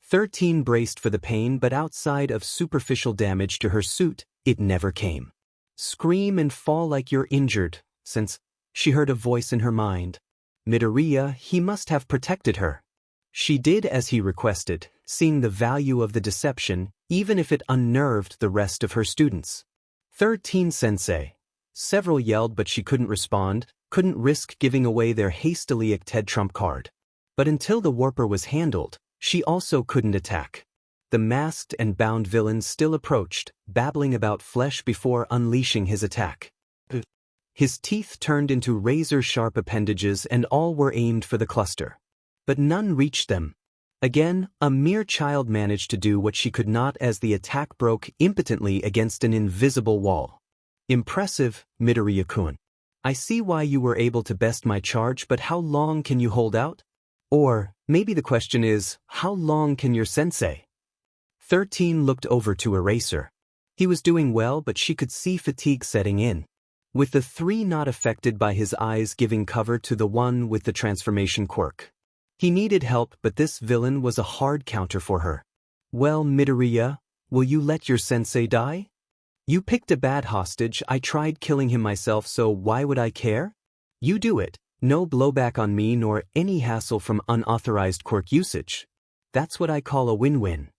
13 braced for the pain, but outside of superficial damage to her suit, it never came. "Scream and fall like you're injured," since she heard a voice in her mind. Midoriya, he must have protected her. She did as he requested, seeing the value of the deception, even if it unnerved the rest of her students. 13 sensei. Several yelled, but she couldn't respond, couldn't risk giving away their hastily acted trump card. But until the Warper was handled, she also couldn't attack. The masked and bound villain still approached, babbling about flesh before unleashing his attack. His teeth turned into razor-sharp appendages and all were aimed for the cluster. But none reached them. Again, a mere child managed to do what she could not as the attack broke impotently against an invisible wall. "Impressive, Midoriya-kun. I see why you were able to best my charge, but how long can you hold out? Or, maybe the question is, how long can your sensei?" 13 looked over to Eraser. He was doing well, but she could see fatigue setting in. With the 3 not affected by his eyes giving cover to the one with the transformation quirk. He needed help, but this villain was a hard counter for her. "Well, Midoriya, will you let your sensei die? You picked a bad hostage. I tried killing him myself, so why would I care? You do it. No blowback on me nor any hassle from unauthorized quirk usage. That's what I call a win-win."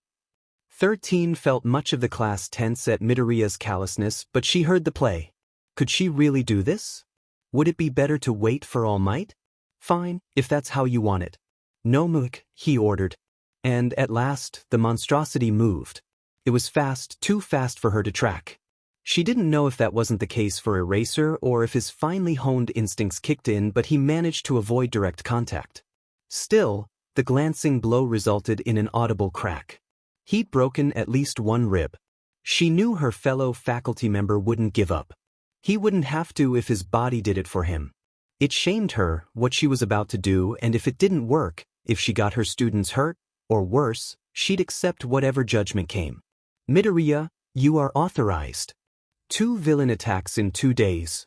13 felt much of the class tense at Midoriya's callousness, but she heard the play. Could she really do this? Would it be better to wait for All Might? Fine, if that's how you want it. "No mook," he ordered. And at last, the monstrosity moved. It was fast, too fast for her to track. She didn't know if that wasn't the case for Eraser or if his finely honed instincts kicked in, but he managed to avoid direct contact. Still, the glancing blow resulted in an audible crack. He'd broken at least one rib. She knew her fellow faculty member wouldn't give up. He wouldn't have to if his body did it for him. It shamed her, what she was about to do, and if it didn't work, if she got her students hurt, or worse, she'd accept whatever judgment came. "Midoriya, you are authorized. 2 villain attacks in 2 days.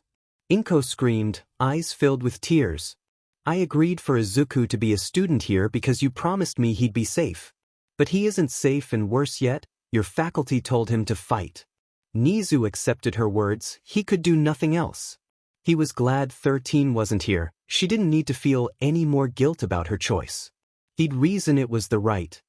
Inko screamed, eyes filled with tears. "I agreed for Izuku to be a student here because you promised me he'd be safe. But he isn't safe, and worse yet, your faculty told him to fight." Nizu accepted her words. He could do nothing else. He was glad 13 wasn't here. She didn't need to feel any more guilt about her choice. He'd reason it was the right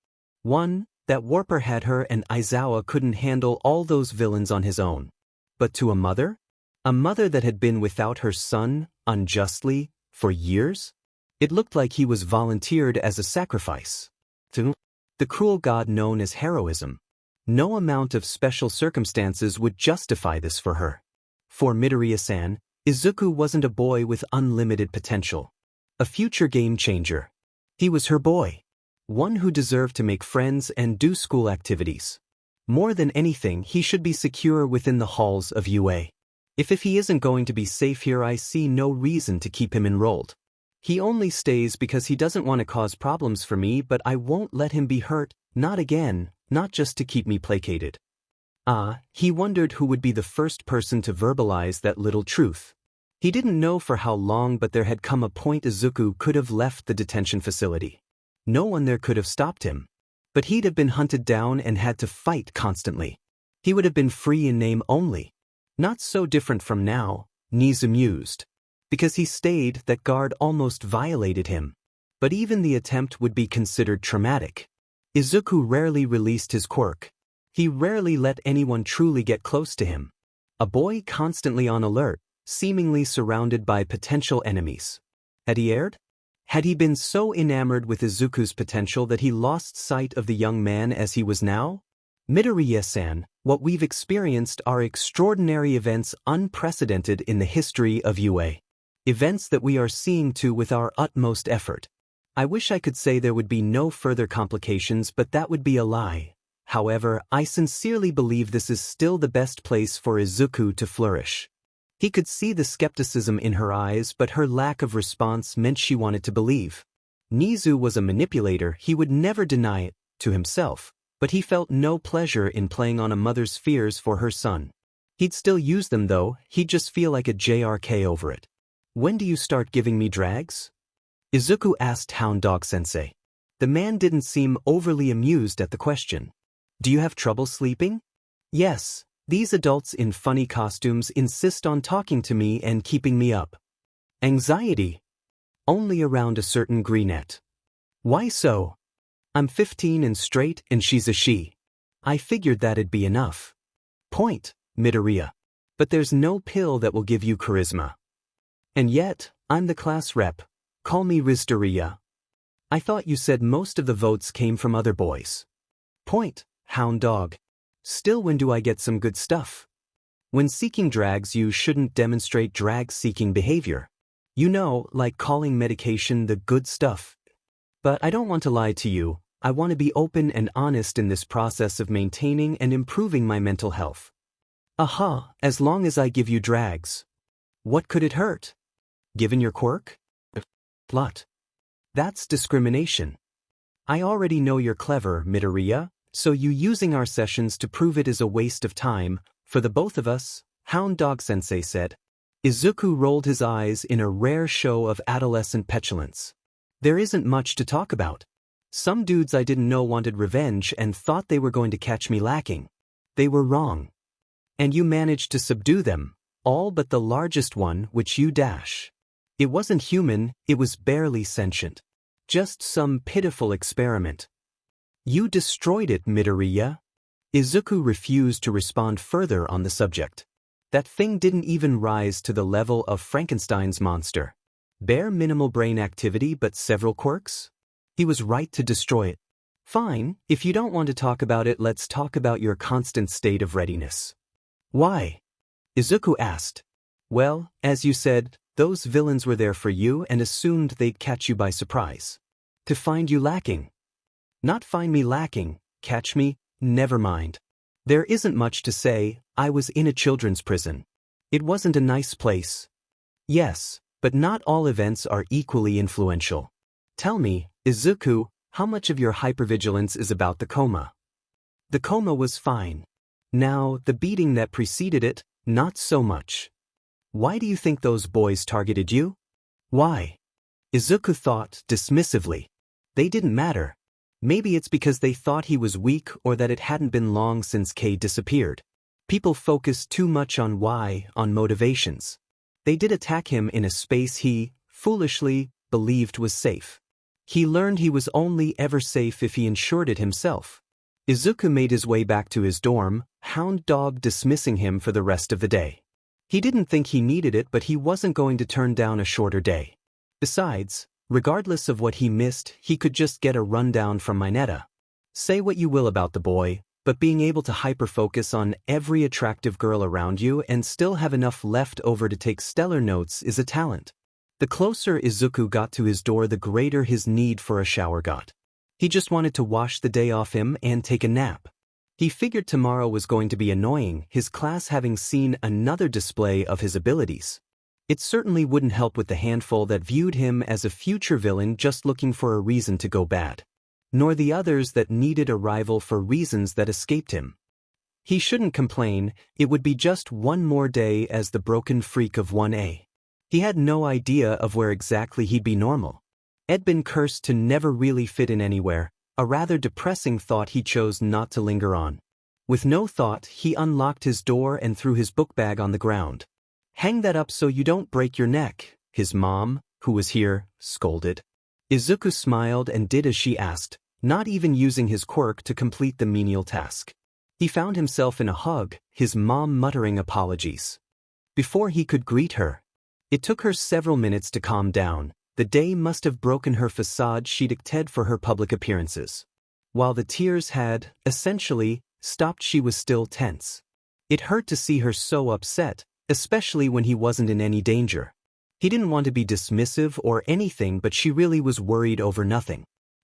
one, that Warper had her and Aizawa couldn't handle all those villains on his own. But to a mother? A mother that had been without her son, unjustly, for years? It looked like he was volunteered as a sacrifice to the cruel god known as heroism. No amount of special circumstances would justify this for her. For Midoriya-san, Izuku wasn't a boy with unlimited potential. A future game changer. He was her boy. One who deserved to make friends and do school activities. More than anything, he should be secure within the halls of UA. If he isn't going to be safe here, I see no reason to keep him enrolled. He only stays because he doesn't want to cause problems for me, but I won't let him be hurt, not again, not just to keep me placated. He wondered who would be the first person to verbalize that little truth. He didn't know for how long, but there had come a point Izuku could have left the detention facility. No one there could have stopped him. But he'd have been hunted down and had to fight constantly. He would have been free in name only. Not so different from now, Nizu mused. Because he stayed, that guard almost violated him. But even the attempt would be considered traumatic. Izuku rarely released his quirk. He rarely let anyone truly get close to him. A boy constantly on alert, seemingly surrounded by potential enemies. Had he erred? Had he been so enamored with Izuku's potential that he lost sight of the young man as he was now? Midoriya-san, what we've experienced are extraordinary events unprecedented in the history of UA. Events that we are seeing to with our utmost effort. I wish I could say there would be no further complications, but that would be a lie. However, I sincerely believe this is still the best place for Izuku to flourish. He could see the skepticism in her eyes, but her lack of response meant she wanted to believe. Nizu was a manipulator, he would never deny it, to himself, but he felt no pleasure in playing on a mother's fears for her son. He'd still use them though, he'd just feel like a JRK over it. When do you start giving me drags? Izuku asked Hound Dog Sensei. The man didn't seem overly amused at the question. Do you have trouble sleeping? Yes. These adults in funny costumes insist on talking to me and keeping me up. Anxiety? Only around a certain greenette. Why so? I'm 15 and straight and she's a she. I figured that'd be enough. Point, Midoriya. But there's no pill that will give you charisma. And yet, I'm the class rep. Call me Rizdoriya. I thought you said most of the votes came from other boys. Point, Hound Dog. Still, when do I get some good stuff? When seeking drags, you shouldn't demonstrate drag-seeking behavior. You know, like calling medication the good stuff. But I don't want to lie to you, I want to be open and honest in this process of maintaining and improving my mental health. As long as I give you drags. What could it hurt? Given your quirk? Slut. That's discrimination. I already know you're clever, Midoriya. So you using our sessions to prove it is a waste of time, for the both of us, Hound Dog Sensei said. Izuku rolled his eyes in a rare show of adolescent petulance. There isn't much to talk about. Some dudes I didn't know wanted revenge and thought they were going to catch me lacking. They were wrong. And you managed to subdue them, all but the largest one, which you dash. It wasn't human, it was barely sentient. Just some pitiful experiment. You destroyed it, Midoriya. Izuku refused to respond further on the subject. That thing didn't even rise to the level of Frankenstein's monster. Bare minimal brain activity but several quirks? He was right to destroy it. Fine, if you don't want to talk about it, let's talk about your constant state of readiness. Why? Izuku asked. Well, as you said, those villains were there for you and assumed they'd catch you by surprise. To find you lacking. Not find me lacking, catch me, never mind. There isn't much to say, I was in a children's prison. It wasn't a nice place. Yes, but not all events are equally influential. Tell me, Izuku, how much of your hypervigilance is about the coma? The coma was fine. Now, the beating that preceded it, not so much. Why do you think those boys targeted you? Why? Izuku thought dismissively. They didn't matter. Maybe it's because they thought he was weak or that it hadn't been long since Kei disappeared. People focus too much on why, on motivations. They did attack him in a space he, foolishly, believed was safe. He learned he was only ever safe if he ensured it himself. Izuku made his way back to his dorm, Hound Dog dismissing him for the rest of the day. He didn't think he needed it, but he wasn't going to turn down a shorter day. Besides, regardless of what he missed, he could just get a rundown from Mineta. Say what you will about the boy, but being able to hyper-focus on every attractive girl around you and still have enough left over to take stellar notes is a talent. The closer Izuku got to his door, the greater his need for a shower got. He just wanted to wash the day off him and take a nap. He figured tomorrow was going to be annoying, his class having seen another display of his abilities. It certainly wouldn't help with the handful that viewed him as a future villain just looking for a reason to go bad, nor the others that needed a rival for reasons that escaped him. He shouldn't complain, it would be just one more day as the broken freak of 1A. He had no idea of where exactly he'd be normal. Had been cursed to never really fit in anywhere, a rather depressing thought he chose not to linger on. With no thought, he unlocked his door and threw his book bag on the ground. "Hang that up so you don't break your neck," his mom, who was here, scolded. Izuku smiled and did as she asked, not even using his quirk to complete the menial task. He found himself in a hug, his mom muttering apologies. Before he could greet her, it took her several minutes to calm down. The day must have broken her facade she'd acted for her public appearances. While the tears had, essentially, stopped, she was still tense. It hurt to see her so upset, especially when he wasn't in any danger. He didn't want to be dismissive or anything, but she really was worried over nothing.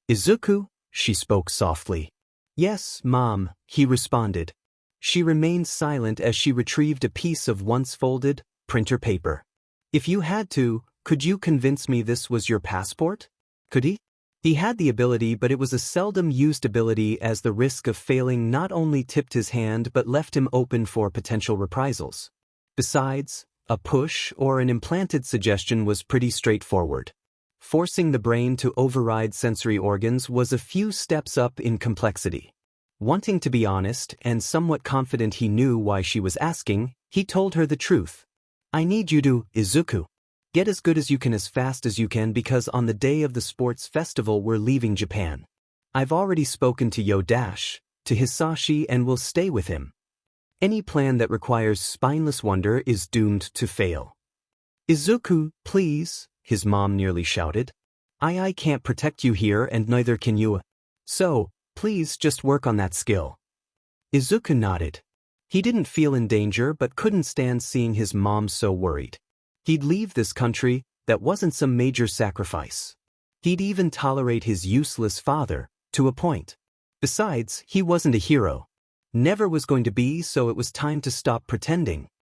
"Izuku?" she spoke softly. "Yes, Mom," he responded. She remained silent as she retrieved a piece of once folded printer paper. "If you had to, could you convince me this was your passport?" Could he? He had the ability, but it was a seldom used ability, as the risk of failing not only tipped his hand but left him open for potential reprisals. Besides, a push or an implanted suggestion was pretty straightforward. Forcing the brain to override sensory organs was a few steps up in complexity. Wanting to be honest and somewhat confident he knew why she was asking, he told her the truth. "I need you to, Izuku. Get as good as you can as fast as you can, because on the day of the sports festival we're leaving Japan. I've already spoken to to Hisashi, and will stay with him. Any plan that requires spineless wonder is doomed to fail." "Izuku, please," his mom nearly shouted. I can't protect you here, and neither can you. So, please just work on that skill." Izuku nodded. He didn't feel in danger but couldn't stand seeing his mom so worried. He'd leave this country, that wasn't some major sacrifice. He'd even tolerate his useless father, to a point. Besides, he wasn't a hero. Never was going to be, so it was time to stop pretending.